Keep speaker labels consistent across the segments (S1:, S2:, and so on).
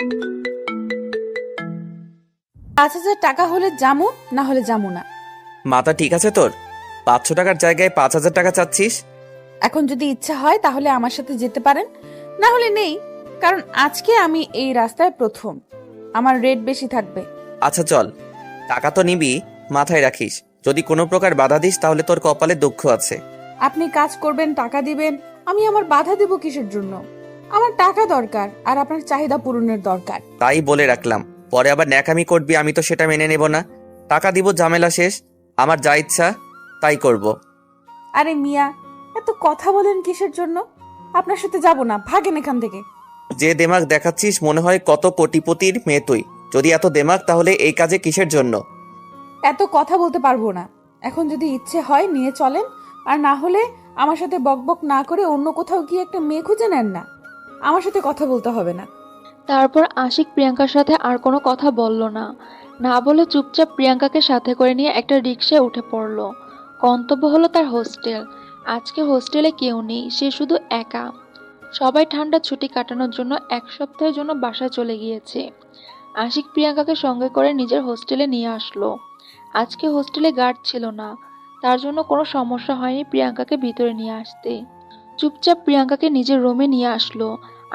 S1: 5,000 টাকা হলে যামু, না হলে যামু না।
S2: মাথা ঠিক আছে তোর? 500 টাকার জায়গায় 5,000 টাকা চাচ্ছিস?
S1: এখন যদি ইচ্ছা হয় তাহলে আমার সাথে যেতে পারেন, না হলে নেই। কারণ আজকে আমি এই রাস্তায় প্রথম, আমার রেট বেশি থাকবে।
S2: আচ্ছা চল, টাকা তো নিবি, মাথায় রাখিস যদি কোনো প্রকার বাধা দিস তাহলে তোর কপালে দুঃখ আছে।
S1: আপনি কাজ করবেন, টাকা দিবেন, আমি আমার বাধা দেব কিসের জন্য? আমার টাকা দরকার, আর আপনার চাহিদা পূরণের দরকার।
S2: তাই বলে রাখলাম, পরে আবার ন্যাকামি করবি, আমি তো সেটা মেনে নেব না। টাকা দিব, ঝামেলা শেষ। আমার যা ইচ্ছা তাই করব।
S1: আরে মিয়া, এত কথা বলেন কিসের জন্য? আপনার সাথে যাব না, ভাগেন এখান থেকে।
S2: যে দেমাগ দেখাচ্ছিস মনে হয় কত কোটিপতির মেয়ে তুই। যদি এত দেমাগ তাহলে এই কাজে কিসের জন্য?
S1: এত কথা বলতে পারবো না। এখন যদি ইচ্ছে হয় নিয়ে চলেন, আর না হলে আমার সাথে বকবক না করে অন্য কোথাও গিয়ে একটা মেয়ে খুঁজে নেন না। আমার সাথে কথা বলতে হবে না।
S3: তারপর আশিক প্রিয়াঙ্কার সাথে আর কোনো কথা বলল না, না বলে চুপচাপ প্রিয়াঙ্কাকে সাথে করে নিয়ে একটা রিকশায় উঠে পড়ল। গন্তব্য হলো তার হোস্টেল। আজকে হোস্টেলে কেউ নেই, সে শুধু একা। সবাই ঠান্ডা ছুটি কাটানোর জন্য 1 সপ্তাহের জন্য বাসায় চলে গিয়েছে। আশিক প্রিয়াঙ্কাকে সঙ্গে করে নিজের হোস্টেলে নিয়ে আসলো। আজকে হোস্টেলে গার্ড ছিল না, তার জন্য কোনো সমস্যা হয়নি প্রিয়াঙ্কাকে ভিতরে নিয়ে আসতে। চুপচাপ প্রিয়াঙ্কাকে নিজের রুমে নিয়ে আসলো,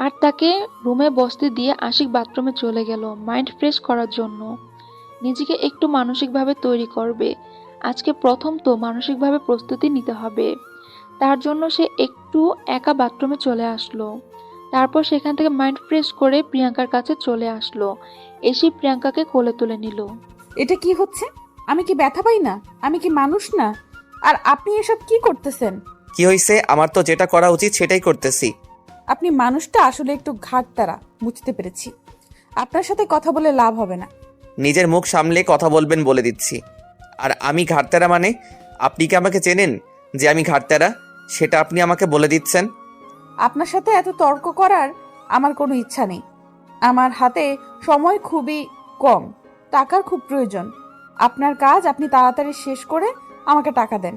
S3: আর তাকে রুমে বসতে দিয়ে আশিক বাথরুমে চলে গেল মাইন্ড ফ্রেশ করার জন্য। নিজেকে একটু মানসিকভাবে তৈরি করবে। আজকে প্রথম তো মানসিকভাবে প্রস্তুতি নিতে হবে। তার জন্য সে একটু একা বাথরুমে চলে আসলো। তারপর সেখান থেকে মাইন্ড ফ্রেশ করে প্রিয়াঙ্কার কাছে চলে আসলো। এসে প্রিয়াঙ্কাকে কোলে তুলে নিল।
S1: এটা কি হচ্ছে? আমি কি ব্যথা পাই না? আমি কি মানুষ না? আর আপনি এসব কি করতেছেন?
S2: কি হয়েছে? আমার তো যেটা করা উচিত সেটাই করতেছি।
S1: আপনি মানুষটা আসলে একটু ঘাটতারা, বুঝতে পেরেছি। আপনার সাথে কথা বলে লাভ হবে না।
S2: নিজের মুখ সামলে কথা বলবেন বলে দিচ্ছি। আর আমি ঘাটতেরা মানে? আপনি কি আমাকে চেনেন যে আমি ঘাটতেরা? সেটা আপনি আমাকে বলে দিচ্ছেন।
S1: আপনার সাথে এত তর্ক করার আমার কোনো ইচ্ছা নেই। আমার হাতে সময় খুবই কম, টাকার খুব প্রয়োজন। আপনার কাজ আপনি তাড়াতাড়ি শেষ করে আমাকে টাকা দেন।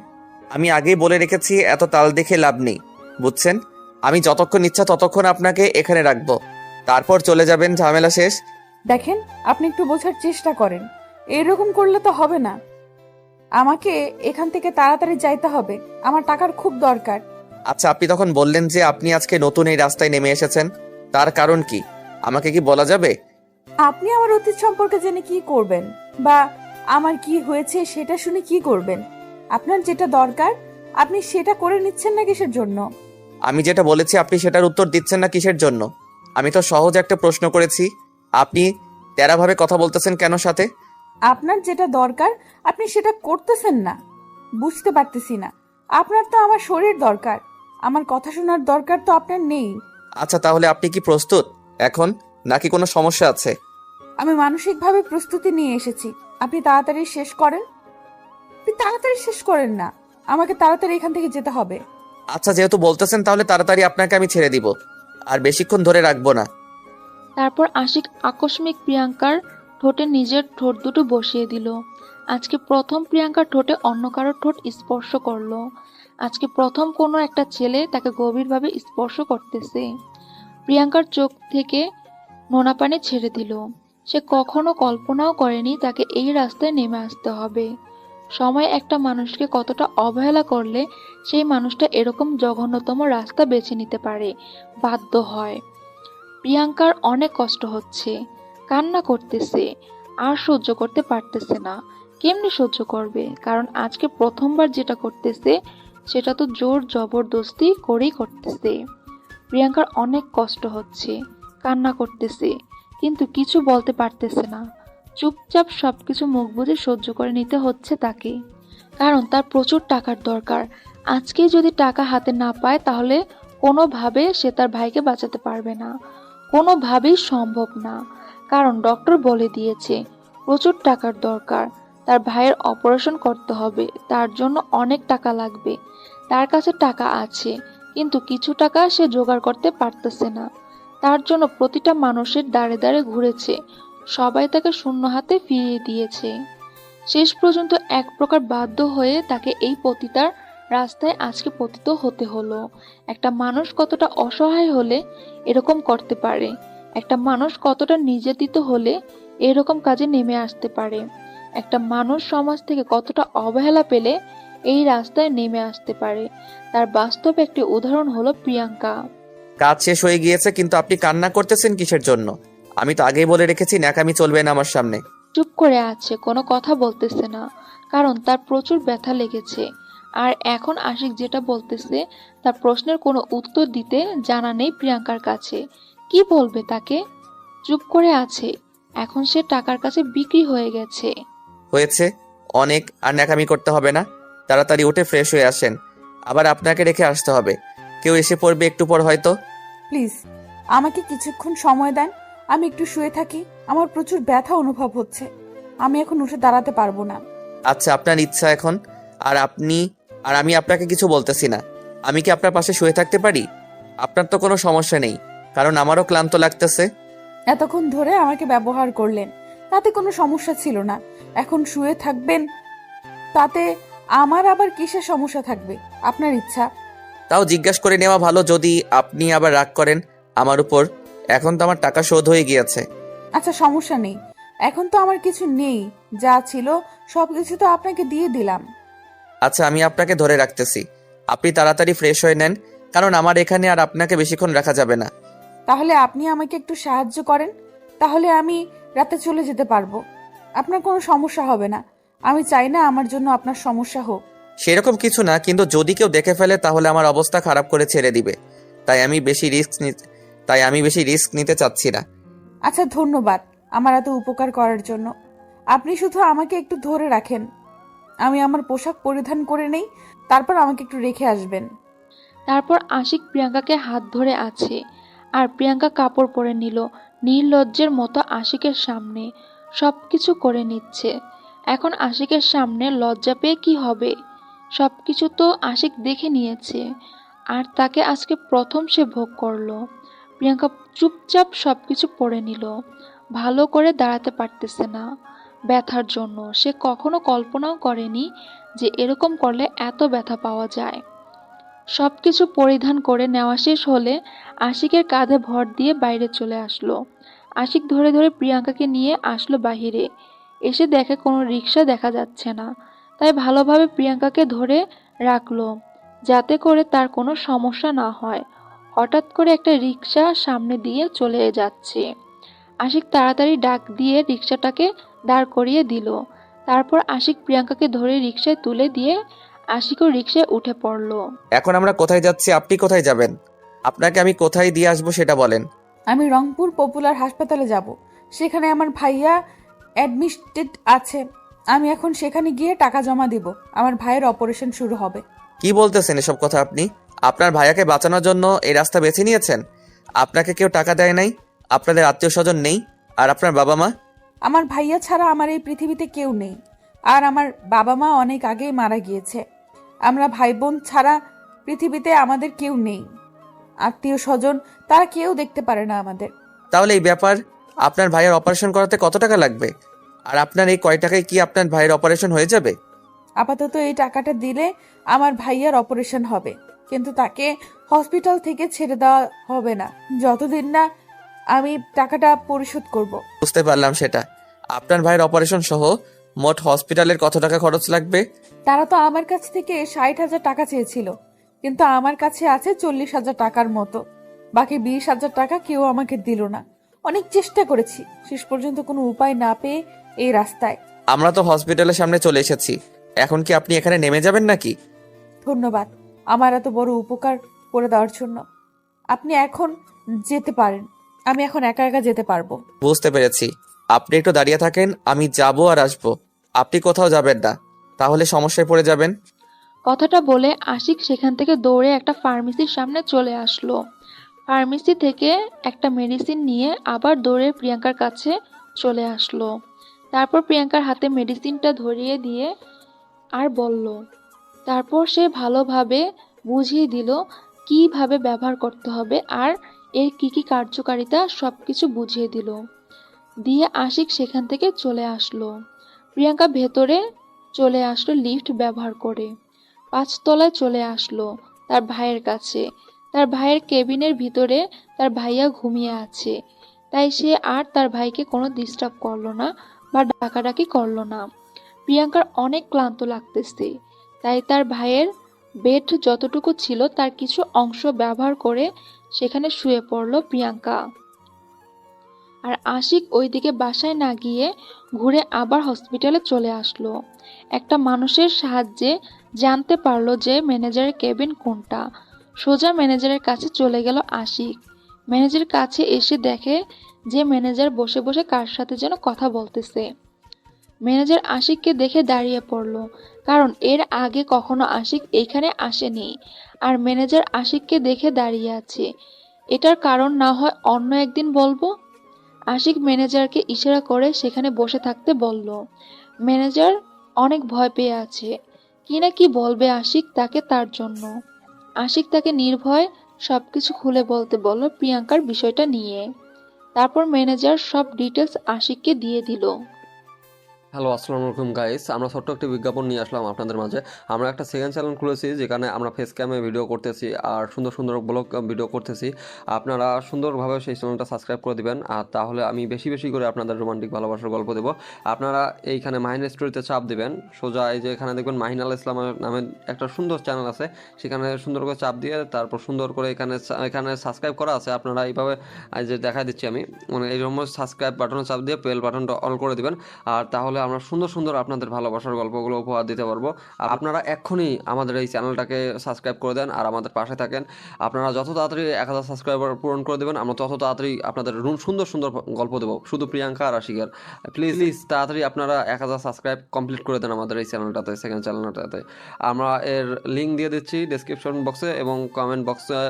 S2: আমি আগেই বলে রেখেছি, এত তাল দেখে লাভ নেই, বুঝছেন? আমি যতক্ষণ ইচ্ছা ততক্ষণ আপনাকে এখানে রাখবো, তারপর চলে যাবেন, ঝামেলা শেষ।
S1: দেখেন, আপনি একটু বোঝার চেষ্টা করেন। এরকম করলে তো হবে না। আমাকে এখান থেকে তাড়াতাড়ি যাইতে হবে, আমার টাকার খুব দরকার।
S2: আচ্ছা, আপনি তখন বললেন যে আপনি আজকে নতুন এই রাস্তায় নেমে এসেছেন, তার কারণ কি আমাকে কি বলা যাবে?
S1: আপনি আমার অতীত সম্পর্কে জেনে কি করবেন, বা আমার কি হয়েছে সেটা শুনে কি করবেন? আপনার যেটা দরকার আপনি সেটা করে নিচ্ছেন না কিসের জন্য?
S2: আমি যেটা বলেছি আপনি সেটার উত্তর দিচ্ছেন না কিসের জন্য? আমি তো সহজ একটা প্রশ্ন করেছি, আপনি তেরাভাবে কথা বলতেছেন কেন সাথে?
S1: আপনার যেটা দরকার আপনি সেটা করতেছেন না, বুঝতে পারতেছি না। আপনার তো আমার শরীর দরকার, আমার কথা শোনার দরকার তো আপনার নেই।
S2: আচ্ছা, তাহলে আপনি কি প্রস্তুত এখন, নাকি কোনো সমস্যা আছে?
S1: আমি মানসিকভাবে প্রস্তুতি নিয়ে এসেছি। আপনি তাড়াতাড়ি শেষ করেন। আপনি তাড়াতাড়ি শেষ করেন না, আমাকে তাড়াতাড়ি এখান থেকে যেতে হবে।
S2: আচ্ছা, যেহেতু বলতেছেন তাহলে তাড়াতাড়ি আপনাকে আমি ছেড়ে দিব, আর বেশিক্ষণ ধরে রাখবো না।
S3: তারপর আশিক আকস্মিক প্রিয়াঙ্কার ঠোঁটে নিজের ঠোঁট দুটো বসিয়ে দিল। আজকে প্রথম প্রিয়াঙ্কার ঠোঁটে অন্য কারোর ঠোঁট স্পর্শ করলো। আজকে প্রথম কোনো একটা ছেলে তাকে গভীরভাবে স্পর্শ করতেছে। প্রিয়াঙ্কার চোখ থেকে নোনা পানি ছেড়ে দিল। সে কখনো কল্পনাও করেনি তাকে এই রাস্তায় নেমে আসতে হবে। সময় একটা মানুষকে কতটা অবহেলা করলে সেই মানুষটা এরকম জঘন্যতম রাস্তা বেছে নিতে পারে, বাধ্য হয়। প্রিয়াঙ্কার অনেক কষ্ট হচ্ছে, কান্না করতেছে, আর সহ্য করতে পারতেছে না। কেমনি সহ্য করবে? কারণ আজকে প্রথমবার যেটা করতেছে সেটা তো জোর জবরদস্তি করেই করতেছে। প্রিয়াঙ্কার অনেক কষ্ট হচ্ছে, কান্না করতেছে, কিন্তু কিছু বলতে পারতেছে না। চুপচাপ সবকিছু মুখ বুজে সহ্য করে নিতে হচ্ছে তাকে, কারণ তার প্রচুর টাকার দরকার। আজকেই যদি টাকা হাতে না পায় তাহলে কোনোভাবে সে তার ভাইকে বাঁচাতে পারবে না, কোনোভাবেই সম্ভব না। কারণ ডক্টর বলে দিয়েছে প্রচুর টাকার দরকার, তার ভাইয়ের অপারেশন করতে হবে, তার জন্য অনেক টাকা লাগবে। তার কাছে টাকা আছে, কিন্তু কিছু টাকা সে জোগাড় করতে পারতেছে না। তার জন্য প্রতিটা মানুষের দাঁড়ে দাঁড়ে ঘুরেছে, সবাই তাকে শূন্য হাতে ফিরিয়ে দিয়েছে। শেষ পর্যন্ত এক প্রকার বাধ্য হয়ে তাকে এই পতিতার রাস্তায় আজকে পতিত হতে হলো। একটা মানুষ কতটা অসহায় হলে এরকম করতে পারে, একটা মানুষ কতটা নির্যাতিত হলে এরকম কাজে নেমে আসতে পারে, একটা মানুষ সমাজ থেকে কতটা অবহেলা পেলে এই রাস্তায় নেমে আসতে পারে, তার বাস্তব একটি উদাহরণ হলো প্রিয়াঙ্কা।
S2: কাজ শেষ হয়ে গিয়েছে, কিন্তু আপনি কান্না করতেছেন কিসের জন্য? আমি তো আগেই বলে রেখেছি ন্যাকামি চলবে না আমার সামনে।
S3: চুপ করে আছে, কোনো কথা বলতেছে না, কারণ তার প্রচুর ব্যথা লেগেছে। আর এখন আশিক যেটা বলতেছে তার প্রশ্নের কোনো উত্তর দিতে জানা নেই প্রিয়াঙ্কার কাছে। কি বলবে তাকে? চুপ করে আছে, এখন সে টাকার কাছে বিক্রি হয়ে গেছে।
S2: হয়েছে, অনেক আর ন্যাকামি করতে হবে না। তাড়াতাড়ি উঠে ফ্রেশ হয়ে আসেন, আবার আপনাকে রেখে আসতে হবে। কেউ এসে পড়বে একটু পর হয়তো।
S1: প্লিজ আমাকে কিছুক্ষণ সময় দেন, আমি একটু শুয়ে থাকি। আমার প্রচুর ব্যথা অনুভব হচ্ছে, আমি এখন উঠে দাঁড়াতে পারবো না।
S2: আচ্ছা, আপনার ইচ্ছা এখন। আর আমি আপনাকে কিছু বলতেছি না। আমি কি আপনার পাশে শুয়ে থাকতে পারি? আপনার তো কোনো সমস্যা নেই, কারণ আমারও ক্লান্ত লাগতেছে।
S1: এতক্ষণ ধরে আমাকে ব্যবহার করলেন, তাতে কোনো সমস্যা ছিল না। এখন শুয়ে থাকবেন, তাতে আমার আবার কিসের সমস্যা থাকবে? আপনার ইচ্ছা।
S2: তাও জিজ্ঞাসা করে নেওয়া ভালো, যদি আপনি আবার রাগ করেন আমার উপর। এখন তো আমার টাকা শোধ হয়ে গিয়েছে।
S1: আচ্ছা সমস্যা নেই, এখন তো আমার কিছু নেই, যা ছিল সবকিছু তো আপনাকে দিয়ে দিলাম।
S2: আচ্ছা, আমি আপনাকে ধরে রাখতেছি। আপনি তাড়াতাড়ি ফ্রেশ হয়ে নেন, কারণ আমার এখানে আর আপনাকে বেশিক্ষণ রাখা যাবে না।
S1: তাহলে আপনি আমাকে একটু সাহায্য করেন, তাহলে আমি রাতে চলে যেতে পারবো। আপনার কোনো সমস্যা হবে না। আমি চাই না আমার জন্য আপনার সমস্যা হোক।
S2: সেরকম কিছু না, কিন্তু যদি কেউ দেখে ফেলে তাহলে আমার অবস্থা খারাপ করে ছেড়ে দিবে। তাই আমি বেশি রিস্ক নিতে চাচ্ছি না।
S1: আচ্ছা ধন্যবাদ আমার এত উপকার করার জন্য। আপনি শুধু আমাকে একটু ধরে রাখেন, আমি আমার পোশাক পরিধান করে নেই, তারপর আমাকে একটু রেখে আসবেন।
S3: তারপর আশিক প্রিয়াঙ্কাকে হাত ধরে আছে, আর প্রিয়াঙ্কা কাপড় পরে নিল নির্লজ্জের মতো আশিকের সামনে সবকিছু করে নিচ্ছে। এখন আশিকের সামনে লজ্জা পেয়ে কি হবে? সবকিছু তো আশিক দেখে নিয়েছে, আর তাকে আজকে প্রথম সে ভোগ করলো। প্রিয়াঙ্কা চুপচাপ সবকিছু পরে নিল। ভালো করে দাঁড়াতে পারতেছে না ব্যথার জন্য। সে কখনো কল্পনাও করেনি যে এরকম করলে এত ব্যথা পাওয়া যায়। সবকিছু পরিধান করে নেওয়া শেষ হলে আশিকের কাঁধে ভর দিয়ে বাইরে চলে আসলো। আশিক ধরে ধরে প্রিয়াঙ্কাকে নিয়ে আসলো বাহিরে। এসে দেখে কোনো রিক্সা দেখা যাচ্ছে না, তাই ভালোভাবে প্রিয়াঙ্কাকে ধরে রাখলো যাতে করে তার কোনো সমস্যা না হয়। হঠাৎ করে একটা রিক্সা সামনে দিয়ে চলে যাচ্ছে। আশিক তাড়াতাড়ি ডাক দিয়ে রিক্সাটাকে দাঁড় করিয়ে দিল। তারপর আশিক প্রিয়াঙ্কাকে ধরে রিক্সায় তুলে দিয়ে আশিকও রিক্সায় উঠে পড়ল।
S2: এখন আমরা কোথায় যাচ্ছি, আপনি কোথায় যাবেন? আপনাকে আমি কোথায় দিয়ে আসবো সেটা বলেন।
S1: আমি রংপুর পপুলার হাসপাতালে যাব, সেখানে আমার ভাইয়া অ্যাডমিটেড আছে। আমি এখন সেখানে গিয়ে টাকা জমা দিব, আমার ভাইয়ের অপারেশন শুরু হবে।
S2: কি বলতেছেন এসব কথা আপনি? আপনার ভাইয়াকে বাঁচানোর জন্য এই রাস্তা বেছে নিয়েছেন? আপনাকে কেউ টাকা দেয় নাই? আপনাদের আত্মীয় স্বজন নেই? আর আপনার বাবা মা?
S1: আমার ভাইয়া ছাড়া আমার এই পৃথিবীতে কেউ নেই, আর আমার বাবা মা অনেক আগেই মারা গিয়েছে। আমরা ভাই বোন ছাড়া পৃথিবীতে আমাদের কেউ নেই। আত্মীয় স্বজন তারা কেউ দেখতে পারে না আমাদের।
S2: তাহলে এই ব্যাপার, আপনার ভাইয়ের অপারেশন করাতে কত টাকা লাগবে? আর আপনার এই কয় টাকায় কি আপনার ভাইয়ের অপারেশন হয়ে যাবে?
S1: আপাতত এই টাকাটা দিলে আমার ভাইয়ার অপারেশন হবে, কিন্তু তাকে হসপিটাল থেকে ছেড়ে দেওয়া হবে না যতদিন না আমি টাকাটা পরিশোধ করব।
S2: বুঝতে পারলাম সেটা। আপনার ভাইয়ের অপারেশন সহ মোট হসপিটালের কত টাকা খরচ লাগবে?
S1: তারা তো আমার কাছ থেকে 60,000 টাকা চেয়েছিল, কিন্তু আমার কাছে আছে 40,000 টাকার মতো। বাকি 20,000 টাকা কেউ আমাকে দিল না। অনেক চেষ্টা করেছি, শেষ পর্যন্ত কোনো উপায় না পেয়ে এই রাস্তায়।
S2: আমরা তো হসপিটালের সামনে চলে এসেছি, এখন কি আপনি এখানে নেমে যাবেন নাকি?
S1: ধন্যবাদ আমার এত বড় উপকার করে দেওয়ার জন্য। আপনি এখন যেতে পারেন, আমি এখন একা একা যেতে পারবো।
S2: বুঝতে পেরেছি। আপনি একটু দাঁড়িয়ে থাকেন, আমি যাবো আর আসবো। আপনি কোথাও যাবেন না, তাহলে সমস্যায় পড়ে যাবেন।
S3: কথাটা বলে আশিক সেখান থেকে দৌড়ে একটা ফার্মেসির সামনে চলে আসলো। ফার্মেসি থেকে একটা মেডিসিন নিয়ে আবার দৌড়ে প্রিয়াঙ্কার কাছে চলে আসলো। তারপর প্রিয়াঙ্কার হাতে মেডিসিনটা ধরিয়ে দিয়ে আর বলল, তারপর সে ভালোভাবে বুঝিয়ে দিল কিভাবে ব্যবহার করতে হবে আর এর কি কি কার্যকারিতা সবকিছু বুঝিয়ে দিল। দিয়ে আশিক সেখান থেকে চলে আসলো। প্রিয়াঙ্কা ভেতরে চলে আসলো লিফট ব্যবহার করে। 5 তলায় চলে আসলো তার ভাইয়ের কাছে। তার ভাইয়ের কেবিনের ভিতরে তার ভাইয়া ঘুমিয়ে আছে। তাই সে আর তার ভাইকে কোনো ডিস্টার্ব করলো না বা ডাকাডাকি করলো না। প্রিয়াঙ্কার অনেক ক্লান্ত লাগতেছে, তাই তার ভাইয়ের বেড যতটুকু ছিল তার কিছু অংশ ব্যবহার করে সেখানে শুয়ে পড়ল প্রিয়াঙ্কা। আর আশিক ওইদিকে বাসায় না গিয়ে ঘুরে আবার হসপিটালে চলে আসলো। একটা মানুষের সাহায্যে জানতে পারলো যে ম্যানেজারের কেবিন কোনটা। সোজা ম্যানেজারের কাছে চলে গেল আশিক। ম্যানেজারের কাছে এসে দেখে যে ম্যানেজার বসে বসে কার সাথে যেন কথা বলতেছে। ম্যানেজার আশিককে দেখে দাঁড়িয়ে পড়ল, কারণ এর আগে কখনো আশিক এইখানে আসেনি। আর ম্যানেজার আশিককে দেখে দাঁড়িয়ে আছে, এটার কারণ না হয় অন্য একদিন বলবো। আশিক ম্যানেজারকে ইশারা করে সেখানে বসে থাকতে বলল। ম্যানেজার অনেক ভয় পেয়ে আছে, কি না কি বলবে আশিক তাকে তার জন্য। আশিক তাকে নির্ভয় সবকিছু খুলে বলতে বলল প্রিয়াঙ্কার বিষয়টা নিয়ে। তারপর ম্যানেজার সব ডিটেলস আশিককে দিয়ে দিল।
S4: হ্যালো, আসসালামু আলাইকুম গাইস। আমরা ছোট্ট একটি বিজ্ঞাপন নিয়ে আসলাম আপনাদের মাঝে। আমরা একটা সেকেন্ড চ্যানেল খুলেছি যেখানে আমরা ফেস ক্যামে ভিডিও করতেছি আর সুন্দর সুন্দর ব্লগ ভিডিও করতেছি। আপনারা সুন্দরভাবে সেই চ্যানেলটা সাবস্ক্রাইব করে দিবেন, আর তাহলে আমি বেশি বেশি করে আপনাদের রোমান্টিক ভালোবাসার গল্প দেবো। আপনারা এইখানে মাহিন স্টোরিতে চাপ দিবেন, সোজা এই যে এখানে দেখবেন মাহিন আল ইসলামের নামে একটা সুন্দর চ্যানেল আছে, সেখানে সুন্দর করে চাপ দিয়ে তারপর সুন্দর করে এখানে সাবস্ক্রাইব করা আছে। আপনারা এইভাবে এই যে দেখা দিচ্ছি আমি, মানে এইরকম সাবস্ক্রাইব বাটনে চাপ দিয়ে বেল বাটনটা অল করে দিবেন, আর তাহলে আমরা সুন্দর সুন্দর আপনাদের ভালোবাসার গল্পগুলো উপহার দিতে পারবো। আপনারা এক্ষুনি আমাদের এই চ্যানেলটাকে সাবস্ক্রাইব করে দেন আর আমাদের পাশে থাকেন। আপনারা যত তাড়াতাড়ি 1000 সাবস্ক্রাইবার পূরণ করে দেবেন, আমরা তত তাড়াতাড়ি আপনাদের সুন্দর সুন্দর গল্প দেবো, শুধু প্রিয়াঙ্কা আর আশিকের। প্লিজ তাড়াতাড়ি আপনারা 1000 সাবস্ক্রাইব কমপ্লিট করে দেন আমাদের এই চ্যানেলটাতে, সেকেন্ড চ্যানেলটাতে। আমরা এর লিঙ্ক দিয়ে দিচ্ছি ডেসক্রিপশন বক্সে এবং কমেন্ট বক্সে,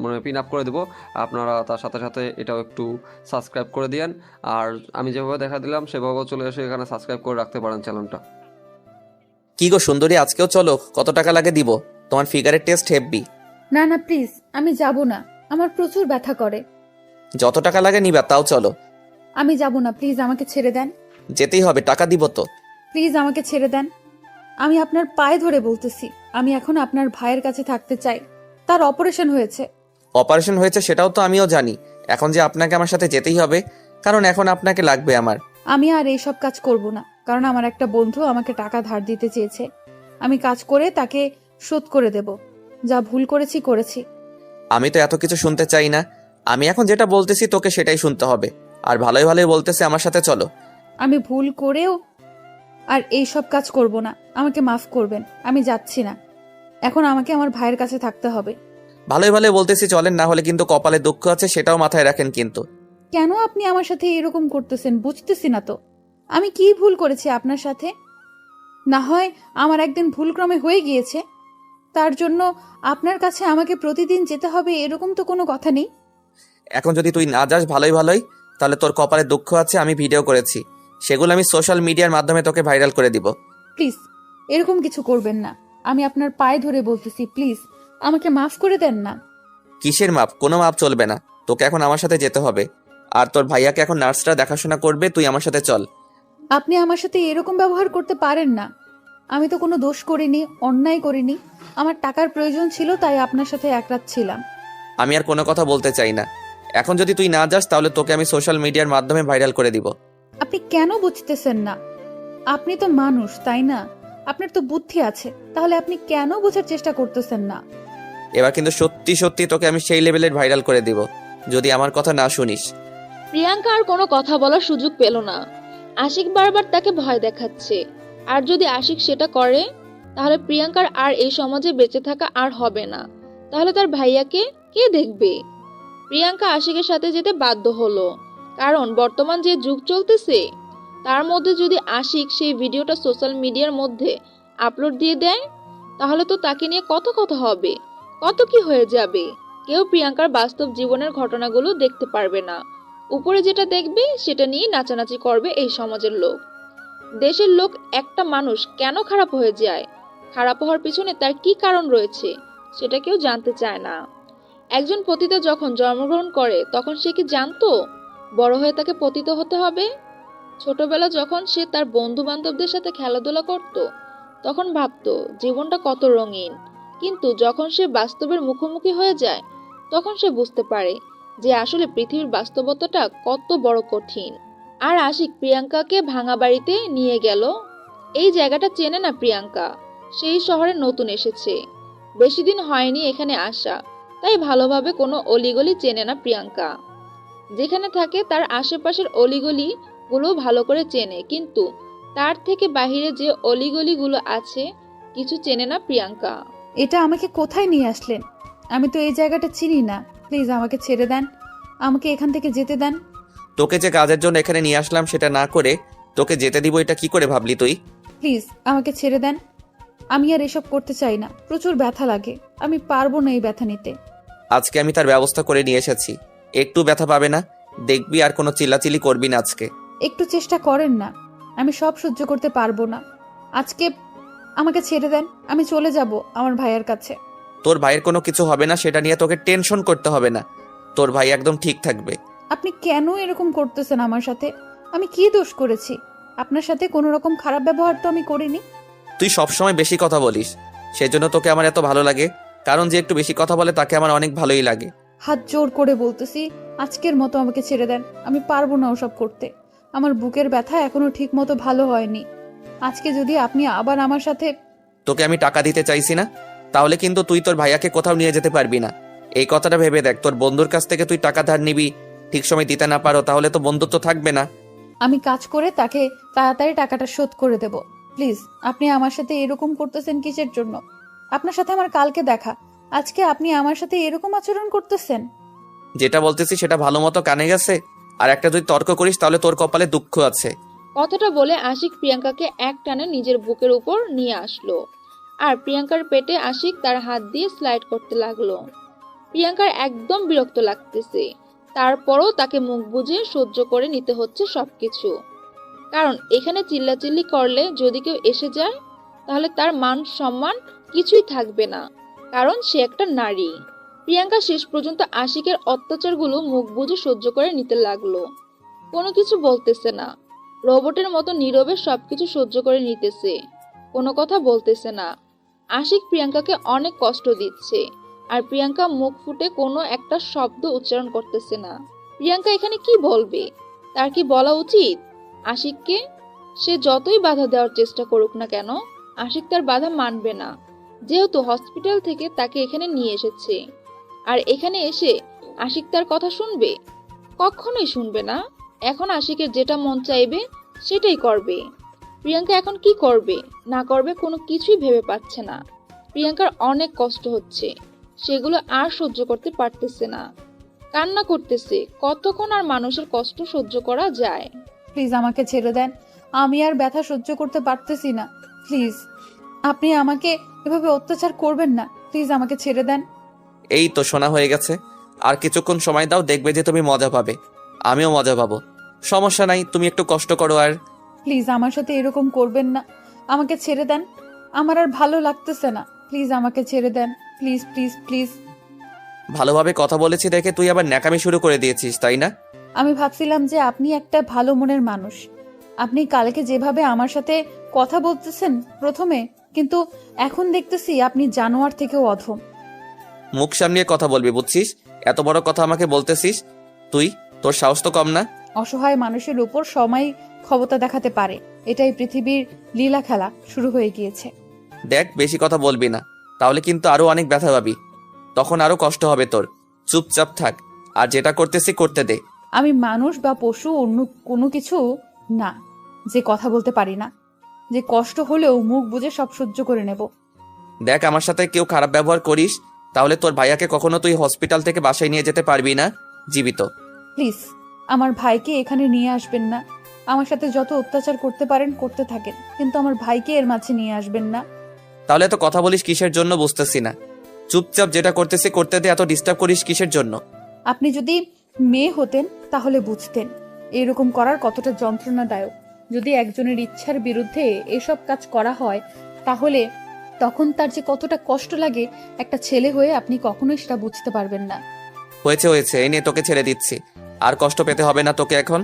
S4: মানে পিন আপ করে দেবো। আপনারা তার সাথে সাথে এটাও একটু সাবস্ক্রাইব করে দিয়েন, আর আমি যেভাবে দেখা দিলাম সেভাবেও চলে এসে এখানে সাবস্ক্রাইব করে রাখতে পারেন চ্যানেলটা।
S2: কি গো সুন্দরী, আজকেও চলো? কত টাকা লাগে দিব? তোমার ফিগারের টেস্ট হেভি।
S1: না না প্লিজ, আমি যাব না, আমার প্রচুর ব্যথা করে।
S2: যত টাকা লাগে নিবা, তাও চলো।
S1: আমি যাব না, প্লিজ আমাকে ছেড়ে দেন।
S2: যেতেই হবে, টাকা দিব তো।
S1: প্লিজ আমাকে ছেড়ে দেন, আমি আপনার পায়ে ধরে বলতেছি। আমি এখন আপনার ভাইয়ের কাছে থাকতে চাই, তার অপারেশন হয়েছে।
S2: অপারেশন হয়েছে সেটাও তো আমিও জানি, এখন যে আপনাকে আমার সাথে যেতেই হবে, কারণ এখন আপনাকে লাগবে আমার।
S1: আমি আর এইসব কাজ করব না, কারণ আমার একটা বন্ধু আমাকে টাকা ধার দিতে চেয়েছে। আমি কাজ করে তাকে শোধ করে দেব। যা ভুল করেছি করেছি।
S2: আমি তো এত কিছু শুনতে চাই না, আমি এখন যেটা বলতেছি তোকে সেটাই শুনতে হবে। আর ভালোই ভালোই বলতেছে, আমার সাথে চলো।
S1: আমি ভুল করেও আর এইসব কাজ করব না, আমাকে মাফ করবেন, আমি যাচ্ছি না। এখন আমাকে আমার ভাইয়ের কাছে থাকতে হবে।
S2: ভালোই ভালোই বলতেছি চলেন, না হলে কিন্তু কপালে দুঃখ আছে, সেটাও মাথায় রাখেন কিন্তু।
S1: কেন আপনি আমার সাথে এরকম করতেছেন বুঝতেছি না তো। আমি কি ভুল করেছি আপনার সাথে? না হয় আমার একদিন ভুলক্রমে হয়ে গিয়েছে, তার জন্য আপনার কাছে আমাকে প্রতিদিন যেতে হবে এরকম তো কোনো কথা নেই।
S2: এখন যদি তুই না যাস ভালোই ভালোই, তাহলে তোর কপালে দুঃখ আছে, আমি ভিডিও করেছি, সেগুলো আমি সোশ্যাল মিডিয়ার মাধ্যমে তোকে ভাইরাল করে দিব।
S1: প্লিজ এরকম কিছু করবেন না, আমি আপনার পায়ে ধরে বলতেছি, প্লিজ আমাকে মাফ করে দেন না।
S2: কিসের মাপ? কোনো মাপ চলবে না, তোকে এখন আমার সাথে যেতে হবে। আর তোর ভাইয়াকে এখন নার্সরা দেখাশোনা করবে, তুই আমার সাথে চল।
S1: আপনি আমার সাথে এরকম ব্যবহার করতে পারেন না। আমি তো কোনো দোষ করিনি, অন্যায় করিনি। আমার টাকার প্রয়োজন ছিল, তাই আপনার সাথে এক রাত ছিলাম।
S2: আমি আর কোনো কথা বলতে চাই না, এখন যদি তুই না যাস তাহলে তোকে আমি সোশ্যাল মিডিয়ার মাধ্যমে ভাইরাল করে দিব।
S1: আপনি কেন বুঝতেছেন না? আপনি তো মানুষ, তাই না? আপনার তো বুদ্ধি আছে, তাহলে আপনি কেন বোঝার চেষ্টা করতেছেন না?
S2: এবার কিন্তু সত্যি সত্যি তোকে আমি সেই লেভেলের ভাইরাল করে দিব যদি আমার কথা না শুনিস।
S3: প্রিয়াঙ্কা আর কোনো কথা বলার সুযোগ পেল না। আশিক বারবার তাকে ভয় দেখাচ্ছে, আর যদি আশিক সেটা করে তাহলে প্রিয়াঙ্কার আর এই সমাজে বেঁচে থাকা আর হবে না। তাহলে তার ভাইয়াকে কে দেখবে? প্রিয়াঙ্কা আশিকের সাথে যেতে বাধ্য হলো, কারণ বর্তমান যে যুগ চলতেছে তার মধ্যে যদি আশিক সেই ভিডিওটা সোশ্যাল মিডিয়ার মধ্যে আপলোড দিয়ে দেয় তাহলে তো তাকে নিয়ে কত কথা হবে, কত কি হয়ে যাবে। কেউ প্রিয়াঙ্কার বাস্তব জীবনের ঘটনাগুলো দেখতে পারবে না, উপরে যেটা দেখবে সেটা নিয়ে নাচানাচি করবে এই সমাজের লোক। দেশের লোক একটা মানুষ কেন খারাপ হয়ে যায়, খারাপ হওয়ার পিছনে তার কি কারণ রয়েছে সেটা কেউ জানতে চায় না। একজন পতিত যখন জন্মগ্রহণ করে তখন সে কি জানতো বড় হয়ে তাকে পতিত হতে হবে? ছোটবেলা যখন সে তার বন্ধু বান্ধবদের সাথে খেলাধুলা করত তখন ভাবতো জীবনটা কত রঙিন, কিন্তু যখন সে বাস্তবের মুখোমুখি হয়ে যায় তখন সে বুঝতে পারে যে আসলে পৃথিবীর বাস্তবতাটা কত বড় কঠিন। আর আশিক প্রিয়াঙ্কাকে ভাঙা বাড়িতে নিয়ে গেল। এই জায়গাটা চেনে না প্রিয়াঙ্কা, সেই শহরে নতুন এসেছে, বেশি দিন হয়নি এখানে আসা, তাই ভালোভাবে কোনো অলিগলি চেনে না প্রিয়াঙ্কা। যেখানে থাকে তার আশেপাশের অলিগলি গুলো ভালো করে চেনে, কিন্তু তার থেকে বাহিরে যে অলিগলিগুলো আছে কিছু চেনে না প্রিয়াঙ্কা।
S1: এটা আমাকে কোথায় নিয়ে আসলেন? আমি তো এই জায়গাটা চিনি না। প্লিজ আমাকে ছেড়ে দেন, আমাকে এখান থেকে যেতে দেন।
S2: তোকে যে কাজের জন্য এখানে নিয়ে আসলাম সেটা না করে তোকে যেতে দিব, এটা কি করে ভাবলি তুই?
S1: প্লিজ আমাকে ছেড়ে দেন, আমি আর এসব করতে চাই না। প্রচুর ব্যথা লাগে, আমি পারবো না এই ব্যথা নিতে।
S2: আজকে আমি তার ব্যবস্থা করে নিয়ে এসেছি, একটু ব্যথা পাবে না, দেখবি। আর কোনো চিল্লাচিল্লি করবি না আজকে।
S1: একটু চেষ্টা করেন না, আমি সব সহ্য করতে পারবো না আজকে। আমাকে ছেড়ে দেন, আমি চলে যাব আমার ভাইয়ের কাছে।
S2: তোর ভাইয়ের কোনো কিছু হবে না, সেটা নিয়ে তোকে টেনশন করতে হবে না। তোর ভাই একদম ঠিক থাকবে।
S1: আপনি কেন এরকম করতেছেন আমার সাথে? আমি কি দোষ করেছি? আপনার সাথে কোনো রকম খারাপ ব্যবহার তো আমি করিনি।
S2: তুই সবসময় বেশি কথা বলিস, সেজন্য তোকে আমার এত ভালো লাগে। কারণ যে একটু বেশি কথা বলে তাকে আমার অনেক ভালোই লাগে।
S1: হাত জোর করে বলতেছি, আজকের মতো আমাকে ছেড়ে দেন, আমি পারবো না ওসব করতে। আমার বুকের ব্যথা এখনো ঠিক মতো ভালো হয়নি। আজকে যদি আপনি আবার আমার সাথে...
S2: তোকে আমি টাকা দিতে চাইছি না, তাহলে কিন্তু তুই তোর ভাইয়াকে কোথাও নিয়ে যেতে পারবি না। এই কথাটা ভেবে দেখ, তোর বন্ধুর কাছ থেকে তুই টাকা ধার নিবি, ঠিক সময় দিতে না পারো, তাহলে তো বন্ধুত্ব থাকবে না।
S1: আমি কাজ করে তাকে তাড়াতাড়ি টাকাটা শোধ করে দেব। প্লিজ, আপনি আমার সাথে এরকম করতেছেন কিসের জন্য? আপনার সাথে আমার কালকে দেখা, আজকে আপনি আমার সাথে এরকম আচরণ করতেছেন?
S2: যেটা বলতেছি সেটা ভালো মতো কানে গেছে? আর একটা যদি তর্ক করিস তাহলে তোর কপালে দুঃখ আছে।
S3: কথাটা বলে আশিক প্রিয়াঙ্কাকে এক টানে নিজের বুকের উপর নিয়ে আসলো, আর প্রিয়াঙ্কার পেটে আশিক তার হাত দিয়ে স্লাইড করতে লাগলো। প্রিয়াঙ্কার একদম বিরক্ত লাগতেছে, তারপরও তাকে মুখ বুজে সহ্য করে নিতে হচ্ছে সবকিছু। কারণ এখানে চিল্লাচিল্লি করলে যদি কেউ এসে যায় তাহলে তার মান সম্মান কিছুই থাকবে না, কারণ সে একটা নারী। প্রিয়াঙ্কা শেষ পর্যন্ত আশিকের অত্যাচারগুলো মুখ বুজে সহ্য করে নিতে লাগলো, কোনো কিছু বলতেছে না, রোবটের মতো নীরবে সবকিছু সহ্য করে নিতেছে, কোনো কথা বলতেছে না। আশিক প্রিয়াঙ্কাকে অনেক কষ্ট দিচ্ছে, আর প্রিয়াঙ্কা মুখ ফুটে কোনো একটা শব্দ উচ্চারণ করতেছে না। প্রিয়াঙ্কা এখানে কি বলবে? তার কি বলা উচিত আশিককে? সে যতই বাধা দেওয়ার চেষ্টা করুক না কেন, আশিক তার বাধা মানবে না, যেহেতু হসপিটাল থেকে তাকে এখানে নিয়ে এসেছে। আর এখানে এসে আশিক তার কথা শুনবে? কখনোই শুনবে না। এখন আশিকের যেটা মন চাইবে সেটাই করবে। প্রিয়াঙ্কা এখন কি করবে না করবে কোনো কিছুই ভেবে পাচ্ছে না। প্রিয়াঙ্কার অনেক কষ্ট হচ্ছে, সেগুলো আর সহ্য করতে পারতেছে না, কান্না করতেছে। কতক্ষণ আর মানুষের কষ্ট সহ্য করা যায়?
S1: প্লিজ আমাকে ছেড়ে দেন, আমি আর ব্যথা সহ্য করতে পারতেছি না। প্লিজ, আপনি আমাকে এভাবে অত্যাচার করবেন না। প্লিজ আমাকে ছেড়ে দেন।
S2: এই তো শোনা হয়ে গেছে, আর কিছুক্ষণ সময় দাও, দেখবে যে তুমি মজা পাবে, আমিও মজা পাবো। সমস্যা নাই, তুমি একটু কষ্ট করো। আর
S1: প্লিজ আমার সাথে এরকম করবেন না, আমাকে ছেড়ে দেন, আমার আর ভালো লাগতেছে না। প্লিজ আমাকে ছেড়ে দেন, প্লিজ প্লিজ প্লিজ।
S2: ভালোভাবে কথা বলেছি দেখে তুই আবার ন্যাকামি শুরু করে দিয়েছিস, তাই না?
S1: আমি ভাবছিলাম যে আপনি একটা ভালো মনের মানুষ। আপনি কালকে যেভাবে আমার সাথে কথা বলতেছেন প্রথমে, কিন্তু এখন দেখতেছি আপনি জানোয়ার থেকেও অধম।
S2: মুখ সামলিয়ে কথা বলবি, বুঝছিস? এত বড় কথা আমাকে বলতেছিস তুই, তোর সাহস তো কম না।
S1: অসহায় মানুষের উপর সময় ক্ষমতা দেখাতে পারে, এটাই পৃথিবীর লীলা খেলা শুরু হয়ে গিয়েছে।
S2: দেখ, বেশি কথা বলবি না, তাহলে কিন্তু আরো অনেক ব্যথা পাবি, তখন আরো কষ্ট হবে তোর। চুপচাপ থাক, আর যেটা করতেছি করতে দে।
S1: আমি মানুষ বা পশু অন্য কোনো কিছু না যে কথা বলতে পারি না, যে কষ্ট হলেও মুখ বুজে সব সহ্য করে নেব।
S2: দেখ, আমার সাথে কেউ খারাপ ব্যবহার করিস তাহলে তোর ভাইয়াকে কখনো তুই হসপিটাল থেকে বাসায় নিয়ে যেতে পারবি না জীবিত।
S1: প্লিজ আমার ভাইকে এখানে নিয়ে আসবেন না। আমার সাথে যত অত্যাচার করতে পারেন করতে থাকেন, কিন্তু আমার ভাইকে এর মাঝে নিয়ে আসবেন না।
S2: তাহলে তো কথা বলিস কিসের জন্য বুঝতেছি না। চুপচাপ যেটা করতেছি করতে দে, এত ডিস্টার্ব করিস কিসের জন্য?
S1: আপনি যদি মেয়ে হতেন তাহলে বুঝতেন এরকম করার কতটা যন্ত্রণাদায়ক। যদি একজনের ইচ্ছার বিরুদ্ধে এসব কাজ করা হয় তাহলে তখন তার যে কতটা কষ্ট লাগে, একটা ছেলে হয়ে আপনি কখনোই সেটা বুঝতে পারবেন না।
S2: হয়েছে হয়েছে, এই নে তোকে ছেড়ে দিচ্ছি, আর কষ্ট পেতে হবে না তোকে। এখন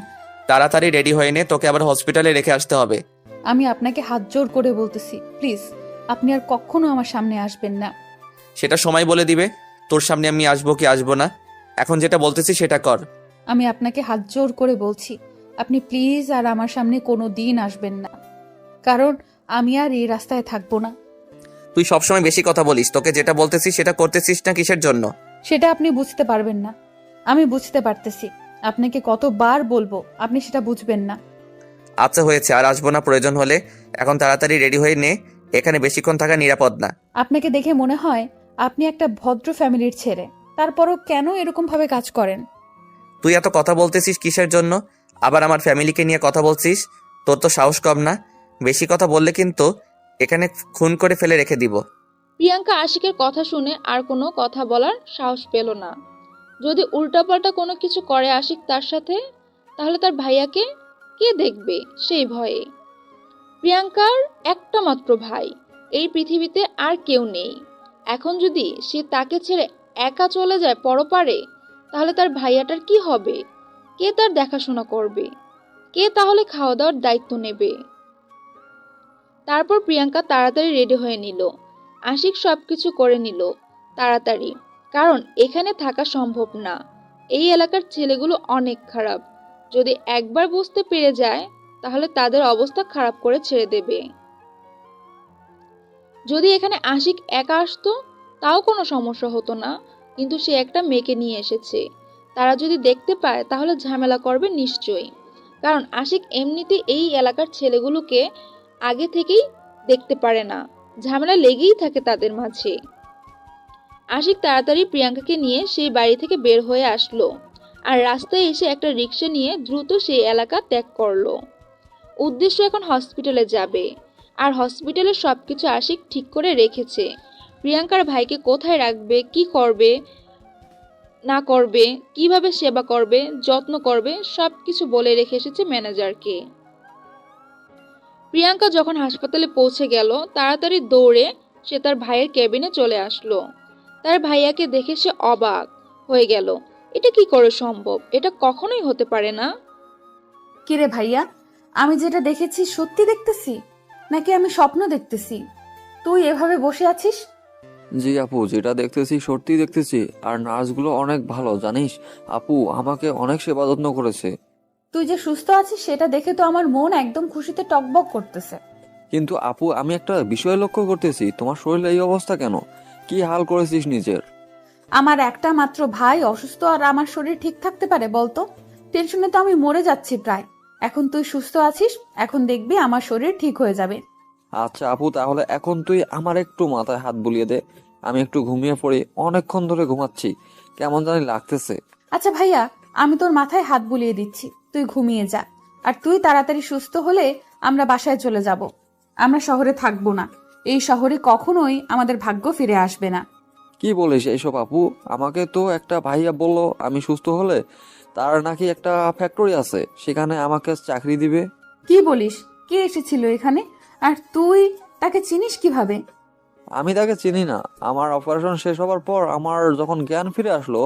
S2: তাড়াতাড়ি রেডি হয়ে নে, তোকে আবার হসপিটালে রেখে আসতে হবে।
S1: আমি আপনাকে হাত জোর করে বলতেছি, প্লিজ আপনি আর কখনো আমার সামনে আসবেন না।
S2: সেটা সময় বলে দিবে তোর সামনে আমি আসবো কি আসবো না। এখন যেটা বলতেছি সেটা কর।
S1: আমি আপনাকে হাত জোর করে বলছি, আপনি প্লিজ আর আমার সামনে কোনো দিন আসবেন না, কারণ আমি আর এই রাস্তায় থাকবো না।
S2: তুই সবসময় বেশি কথা বলিস, তোকে যেটা বলতেছিস সেটা করতেছিস না কিসের জন্য?
S1: সেটা আপনি বুঝতে পারবেন না, আমি বুঝতে পারতেছি। আপনাকে কতবার বলবো, আপনি সেটা বুঝবেন না।
S2: আচ্ছা হয়েছে, আর আসবো না প্রয়োজন হলে। এখন তাড়াতাড়ি রেডি হয়ে নে, এখানে বেশিক্ষণ থাকা নিরাপদ না।
S1: আপনাকে দেখে মনে হয় আপনি একটা ভদ্র ফ্যামিলির ছেলে, তারপরও কেন এরকম ভাবে কাজ করেন?
S2: তুই এত কথা বলতেছিস কিসের জন্য? আবার আমার ফ্যামিলিকে নিয়ে কথা বলছিস? তোর তো সাহস কম না? বেশি কথা বললে কিন্তু এখানে খুন করে ফেলে রেখে দিব।
S3: প্রিয়াঙ্কা আশিকের কথা শুনে আর কোনো কথা বলার সাহস পেল না। যদি উল্টাপাল্টা কোনো কিছু করে আশিক তার সাথে, তাহলে তার ভাইয়াকে কে দেখবে সেই ভয়ে। প্রিয়াঙ্কার একটা মাত্র ভাই, এই পৃথিবীতে আর কেউ নেই। এখন যদি সে তাকে ছেড়ে একা চলে যায় পরপারে, তাহলে তার ভাইয়াটার কি হবে? কে তার দেখাশোনা করবে? কে তাহলে খাওয়া দাওয়ার দায়িত্ব নেবে? তারপর প্রিয়াঙ্কা তাড়াতাড়ি রেডি হয়ে নিল। আশিক সবকিছু করে নিল তাড়াতাড়ি, কারণ এখানে থাকা সম্ভব না। এই এলাকার ছেলেগুলো অনেক খারাপ। যদি একবার বুঝতে পেরে যায়, তাহলে তাদের অবস্থা খারাপ করে ছেড়ে দেবে। যদি এখানে আশিক একা আসতো, তাও কোনো সমস্যা হতো না, কিন্তু সে একটা মেয়েকে নিয়ে এসেছে। তারা যদি দেখতে পায় তাহলে ঝামেলা করবে নিশ্চয়ই, কারণ আশিক এমনিতে এই এলাকার ছেলেগুলোকে আগে থেকেই দেখতে পারে না। ঝামেলা লেগেই থাকে তাদের মাঝে। আশিক তাড়াতাড়ি প্রিয়াঙ্কাকে নিয়ে সেই বাড়ি থেকে বের হয়ে আসলো, আর রাস্তায় এসে একটা রিক্সা নিয়ে দ্রুত সেই এলাকা ত্যাগ করলো। উদ্দেশ্য এখন হসপিটালে যাবে, আর হসপিটালে সবকিছু আশিক ঠিক করে রেখেছে। প্রিয়াঙ্কার ভাইকে কোথায় রাখবে, কি করবে না করবে, কিভাবে সেবা করবে, যত্ন করবে, সবকিছু বলে রেখে এসেছে ম্যানেজারকে। প্রিয়াঙ্কা যখন হাসপাতালে পৌঁছে গেল, তাড়াতাড়ি দৌড়ে সে তার ভাইয়ের কেবিনে চলে আসলো। তার ভাইয়াকে দেখে সে অবাক হয়ে গেল। এটা কি করে সম্ভব? এটা কখনোই হতে পারে না।
S1: কিরে ভাইয়া, আমি যেটা দেখেছি সত্যি দেখতেছি নাকি আমি স্বপ্ন দেখতেছি? তুই এভাবে বসে আছিস?
S4: জি আপু, যেটা দেখতেছি সত্যি দেখতেছি। আর নার্সগুলো অনেক ভালো জানিস আপু, আমাকে অনেক সেবা যত্ন করেছে।
S1: তুই যে সুস্থ আছিস সেটা দেখে তো আমার মন একদম খুশিতে টকবক করতেছে।
S4: কিন্তু আপু, আমি একটা বিষয় লক্ষ্য করতেছি, তোমার শরীরে এই অবস্থা কেন? কি হাল করেছিস নিজের?
S1: আমার একটা মাত্র ভাই অসুস্থ আর আমার শরীর ঠিক থাকতে পারে বলতো? টেনশনে তো আমি মরে যাচ্ছি প্রায়। এখন তুই সুস্থ আছিস, এখন দেখবি আমার শরীর ঠিক হয়ে যাবে।
S4: আচ্ছা আপু, তাহলে এখন তুই আমার একটু মাথায় হাত বুলিয়ে দে, আমি একটু ঘুমিয়ে পড়ি। অনেকক্ষণ ধরে ঘুমাচ্ছি, কেমন জানি লাগতেছে।
S1: আচ্ছা ভাইয়া, আমি তোর মাথায় হাত বুলিয়ে দিচ্ছি, তুই ঘুমিয়ে যা। আর তুই তাড়াতাড়ি সুস্থ হলে আমরা বাসায় চলে যাব। আমরা শহরে থাকবো না, এই শহরে কখনোই আমাদের ভাগ্য ফিরে আসবে না।
S4: কি বলিস এইসব আপু? আমাকে তো একটা ভাইয়া বললো আমি সুস্থ হলে তার নাকি একটা ফ্যাক্টরি আছে, সেখানে আমাকে চাকরি দিবে।
S1: কি বলিস? কে এসেছিল এখানে? আর তুই তাকে চিনিস কিভাবে?
S4: আমি তাকে চিনি না। আমার অপারেশন শেষ হওয়ার পর আমার যখন জ্ঞান ফিরে আসলো,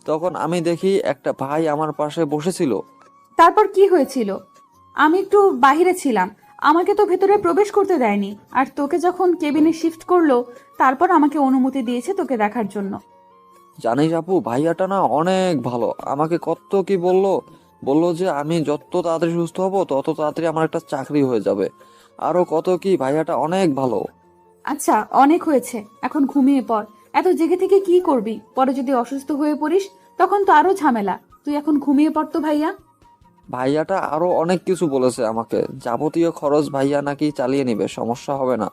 S4: তখন আমি দেখি একটা ভাই আমার পাশে বসেছিল।
S1: তারপর কি হয়েছিল? আমি একটু বাইরে ছিলাম, আমাকে তো ভেতরে প্রবেশ করতে দেয়নি। আর তোকে যখন কেবিনে শিফট করলো, তারপর আমাকে অনুমতি দিয়েছে তোকে দেখার জন্য।
S4: জানিস আপু, ভাইয়াটা না অনেক ভালো। আমাকে কত কি বললো, বললো যে আমি যত তাড়াতাড়ি সুস্থ হব তত তাড়াতাড়ি আমার একটা চাকরি হয়ে যাবে। আরো কত কি, ভাইয়াটা অনেক ভালো।
S1: আচ্ছা, অনেক হয়েছে, এখন ঘুমিয়ে পড়। এত জেগে থেকে কি করবি? পরে যদি অসুস্থ হয়ে পড়িস তখন তো আরো ঝামেলা। তুই এখন ঘুমিয়ে পড় তো ভাইয়া।
S4: ভাইয়াটা আরো অনেক কিছু বলেছে আমাকে, যাবতীয় খরচ ভাইয়া নাকি চালিয়ে নিবে, সমস্যা হবে না।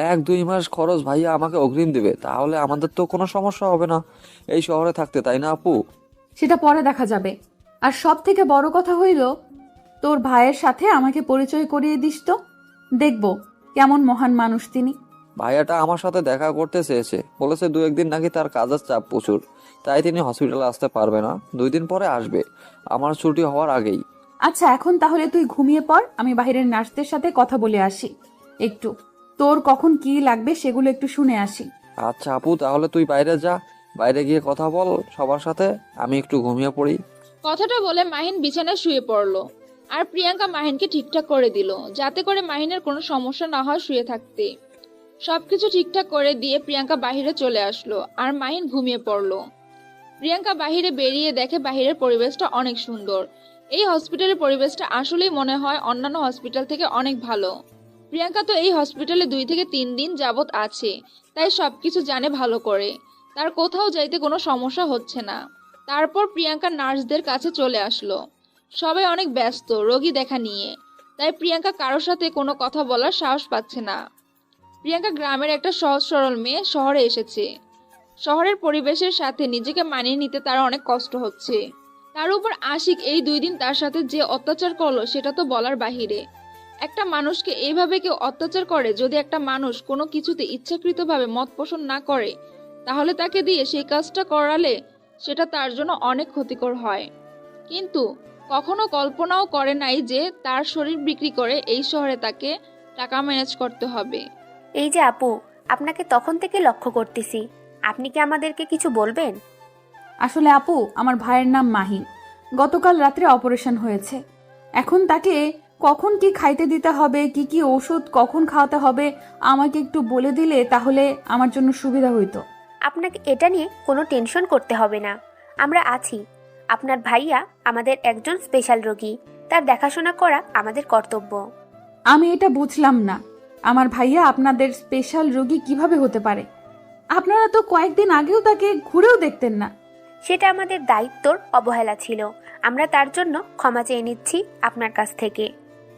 S4: 1-2 মাস খরচ ভাইয়া আমাকে অগ্রিম দিবে, তাহলে আমাদের তো কোনো সমস্যা হবে না এই শহরে থাকতে, তাই না আপু?
S1: সেটা পরে দেখা যাবে। আর সব থেকে বড় কথা হইল, তোর ভাইয়ের সাথে আমাকে পরিচয় করিয়ে দিস তো, দেখবো কেমন মহান মানুষ তিনি।
S4: ভাইয়াটা আমার সাথে দেখা করতে চেয়েছে, বলেছে 2-1 দিন নাকি তার কাজের চাপ প্রচুর, তাই তিনি হসপিটালে আসতে পারবে না, 2 দিন পরে আসবে, আমার ছুটি হওয়ার আগেই।
S1: আচ্ছা, এখন তাহলে তুই ঘুমিয়ে পড়, আমি বাইরের নার্সদের সাথে কথা বলে আসি। একটু তোর কখন কি লাগবে সেগুলো একটু শুনে আসি।
S4: আচ্ছা আপু, তাহলে তুই বাইরে যা, বাইরে গিয়ে কথা বল সবার সাথে, আমি একটু ঘুমিয়ে পড়ি।
S3: কথাটা বলে মাহিন বিছানায় শুয়ে পড়লো, আর প্রিয়াঙ্কা মাহিনকে ঠিকঠাক করে দিল, যাতে করে মাহিনের কোনো সমস্যা না হয় শুয়ে থাকতে। সবকিছু ঠিকঠাক করে দিয়ে প্রিয়াঙ্কা বাইরে চলে আসলো, আর মাহিন ঘুমিয়ে পড়লো। প্রিয়াঙ্কা বাহিরে বেরিয়ে দেখে বাহিরের পরিবেশটা অনেক সুন্দর। এই হসপিটালের পরিবেশটা আসলেই মনে হয় অন্যান্য হসপিটাল থেকে অনেক ভালো। প্রিয়াঙ্কা তো এই হসপিটালে 2 থেকে 3 দিন যাবত আছে, তাই সবকিছু জানে ভালো করে। তার কোথাও যাইতে কোনো সমস্যা হচ্ছে না। তারপর প্রিয়াঙ্কা নার্সদের কাছে চলে আসলো। সবাই অনেক ব্যস্ত রোগী দেখা নিয়ে, তাই প্রিয়াঙ্কা কারোর সাথে কোনো কথা বলার সাহস পাচ্ছে না। প্রিয়াঙ্কা গ্রামের একটা সহজ সরল মেয়ে, শহরে এসেছে। শহরের পরিবেশের সাথে নিজেকে মানিয়ে নিতে তার অনেক কষ্ট হচ্ছে। তার উপর আশিক এই 2 দিন তার সাথে যে অত্যাচার করলো সেটা তো বলার বাহিরে। একটা মানুষকে এইভাবে কেউ অত্যাচার করে, যদি একটা মানুষ কোনো কিছুতে ইচ্ছাকৃতভাবে মত পোষণ না করে, তাহলে তাকে দিয়ে সেই কাজটা করালে সেটা তার জন্য অনেক ক্ষতিকর হয়। কিন্তু কখনো কল্পনাও করে নাই যে তার শরীর বিক্রি করে এই শহরে তাকে টাকা ম্যানেজ করতে হবে।
S5: এই যে আপু, আপনাকে তখন থেকে লক্ষ্য করতেছি, আপনি কি আমাদেরকে কিছু বলবেন?
S1: আসলে আপু, আমার ভাইয়ের নাম মাহিন। গতকাল রাত্রে অপারেশন হয়েছে। এখন তাকে কখন কি খাইতে দিতে হবে, কি কি ওষুধ কখন খাওয়াতে হবে আমাকে একটু বলে দিলে তাহলে আমার জন্য সুবিধা হইতো।
S5: আপনাকে এটা নিয়ে কোনো টেনশন করতে হবে না, আমরা আছি। আপনার ভাইয়া আমাদের একজন স্পেশাল রোগী, তার দেখাশোনা করা আমাদের কর্তব্য।
S1: আমি এটা বুঝলাম না, আমার ভাইয়া আপনাদের স্পেশাল রোগী কিভাবে হতে পারে? আপনারা তো কয়েকদিন আগেও তাকে ঘুরেও দেখতেন না।
S5: সেটা আমাদের দায়িত্বর অবহেলা ছিল, আমরা তার জন্য ক্ষমা চেয়ে নিচ্ছি আপনার কাছ থেকে।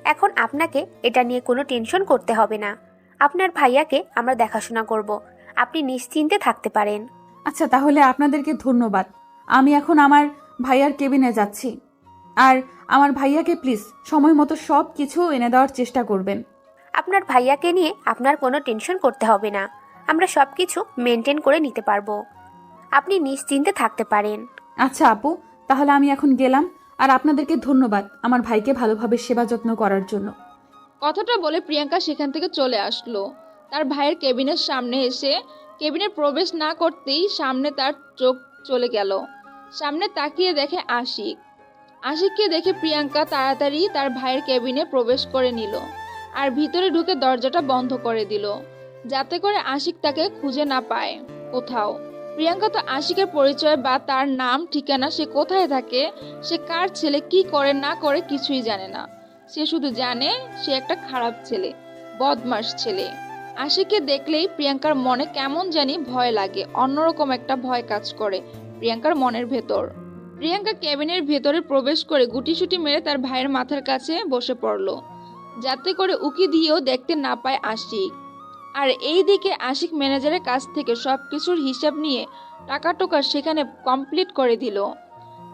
S5: এখন আপনাকে এটা নিয়ে কোনো টেনশন করতে হবে না, আপনার ভাইয়াকে আমরা দেখাশোনা করব, আপনি নিশ্চিন্তে থাকতে পারেন।
S1: আচ্ছা, তাহলে আপনাদেরকে ধন্যবাদ। আমি এখন আমার ভাইয়ার কেবিনে যাচ্ছি। আর আমার ভাইয়াকে প্লিজ সময় মতো সব কিছু এনে দেওয়ার চেষ্টা করবেন।
S5: আপনার ভাইয়াকে নিয়ে আপনার কোনো টেনশন করতে হবে না, আমরা সব কিছু মেনটেন করে নিতে পারবো, আপনি নিশ্চিন্তে থাকতে পারেন।
S1: আচ্ছা আপু, তাহলে আমি এখন গেলাম। আর আপনাদেরকে ধন্যবাদ আমার ভাইকে ভালোভাবে সেবা যত্ন করার জন্য।
S3: কথাটা বলে প্রিয়াঙ্কা সেখান থেকে চলে আসলো। তার ভাইয়ের কেবিনের সামনে এসে কেবিনে প্রবেশ না করতেই সামনে তার চোখ চলে গেল। সামনে তাকিয়ে দেখে আশিক। আশিককে দেখে প্রিয়াঙ্কা তাড়াতাড়ি তার ভাইয়ের কেবিনে প্রবেশ করে নিল আর ভিতরে ঢুকে দরজাটা বন্ধ করে দিল, যাতে করে আশিক তাকে খুঁজে না পায় কোথাও। প্রিয়াঙ্কা তো আশিকের পরিচয় বা তার নাম ঠিকানা, সে কোথায় থাকে, সে কার ছেলে, কি করে না করে কিছুই জানে না। সে শুধু জানে সে একটা খারাপ ছেলে, বদমাশ ছেলে। আশিককে দেখলেই প্রিয়াঙ্কার মনে কেমন জানি ভয় লাগে, অন্যরকম একটা ভয় কাজ করে প্রিয়াঙ্কার মনের ভেতর। প্রিয়াঙ্কা কেবিনের ভেতরে প্রবেশ করে গুটিসুটি মেরে তার ভাইয়ের মাথার কাছে বসে পড়ল, যাতে করে উকি দিয়েও দেখতে না পায় আশিক। আর এই দিকে আশিক ম্যানেজারের কাছ থেকে সবকিছুর হিসাব নিয়ে টাকা টোকা সেখানে কমপ্লিট করে দিল।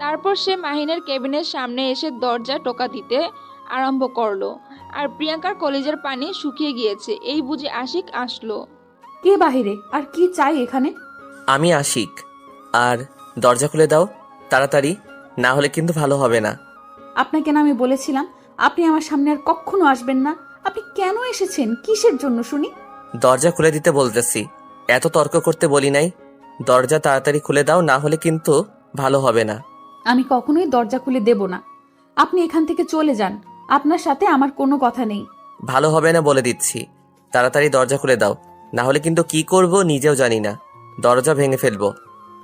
S3: তারপর সে মাহিনের কেবিনের সামনে এসে দরজা টোকা দিতে আরম্ভ করলো। আর প্রিয়াঙ্কার কলেজের পানি শুকিয়ে গিয়েছে, এই বুঝে আশিক আসলো।
S1: কে বাহিরে আর কি চাই এখানে?
S2: আমি আশিক। আর দরজা খুলে দাও তাড়াতাড়ি, না হলে কিন্তু ভালো হবে না।
S1: আপনাকে না আমি বলেছিলাম আপনি আমার সামনে আর কখনো আসবেন না। আপনি কেন এসেছেন, কিসের জন্য শুনি?
S2: দরজা খুলে দিতে বলতেছি, এত তর্ক করতে বলি নাই। দরজা তাড়াতাড়ি খুলে দাও, না হলে কিন্তু ভালো হবে না।
S1: আমি কখনোই দরজা খুলে দেব না। আপনি এখান থেকে চলে যান, আপনার সাথে আমার কোনো কথা নেই।
S2: ভালো হবে না বলে দিচ্ছি, তাড়াতাড়ি দরজা খুলে দাও, না হলে কিন্তু কি করব নিজেও জানি না। দরজা ভেঙে ফেলবো।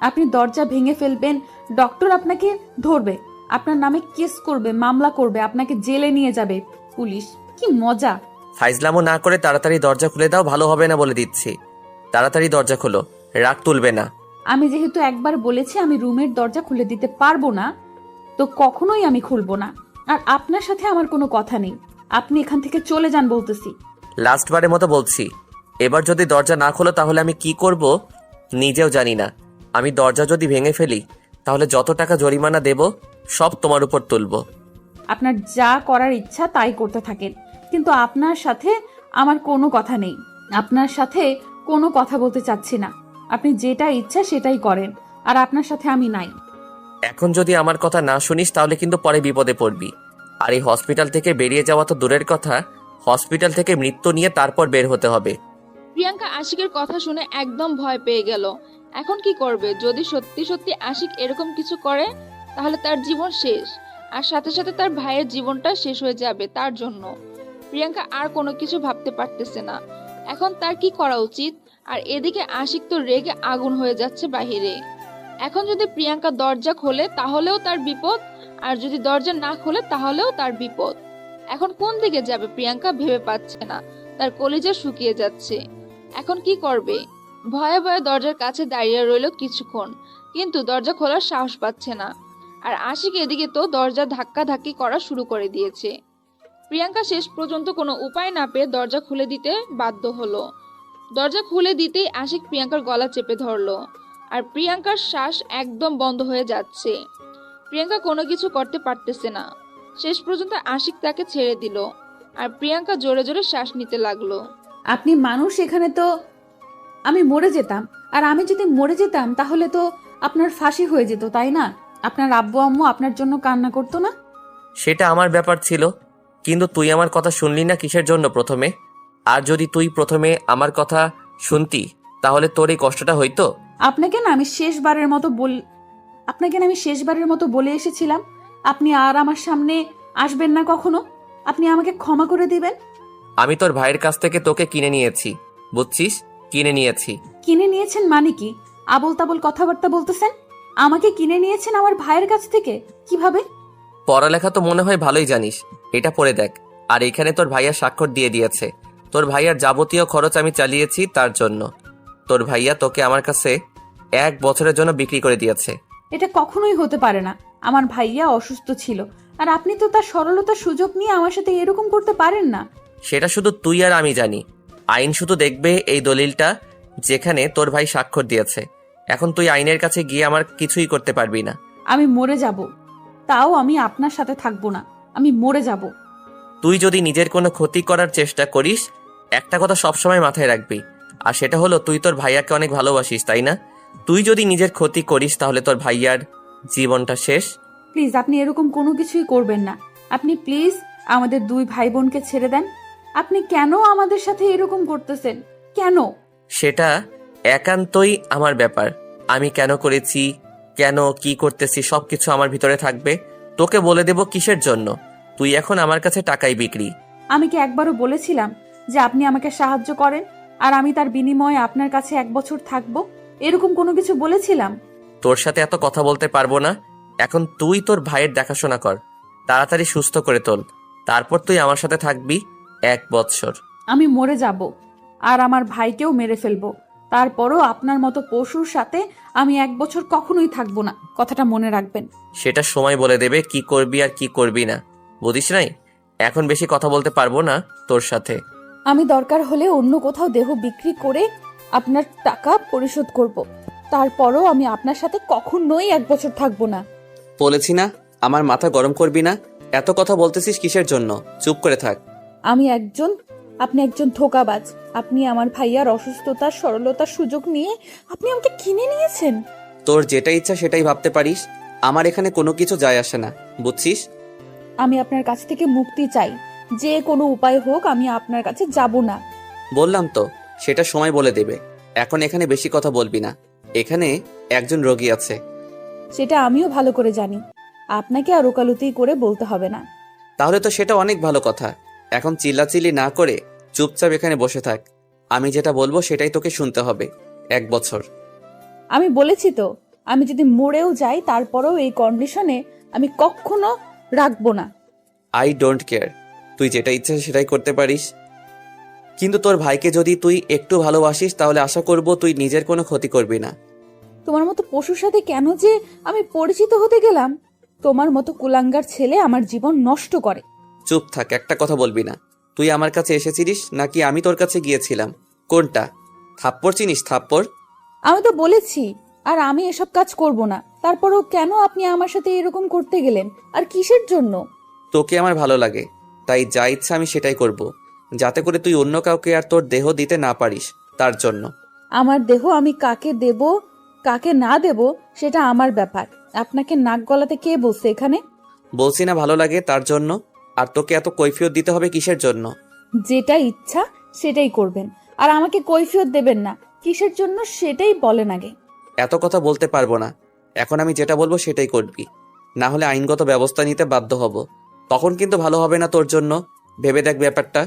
S1: আপনি দরজা ভেঙে ফেলবেন, ডক্টর আপনাকে ধরবে, আপনার নামে কেস করবে, মামলা করবে, আপনাকে জেলে নিয়ে যাবে পুলিশ। কি মজা!
S2: ফাইজলামো না করে তাড়াতাড়ি দরজা খুলে দাও, ভালো হবে না বলে দিচ্ছি। তাড়াতাড়ি দরজা খোলো, রাগ তুলবে না।
S1: আমি যেহেতু একবার বলেছি আমি রুমের দরজা খুলে দিতে পারবো না, তো কখনোই আমি খুলবো না। আর আপনার সাথে আমার কোনো কথা নেই, আপনি এখান থেকে চলে যান বলতেছি।
S2: লাস্টবারের মতো বলছি, এবার যদি দরজা না খোলো তাহলে আমি কি করব নিজেও জানি না। আমি দরজা যদি ভেঙে ফেলি তাহলে যত টাকা জরিমানা দেব সব তোমার উপর তুলব।
S1: আপনার যা করার ইচ্ছা তাই করতে থাকেন, কিন্তু আপনার সাথে আমার কোনো কথা নেই। আপনার সাথে কোনো কথা বলতে চাচ্ছি না। আপনি যেটা ইচ্ছা সেটাই করেন, আর আপনার সাথে আমি নাই।
S2: এখন যদি আমার কথা না শুনিস তাহলে কিন্তু পরে বিপদে পড়বি। আর এই হসপিটাল থেকে বেরিয়ে যাওয়া তো দূরের কথা, হসপিটাল থেকে মৃত্যু নিয়ে তারপর বের হতে হবে।
S3: প্রিয়াঙ্কা আশিকের কথা শুনে একদম ভয় পেয়ে গেল। এখন কি করবে? যদি সত্যি সত্যি আশিক এরকম কিছু করে তাহলে তার জীবন শেষ, আর সাথে সাথে তার ভাইয়ের জীবনটা শেষ হয়ে যাবে তার জন্য। প্রিয়াঙ্কা আর কোনো কিছু ভাবতে পারতেছে না এখন তার কি করা উচিত। আর এদিকে আশিক তো রেগে আগুন হয়ে যাচ্ছে বাহিরে। এখন যদি প্রিয়াঙ্কা দরজা খোলে তাহলেও তার বিপদ, আর যদি দরজা না খোলে তাহলেও তার বিপদ। এখন কোন দিকে যাবে প্রিয়াঙ্কা ভেবে পাচ্ছে না, তার কলিজা শুকিয়ে যাচ্ছে। এখন কি করবে? ভয়ে ভয়ে দরজার কাছে দাঁড়িয়ে রইল কিছুক্ষণ, কিন্তু দরজা খোলার সাহস পাচ্ছে না। আর আশিক এদিকে তো দরজা ধাক্কাধাক্কি করা শুরু করে দিয়েছে। প্রিয়াঙ্কা শেষ পর্যন্ত কোনো উপায় না পেয়ে দরজা খুলে দিতে বাধ্য হলো। দরজা খুলে দিতেই আশিক প্রিয়াঙ্কার গলা চেপে ধরলো, আর প্রিয়াঙ্কার শ্বাস একদম বন্ধ হয়ে যাচ্ছে। প্রিয়াঙ্কা কোনো কিছু করতে পারতেছে না। শেষ পর্যন্ত আশিক তাকে ছেড়ে দিল, আর প্রিয়াঙ্কা জোরে জোরে শ্বাস নিতে লাগলো।
S1: আপনি মানুষ, এখানে তো আমি মরে যেতাম। আর আমি যদি মরে যেতাম তাহলে তো আপনার ফাঁসি হয়ে যেত, তাই না? আপনার আব্বু আম্মু আপনার জন্য কান্না করতো না?
S2: সেটা আমার ব্যাপার ছিল, কিন্তু তুই আমার কথা শুনলি না কিসের জন্য প্রথমে? আর যদি তুই প্রথমে আমার কথা শুনতি তাহলে তোর এই কষ্টটা হইতো?
S1: আপনাকে না আমি শেষবারের মতো বলে এসেছিলাম, আপনি আর আমার সামনে আসবেন না কখনো। আপনি আমাকে ক্ষমা করে দিবেন।
S2: আমি তোর ভাইয়ের কাছ থেকে তোকে কিনে নিয়েছি, বুঝছিস? কিনে নিয়েছি।
S1: কিনে নিয়েছেন মানে কি? আবল তাবল কথাবার্তা বলতেছেন। আমাকে কিনে নিয়েছেন আমার ভাইয়ের কাছ থেকে? কিভাবে?
S2: পড়ালেখা তো মনে হয় ভালোই জানিস, এটা পড়ে দেখ। আর এখানে তোর ভাইয়া স্বাক্ষর দিয়ে দিয়েছে। তোর ভাইয়ার যাবতীয় খরচ আমি চালিয়েছি তার জন্য। তোর ভাইয়া তোকে আমার কাছে 1 বছরের জন্য বিক্রি করে দিয়েছে।
S1: এটা কখনোই হতে পারে না। আমার ভাইয়া অসুস্থ ছিল, আর আপনি তো তার সরলতার সুযোগ নিয়ে আমার সাথে এরকম করতে পারেন না।
S2: সেটা শুধু তুই আর আমি জানি। আইন শুধু দেখবে এই দলিলটা যেখানে তোর ভাই স্বাক্ষর দিয়েছে। এখন তুই আইনের কাছে গিয়ে আমার কিছুই করতে পারবি না।
S1: আমি মরে যাব, তাও আমি আপনার সাথে থাকবো না। আমি মরে যাব।
S2: তুই যদি নিজের কোনো ক্ষতি করার চেষ্টা করিস, একটা কথা সবসময় মাথায় রাখবি, আর সেটা হলো তুই তোর ভাইয়াকে অনেক ভালোবাসিস, তাই না? তুই যদি নিজের ক্ষতি করিস তাহলে তোর ভাইয়ার জীবনটা শেষ।
S1: প্লিজ, আপনি এরকম কোনো কিছুই করবেন না। আপনি প্লিজ আমাদের 2 ভাই বোনকে ছেড়ে দেন। আপনি কেন আমাদের সাথে এরকম করতেছেন? কেন?
S2: সেটা একান্তই আমার ব্যাপার। আমি কেন করেছি, কেন কি করতেছি সবকিছু আমার ভিতরে থাকবে। তোকে বলে দেব কিসের জন্য? তুই এখন আমার কাছে টাকাই বিক্রি।
S1: আমি কি একবারও বলেছিলাম যে আপনি আমাকে সাহায্য করেন আর আমি তার বিনিময়ে আপনার কাছে 1 বছর থাকবো? এরকম কোনো কিছু বলেছিলাম?
S2: তোর সাথে এত কথা বলতে পারবো না। এখন তুই তোর ভাইয়ের দেখাশোনা কর, তাড়াতাড়ি সুস্থ করে তোল, তারপর তুই আমার সাথে থাকবি 1 বছর।
S1: আমি মরে যাব আর আমার ভাইকেও মেরে ফেলবো, তারপরও আপনার মতো পশুর সাথে আমি 1 বছর কখনোই থাকবো না। কথাটা মনে রাখবেন।
S2: সেটা সময় বলে দেবে কি করবি আর কি করবি না, বুঝিস নাই? এখন বেশি কথা বলতে পারবো না তোর সাথে।
S1: আমি দরকার হলে অন্য কোথাও দেহ বিক্রি করে আপনার টাকা পরিশোধ করব, তারপরও আমি আপনার সাথে কখনোই 1 বছর থাকবো না।
S2: বলেছি না আমার মাথা গরম করবি না। এত কথা বলতেছিস কিসের জন্য? চুপ করে থাক।
S1: আপনি একজন ধোঁকাবাজ। আপনি আমার ভাইয়ার অসুস্থতার সরলতার সুযোগ নিয়ে আপনি আমাকে কিনে নিয়েছেন।
S2: তোর যেটা ইচ্ছা সেটাই ভাবতে পারিস, আমার এখানে কোনো কিছু যায় আসে না, বুঝছিস?
S1: আমি আপনার কাছ থেকে মুক্তি চাই। যে কোনো উপায় হোক, আমি আপনার কাছে যাব না।
S2: বললাম তো সেটা সময় বলে দেবে। এখন এখানে বেশি কথা বলবি না। এখানে একজন রোগী আছে।
S1: সেটা আমিও ভালো করে জানি। আপনাকে আর ওকালতি করে বলতে হবে না।
S2: তাহলে তো সেটা অনেক ভালো কথা। এখন চিল্লাচিল্লি না করে চুপচাপ এখানে বসে থাক। আমি যেটা বলবো সেটাই তোকে শুনতে হবে। 1 বছর।
S1: আমি বলেছি তো, আমি যদি মরেও যাই তারপরেও এই কন্ডিশনে আমি কখনো রাখবো না।
S2: আই ডোন্ট কেয়ার, তুই যেটা ইচ্ছা সেটাই করতে পারিস। কিন্তু তোর ভাইকে যদি তুই একটু ভালোবাসিস তাহলে আশা করব তুই নিজের কোনো ক্ষতি করবি না।
S1: তোমার মতো পশুর সাথে কেন যে আমি পরিচিত হতে গেলাম? তোমার মতো কুলাঙ্গার ছেলে আমার জীবন নষ্ট করে।
S2: চুপ থাক, একটা কথা বলবি না। তুই আমার কাছে এসেছিলিস নাকি আমি তোর কাছে গিয়েছিলাম? কোনটা? থাপ্পড় চিনিস? থাপ্পড়।
S1: আমি তো বলেছি আর আমি এসব কাজ করব না, তারপরেও কেন আপনি আমার সাথে এরকম করতে গেলেন? আর কিসের জন্য?
S2: তোকে আমার ভালো লাগে, তাই যা ইচ্ছা আমি সেটাই করব, যাতে করে তুই অন্য কাউকে আর তোর দেহ দিতে না পারিস, তার জন্য।
S1: আমার দেহ আমি কাকে দেব কাকে না দেব সেটা আমার ব্যাপার। আপনাকে নাক গলাতে কে বলছে এখানে?
S2: বলছি না ভালো লাগে তার জন্য। আর তোকে এত কৈফিয়ত দিতে হবে কিসের জন্য?
S1: যেটা ইচ্ছা সেটাই করবেন, আর আমাকে কৈফিয়ত দেবেন না কিসের জন্য সেটাই বলেন আগে।
S2: এত কথা বলতে পারবো না। এখন আমি যেটা বলবো সেটাই করবি, না হলে আইনগত ব্যবস্থা নিতে বাধ্য হব। তখন কিন্তু ভালো হবে না তোর জন্য। ভেবে দেখ ব্যাপারটা।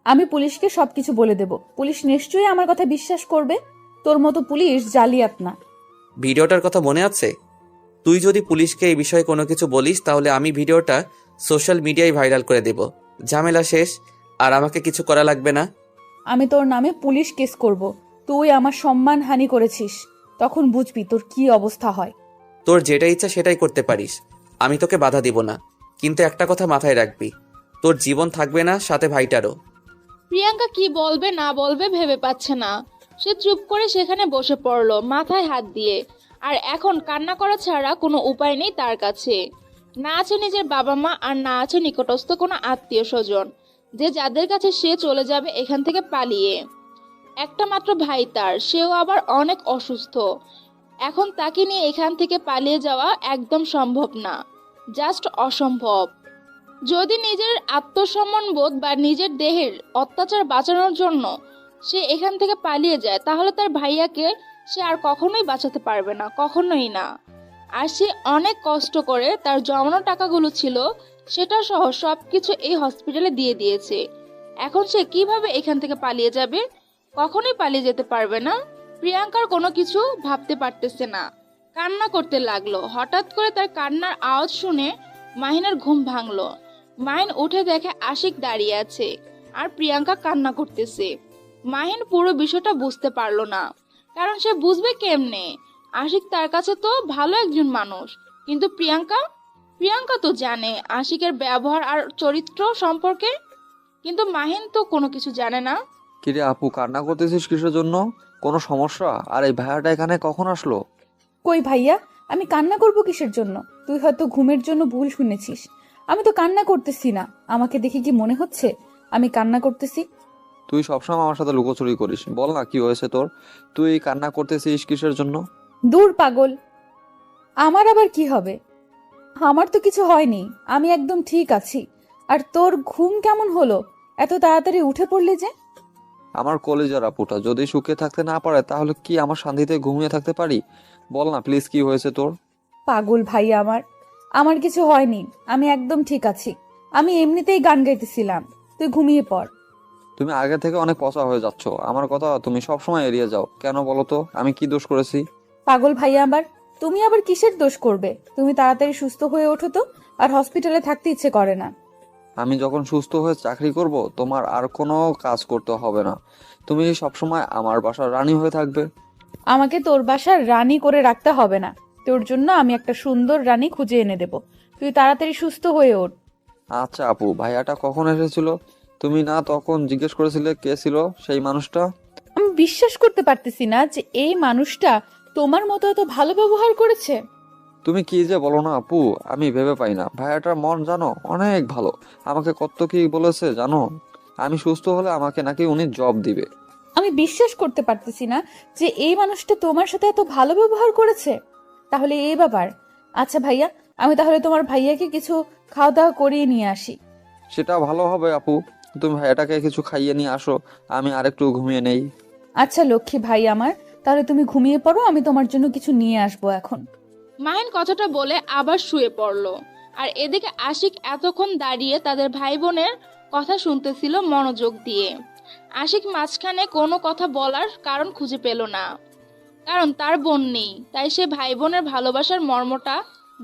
S1: আমি পুলিশকে সবকিছু বলে দেব। পুলিশ নিশ্চয়ই আমার কথা বিশ্বাস করবে। তোর মতো পুলিশ জালিয়াত না।
S2: ভিডিওটার কথা মনে আছে? তুই যদি পুলিশকে এই বিষয়ে কোনো কিছু বলিস তাহলে আমি ভিডিওটা সোশ্যাল মিডিয়ায় ভাইরাল করে দেব। ঝামেলা শেষ, আর আমাকে কিছু করা লাগবে না।
S1: আমি তোর নামে পুলিশ কেস করব। তুই আমার সম্মান হানি করেছিস, তখন বুঝবি তোর কি অবস্থা হয়।
S2: তোর যেটা ইচ্ছা সেটাই করতে পারিস, আমি তোকে বাধা দিব না। কিন্তু একটা কথা মাথায় রাখবি, তোর জীবন থাকবে না, সাথে ভাইটারও।
S3: প্রিয়াঙ্কা কি বলবে না বলবে ভেবে পাচ্ছে না। সে চুপ করে সেখানে বসে পড়ল, মাথায় হাত দিয়ে। আর এখন কান্না করা ছাড়া কোনো উপায় নেই তার কাছে। না আছে নিজের বাবা মা, আর না আছে নিকটস্থ কোনো আত্মীয় স্বজন, যে যাদের কাছে সে চলে যাবে এখান থেকে পালিয়ে। একটা মাত্র ভাই তার, সেও আবার অনেক অসুস্থ। এখন তাকে নিয়ে এখান থেকে পালিয়ে যাওয়া একদম সম্ভব না, জাস্ট অসম্ভব। যদি নিজের আত্মসম্মান বোধ বা নিজের দেহের অত্যাচার বাঁচানোর জন্য সে এখান থেকে পালিয়ে যায়, তাহলে তার ভাইয়াকে সে আর কখনোই বাঁচাতে পারবে না, কখনোই না। আর সে অনেক কষ্ট করে তার জমানো টাকাগুলো ছিল সেটা সহ সবকিছু এই হসপিটালে দিয়ে দিয়েছে। এখন সে কিভাবে এখান থেকে পালিয়ে যাবে? কখনোই পালিয়ে যেতে পারবে না। প্রিয়াঙ্কার কোনো কিছু ভাবতে পারতেছে না, কান্না করতে লাগলো। হঠাৎ করে তার কান্নার আওয়াজ শুনে মাহিনের ঘুম ভাঙলো। মাহিন উঠে দেখে আশিক দাঁড়িয়ে আছে আর প্রিয়াঙ্কা কান্না করতেছে। মাহিন পুরো বিষয়টা বুঝতে পারলো না, কারণ সে বুঝবে কেমনে? আশিক তার কাছে তো ভালো একজন মানুষ, কিন্তু প্রিয়াঙ্কা তো জানে আশিকের ব্যবহার আর চরিত্র সম্পর্কে, কিন্তু মাহিন তো কোনো কিছু জানে না।
S4: কিরে আপু, কান্না করতেছিস কিসের জন্য? কোনো সমস্যা? আর এই ভাইয়াটা এখানে কখন আসলো?
S1: কই ভাইয়া, আমি কান্না করব কিসের জন্য? তুই হয়তো ঘুমের জন্য ভুল শুনেছিস। আমি তো কান্না করতেছি না। আমাকে দেখে কি মনে হচ্ছে আমি কান্না করতেছি?
S4: তুই সবসময় আমার সাথে লুকোচুরি করিস, বল না কি হয়েছে তোর? তুই কান্না করতেছিস কিসের জন্য?
S1: দূর পাগল, আমার আবার কি হবে? আমার তো কিছু হয়নি, আমি একদম ঠিক আছি। আর তোর ঘুম কেমন হলো? এত তাড়াতাড়ি উঠে পড়লে যে?
S4: আমার কলেজের আপুটা যদি সুখে থাকতে না পারে তাহলে কি আমার শান্তিতে ঘুমিয়ে থাকতে পারি? বল না প্লিজ, কি হয়েছে তোর?
S1: পাগল ভাই, আমার কিছু হয়নি, আমি একদম ঠিক আছি। আমি এমনিতেই গান গাইতেছিলাম, তুই ঘুমিয়ে পড়।
S4: তুমি আগে থেকে অনেক পচা হয়ে যাচ্ছ, আমার কথা তুমি সবসময় এড়িয়ে যাও কেন বলো তো? আমি কি দোষ করেছি?
S1: পাগল ভাইয়া, তুমি আবার কিসের দোষ করবে? তুমি তাড়াতাড়ি সুস্থ হয়ে ওঠো তো, আর হসপিটালে থাকতে ইচ্ছে করে না।
S4: আমি যখন সুস্থ হয়ে চাকরি করব তোমার আর কোনো কাজ করতে হবে না, তুমি সবসময় আমার বাসার রানী হয়ে থাকবে।
S1: আমাকে তোর বাসার রানী করে রাখতে হবে না, তোর জন্য আমি একটা সুন্দর রানী খুঁজে এনে দেব। তুই তাড়াতাড়ি সুস্থ হয়ে ওঠ।
S4: আচ্ছা আপু, ভাইয়াটা কখন এসেছিল? তুমি না তখন জিজ্ঞেস করেছিলে কে ছিল সেই মানুষটা?
S1: আমি বিশ্বাস করতে পারতেছি না যে এই মানুষটা তোমার মতো এত ভালো ব্যবহার করেছে।
S4: তুমি কি যে বলো না আপু, আমি ভেবে পাই না। ভাইয়াটার মন জানো অনেক ভালো, আমাকে কত কি বলেছে জানো? আমি সুস্থ হলে আমাকে নাকি উনি জব দিবে।
S1: আমি বিশ্বাস করতে পারতেছি না যে এই মানুষটা তোমার সাথে এত ভালো ব্যবহার করেছে। তাহলে এই ব্যাপার। আচ্ছা ভাইয়া, আমি তাহলে তোমার ভাইয়াকে কিছু খাওয়া দাওয়া করিয়ে নিয়ে আসি।
S4: সেটা ভালো হবে আপু, তুমি ভাইয়াটাকে কিছু খাইয়ে নিয়ে আসো, আমি আরেকটু ঘুমিয়ে নেই।
S1: আচ্ছা লক্ষ্মী ভাই আমার, তাহলে তুমি ঘুমিয়ে পড়ো, আমি তোমার জন্য কিছু নিয়ে আসবো এখন।
S3: মাহিন কথাটা বলে আবার শুয়ে পড়ল। আর এদিকে আশিক এতক্ষণ দাঁড়িয়ে তাদের ভাই বোনের কথা শুনতেছিল মনোযোগ দিয়ে। আশিক মাঝখানে কোনো কথা বলার কারণ খুঁজে পেল না, কারণ তার বোন নেই, তাই সে ভাই বোনের ভালোবাসার মর্মটা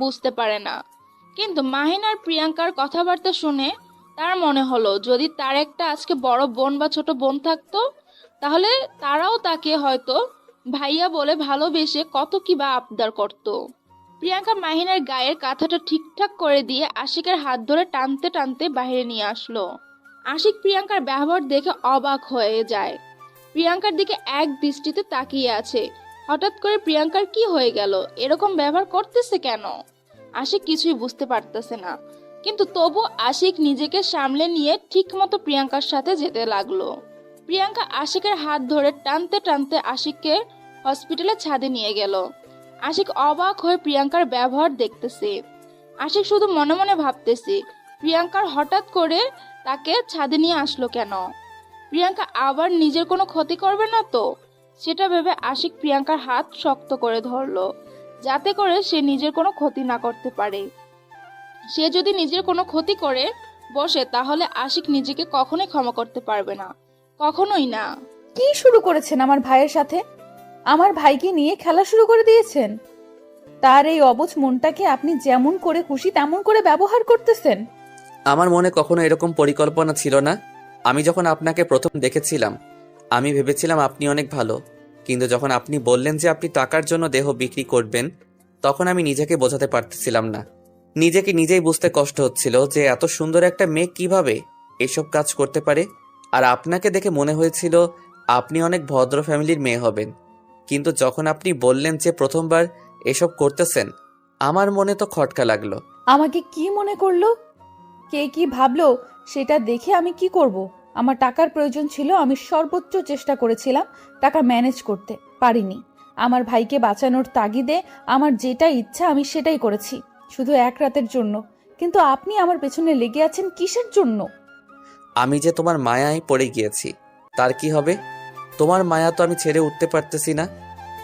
S3: বুঝতে পারে না। কিন্তু মাহিন আর প্রিয়াঙ্কার কথাবার্তা শুনে তার মনে হলো যদি তার একটা আজকে বড় বোন বা ছোট বোন থাকতো, তাহলে তারাও তাকে হয়তো ভাইয়া বলে ভালোবেসে কত কি বা আবদার করত। প্রিয়াঙ্কা মাহিনের গায়ের কাঁথাটা ঠিকঠাক করে দিয়ে আশিকের হাত ধরে টানতে টানতে বাইরে নিয়ে আসলো। আশিক প্রিয়াঙ্কার ব্যবহার দেখে অবাক হয়ে যায়, প্রিয়াঙ্কার দিকে এক দৃষ্টিতে তাকিয়ে আছে। হঠাৎ করে প্রিয়াঙ্কার কি হয়ে গেল? এরকম ব্যবহার করতেছে কেন? আশিক কিছুই বুঝতে পারতেছে না, কিন্তু তবু আশিক নিজেকে সামলে নিয়ে ঠিক মতো প্রিয়াঙ্কার সাথে যেতে লাগলো। প্রিয়াঙ্কা আশিকের হাত ধরে টানতে টানতে আশিককে হসপিটালে ছাদে নিয়ে গেল। আশিক অবাক হয়ে প্রিয়াঙ্কার ব্যবহার দেখতেছে। আশিক শুধু মনে মনে ভাবতেছে প্রিয়াঙ্কার হঠাৎ করে তাকে ছাদে নিয়ে আসলো কেন? প্রিয়াঙ্কা আবার নিজের কোনো ক্ষতি করবে না তো? সেটা ভেবে আশিক প্রিয়াঙ্কার হাত শক্ত করে ধরলো, যাতে করে সে নিজের কোনো ক্ষতি না করতে পারে। সে যদি নিজের কোনো ক্ষতি করে বসে তাহলে আশিক নিজেকে কখনোই ক্ষমা করতে পারবে না, কখনোই না।
S1: কি শুরু করেছেন আমার ভাইয়ের সাথে? আমার ভাইকে নিয়ে খেলা শুরু করে দিয়েছেন। তার এই অবুঝ মনটাকে আপনি যেমন করে খুশি তেমন করে ব্যবহার করতেছেন।
S2: আমার মনে কখনো এরকম পরিকল্পনা ছিল না। আমি যখন আপনাকে প্রথম দেখেছিলাম আমি ভেবেছিলাম আপনি অনেক ভালো, কিন্তু যখন আপনি বললেন যে আপনি টাকার জন্য দেহ বিক্রি করবেন, তখন আমি নিজেকে বোঝাতে পারতেছিলাম না। নিজেকে নিজেই বুঝতে কষ্ট হচ্ছিল যে এত সুন্দর একটা মেয়ে কিভাবে এসব কাজ করতে পারে। আর আপনাকে দেখে মনে হয়েছিল আপনি অনেক ভদ্র ফ্যামিলির মেয়ে হবেন, কিন্তু যখন আপনি বললেন যে প্রথমবার এসব করতেছেন, আমার মনে তো খটকা লাগলো।
S1: আমাকে কি মনে করলো, কে কি ভাবলো সেটা দেখে আমি কি করব? আমার টাকার প্রয়োজন ছিল, আমি সর্বোচ্চ চেষ্টা করেছিলাম টাকা ম্যানেজ করতে, পারিনি। আমার ভাইকে বাঁচানোর তাগিদে আমার যেটা ইচ্ছা আমি সেটাই করেছি, শুধু এক রাতের জন্য। কিন্তু আপনি আমার পেছনে লেগে আছেন কিসের জন্য?
S2: আমি যে তোমার মায়ায় পড়ে গিয়েছি, তার কি হবে? তোমার মায়া তো আমি ছেড়ে উঠতে পারতেছি না,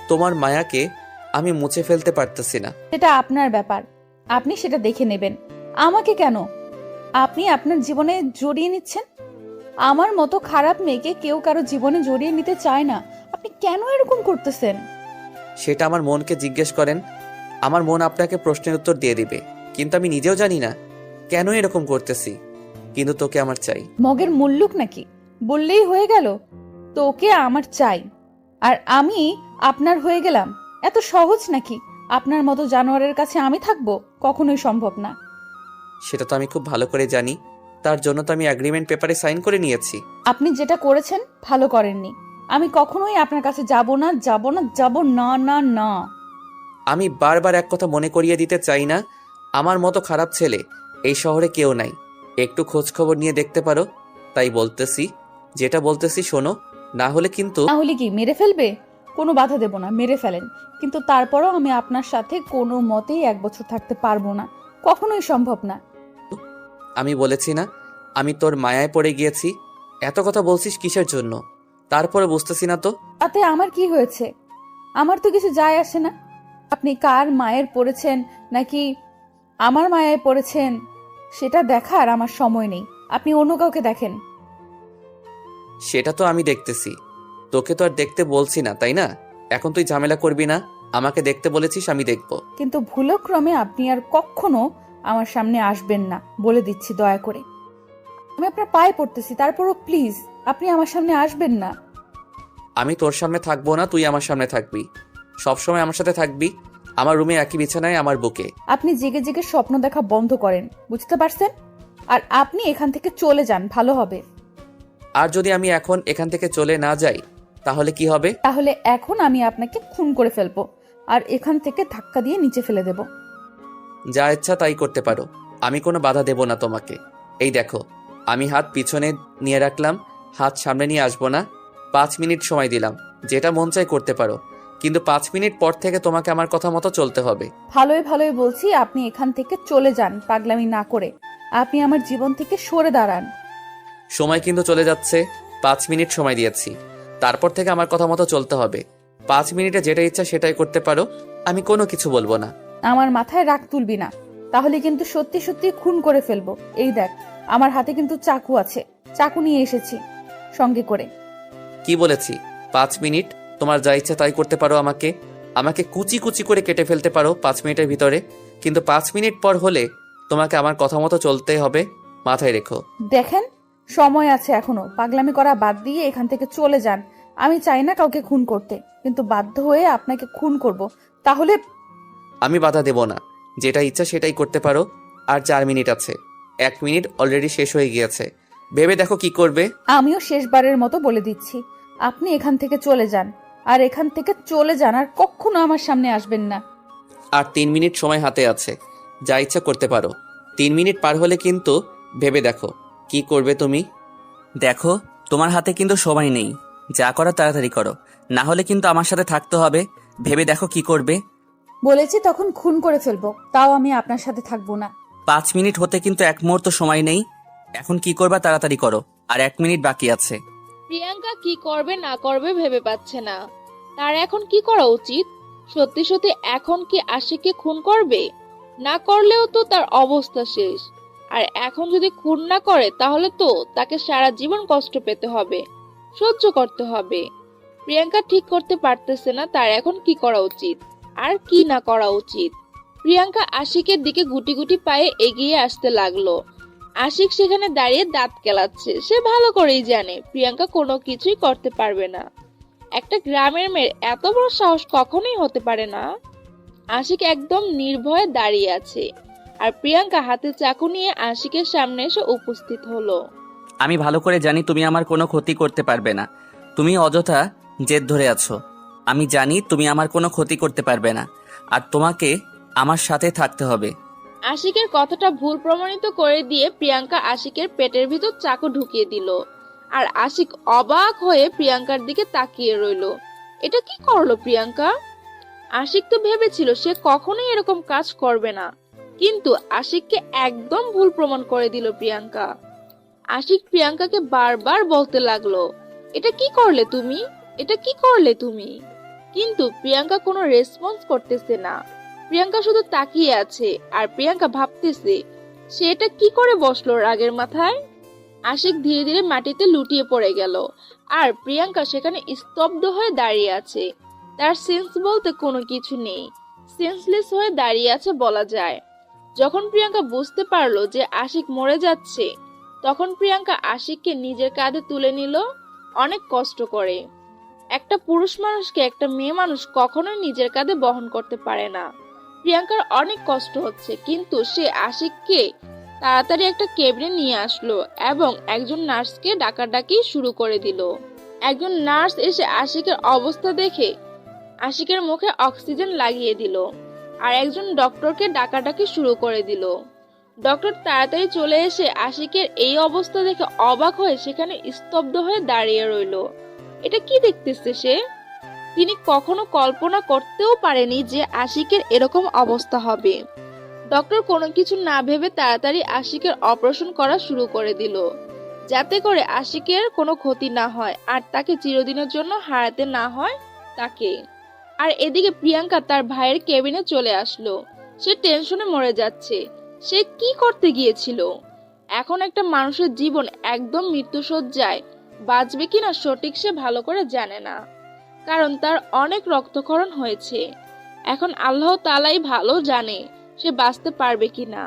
S2: তোমার মায়াকে আমি মুছে ফেলতে পারতেছি না।
S1: সেটা আপনার ব্যাপার, আপনি সেটা দেখে নেবেন। আমাকে কেন আপনি আপনার জীবনে জড়িয়ে নিচ্ছেন? আমার মতো খারাপ মেয়েকে কেউ কারো জীবনে জড়িয়ে নিতে চায় না। আপনি কেন এরকম করতেছেন?
S2: সেটা আমার মনকে জিজ্ঞেস করেন, আমার মন আপনাকে প্রশ্নের উত্তর দিয়ে দিবে। কিন্তু আমি নিজেও জানি না কেন এরকম করতেছি, কিন্তু তোকে আমার চাই।
S1: মগের মুল্লুক নাকি? বললেই হয়ে গেল তোকে আমার চাই আর আমি আপনার হয়ে গেলাম? এত সহজ নাকি? আপনার মতো জানোয়ারের কাছে আমি থাকবো? কখনোই সম্ভব না।
S2: সেটা তো আমি খুব ভালো করে জানি, তার জন্য তো আমি অ্যাগ্রিমেন্ট পেপারে সাইন করে নিয়েছি।
S1: আপনি যেটা করেছেন ভালো করেননি। আমি কখনোই আপনার কাছে যাব না, যাব না, যাব না, না, না।
S2: আমি বারবার এক কথা মনে করিয়ে দিতে চাই না, আমার মতো খারাপ ছেলে এই শহরে কেউ নাই। একটু খোঁজ খবর নিয়ে দেখতে পারো। তাই বলতেছি, যেটা বলতেছি শোনো, না হলে কিন্তু।
S1: না হলে কি মেরে ফেলবে? কোনো বাধা দেব না, মেরে ফেলেন, কিন্তু তারপরও আমি আপনার সাথে কোনো মতেই 1 বছর থাকতে পারবো না, কখনোই সম্ভব না।
S2: আমি বলেছি না আমি তোর মায়ায় পড়ে গিয়েছি? এত কথা বলছিস কিসের জন্য? তারপরে বুঝতেছি না তো।
S1: তাতে আমার কি হয়েছে? আমার তো কিছু যায় আসে না। আপনি কার মায়ের পড়েছেন নাকি আমার মায়ায় পড়েছেন সেটা দেখার আমার সময় নেই। আপনি অন্য কাউকে দেখেন।
S2: সেটা তো আমি দেখতেছি, তোকে তো আর দেখতে বলছি না, তাই না? এখন তুই ঝামেলা করবি না, আমাকে দেখতে বলেছিস, আমি দেখব।
S1: কিন্তু ভুলক্রমে আপনি আর কখনো আমার সামনে আসবেন না, বলে দিচ্ছি দয়া করে। আমি আপনার পায়ে পড়তেছি, তারপরও প্লিজ আপনি আমার সামনে আসবেন না।
S2: আমি তোর সামনে থাকবো না, তুই আমার সামনে থাকবি, সবসময় আমার সাথে থাকবি, আমার রুমে একই বিছানায় আমার বুকে।
S1: আপনি জেগে জেগে স্বপ্ন দেখা বন্ধ করেন, বুঝতে পারছেন? আর আপনি এখান থেকে চলে যান, ভালো হবে।
S2: আর যদি আমি এখন এখান থেকে চলে না যাই তাহলে কি হবে?
S1: তাহলে এখন আমি আপনাকে খুন করে ফেলবো আর এখান থেকে ধাক্কা দিয়ে নিচে ফেলে দেব।
S2: যা ইচ্ছা তাই করতে পারো, আমি কোনো বাধা দেব না তোমাকে। এই দেখো, আমি হাত পিছনে নিয়ে রাখলাম, হাত সামনে নিয়ে আসবো না। 5 মিনিট সময় দিলাম, যেটা মন চাই করতে পারো, কিন্তু 5 মিনিট পর থেকে তোমাকে আমার কথা মতো চলতে হবে।
S1: ভালোই ভালোই বলছি, আপনি এখান থেকে চলে যান, পাগলামি না করে। আপনি আমার জীবন থেকে সরে দাঁড়ান।
S2: সময় কিন্তু চলে যাচ্ছে, 5 মিনিট সময় দিয়েছি, তারপর থেকে আমার কথা মতো চলতে হবে। 5 মিনিটে যেটা ইচ্ছা সেটাই করতে পারো, আমি কোনো কিছু বলবো না।
S1: আমার মাথায় রাগ তুলবি না, তাহলে কিন্তু সত্যি সত্যি খুন করে ফেলবো। এই দেখ, আমার হাতে কিন্তু চাকু আছে, চাকু নিয়ে এসেছি সঙ্গে করে।
S2: কি বলেছি? 5 মিনিট, তোমার যা ইচ্ছা তাই করতে পারো, আমাকে আমাকে কুচি কুচি করে কেটে ফেলতে পারো 5 মিনিটের ভিতরে, কিন্তু 5 মিনিট পর হলে তোমাকে আমার কথা মতো চলতে হবে, মাথায় রেখো।
S1: দেখেন, সময় আছে এখনো, পাগলামি করা বাদ দিয়ে এখান থেকে চলে যান। আমি চাই না কাউকে খুন করতে, কিন্তু বাধ্য হয়ে আপনাকে খুন করব। তাহলে
S2: আমি বাধা দেব না, যেটা ইচ্ছা সেটাই করতে পারো। আর 4 মিনিট আছে, 1 মিনিট অলরেডি শেষ হয়ে গিয়েছে, ভেবে দেখো কি করবে।
S1: আমিও শেষবারের মতো বলে দিচ্ছি, আপনি এখান থেকে চলে যান, আর এখান থেকে চলে যান, আর কখনো আমার সামনে আসবেন না।
S2: আর 3 মিনিট সময় হাতে আছে, যা ইচ্ছা করতে পারো। 3 মিনিট পার হলে কিন্তু ভেবে দেখো কি করবে তুমি। দেখো, তোমার হাতে কিন্তু সময় নেই, যা করো তাড়াতাড়ি করো, না হলে কিন্তু আমার সাথে থাকতে হবে, ভেবে দেখো কি করবে।
S1: বলেছি তখন খুন করে ফেলবো, তাও আমি আপনার সাথে থাকবো না।
S2: 5 মিনিট হতে কিন্তু 1 মুহূর্ত সময় নেই, এখন কি করবা তাড়াতাড়ি করো, আর 1 মিনিট বাকি আছে।
S3: প্রিয়াঙ্কা কি করবে না করবে ভেবে পাচ্ছে না। তার এখন কি করা উচিত? সত্যি সত্যি এখন কি আশিককে খুন করবে? না করলেও তো তার অবস্থা শেষ। আর এখন যদি খুন না করে তাহলে তো তাকে সারা জীবন কষ্ট পেতে হবে, সহ্য করতে হবে। প্রিয়াঙ্কা ঠিক করতে পারতেছে না তার এখন কি করা উচিত আর কি না করা উচিত। প্রিয়াঙ্কা আশিকের দিকে গুটি গুটি পায়ে এগিয়ে আসতে লাগলো। আশিক সেখানে দাঁড়িয়ে দাঁত কেলাচ্ছে। সে ভালো করেই জানে প্রিয়াঙ্কা কোনো কিছুই করতে পারবে না। একটা গ্রামের মেয়ের এত বড় সাহস কখনোই হতে পারে না। আশিক একদম নির্ভয়ে দাঁড়িয়ে আছে আর প্রিয়াঙ্কা হাতে চাকু নিয়ে আশিকের সামনে এসে উপস্থিত হলো।
S6: আমি ভালো করে জানি তুমি আমার কোনো ক্ষতি করতে পারবে না। তুমি অযথা জেদ ধরে আছো। আমি জানি তুমি আমার কোনো ক্ষতি করতে পারবে না, আর তোমাকে আমার সাথে থাকতে হবে।
S3: আশিকের কথাটা ভুল প্রমাণিত করে দিয়ে প্রিয়াঙ্কা আশিকের পেটের ভিতর চাকু ঢুকিয়ে দিল। আর আশিক অবাক হয়ে প্রিয়াঙ্কার দিকে তাকিয়ে রইল। এটা কি করলো প্রিয়াঙ্কা? আশিক তো ভেবেছিল সে কখনোই এরকম কাজ করবে না, কিন্তু আশিককে একদম ভুল প্রমাণ করে দিল প্রিয়াঙ্কা। আশিক প্রিয়াঙ্কাকে বারবার বলতে লাগলো, এটা কি করলে তুমি, এটা কি করলে তুমি? কিন্তু প্রিয়াঙ্কা কোনো রেসপন্স করতেছে না। প্রিয়াঙ্কা শুধু তাকিয়ে আছে আর প্রিয়াঙ্কা ভাবতেছে সে এটা কি করে বসলো রাগের মাথায়। আশিক ধীরে ধীরে মাটিতে লুটিয়ে পড়ে গেল আর প্রিয়াঙ্কা সেখানে স্তব্ধ হয়ে দাঁড়িয়ে আছে। তার সেন্স বলতে কোনো কিছু নেই, সেন্সলেস হয়ে দাঁড়িয়ে আছে বলা যায়। যখন প্রিয়াঙ্কা বুঝতে পারলো যে আশিক মরে যাচ্ছে, তখন প্রিয়াঙ্কা আশিককে নিজের কাঁধে তুলে নিল অনেক কষ্ট করে। একটা পুরুষ মানুষকে একটা মেয়ে মানুষ কখনোই নিজের কাঁধে বহন করতে পারে না। প্রিয়াঙ্কার অনেক কষ্ট হচ্ছে, কিন্তু সে আশিককে তাড়াতাড়ি একটা কেবিনে নিয়ে আসলো এবং একজন নার্সকে ডাকাডাকি শুরু করে দিল। একজন নার্স এসে আশিকের অবস্থা দেখে আশিকের মুখে অক্সিজেন লাগিয়ে দিল আর একজন ডক্টরকে ডাকাডাকি শুরু করে দিল। ডক্টর তাড়াতাড়ি চলে এসে আশিকের এই অবস্থা দেখে অবাক হয়ে সেখানে স্তব্ধ হয়ে দাঁড়িয়ে রইল। এটা কি দেখতেছে সে? তিনি কখনো কল্পনা করতেও পারেনি যে আশিকের এরকম অবস্থা হবে। ডক্টর কোনো কিছু না ভেবে তাড়াতাড়ি আশিকের অপারেশন করা শুরু করে দিল, যাতে করে আশিকের কোনো ক্ষতি না হয় আর তাকে চিরদিনের জন্য হারাতে না হয় তাকে। আর এদিকে প্রিয়াঙ্কা তার ভাইয়ের কেবিনে চলে আসলো। সে টেনশনে মরে যাচ্ছে। সে কি করতে গিয়েছিল? এখন একটা মানুষের জীবন একদম মৃত্যুশয্যায়, বাঁচবে কিনা সঠিক সে ভালো করে জানে না, কারণ তার অনেক রক্তক্ষরণ হয়েছে। এখন আল্লাহ তাআলাই ভালো জানে সে বাঁচতে পারবে কিনা।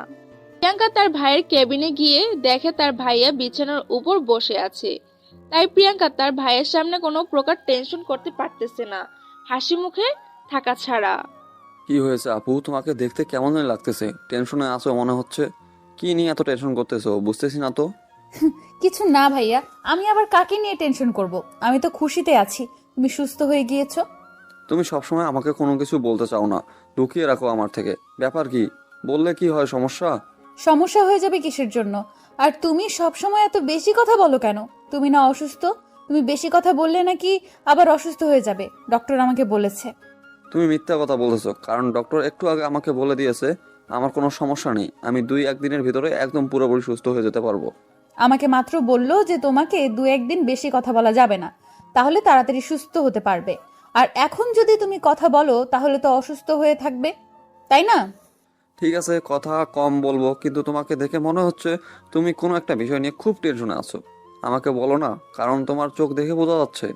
S3: প্রিয়াঙ্কা তার ভাইয়ের কেবিনে গিয়ে দেখে তার ভাইয়া বিছানার উপর বসে আছে। তাই প্রিয়াঙ্কা তার ভাইয়ের সামনে কোনো প্রকার টেনশন করতে পারতেছে না, হাসি মুখে থাকা ছাড়া।
S4: কি হয়েছে আপু, তোমাকে দেখতে কেমন জানি লাগতেছে? টেনশনে আছো মনে হচ্ছে। কি নিয়ে এত টেনশন করতেছো বুঝতেছি না তো।
S1: কিছু না ভাইয়া, আমি আবার কাকে নিয়ে টেনশন করব? আমি তো খুশিতে আছি তুমি সুস্থ হয়ে গিয়েছো।
S4: তুমি সবসময় আমাকে কোনো কিছু বলতে চাও না, লুকিয়ে রাখো আমার থেকে। ব্যাপার কি? বললে কি হয় সমস্যা?
S1: সমস্যা হয়ে যাবে কিসের জন্য? আর তুমি সব সময় এত বেশি কথা বলো কেন? তুমি না অসুস্থ? তুমি বেশি কথা বললে নাকি আবার অসুস্থ হয়ে যাবে, ডক্টর আমাকে বলেছে।
S4: তুমি মিথ্যা কথা বলতেছো, কারণ ডক্টর একটু আগে আমাকে বলে দিয়েছে আমার কোনো সমস্যা নেই। আমি 2-1 দিনের ভিতরে একদম পুরোপুরি সুস্থ হয়ে যেতে পারবো।
S1: আমাকে মাত্র বললো যে তোমাকে 2-1 দিন বেশি কথা বলা যাবে না, তাহলে তাড়াতাড়ি সুস্থ হতে পারবে। আর এখন যদি তুমি কথা বলো তাহলে তো অসুস্থ হয়ে থাকবে, তাই না?
S4: ঠিক আছে, কথা কম বলবো, কিন্তু তোমাকে দেখে মনে হচ্ছে তুমি কোনো একটা বিষয় নিয়ে খুব টেনশনে আছো। আমাকে বলো না, কারণ তোমার চোখ দেখে বোঝা যাচ্ছে।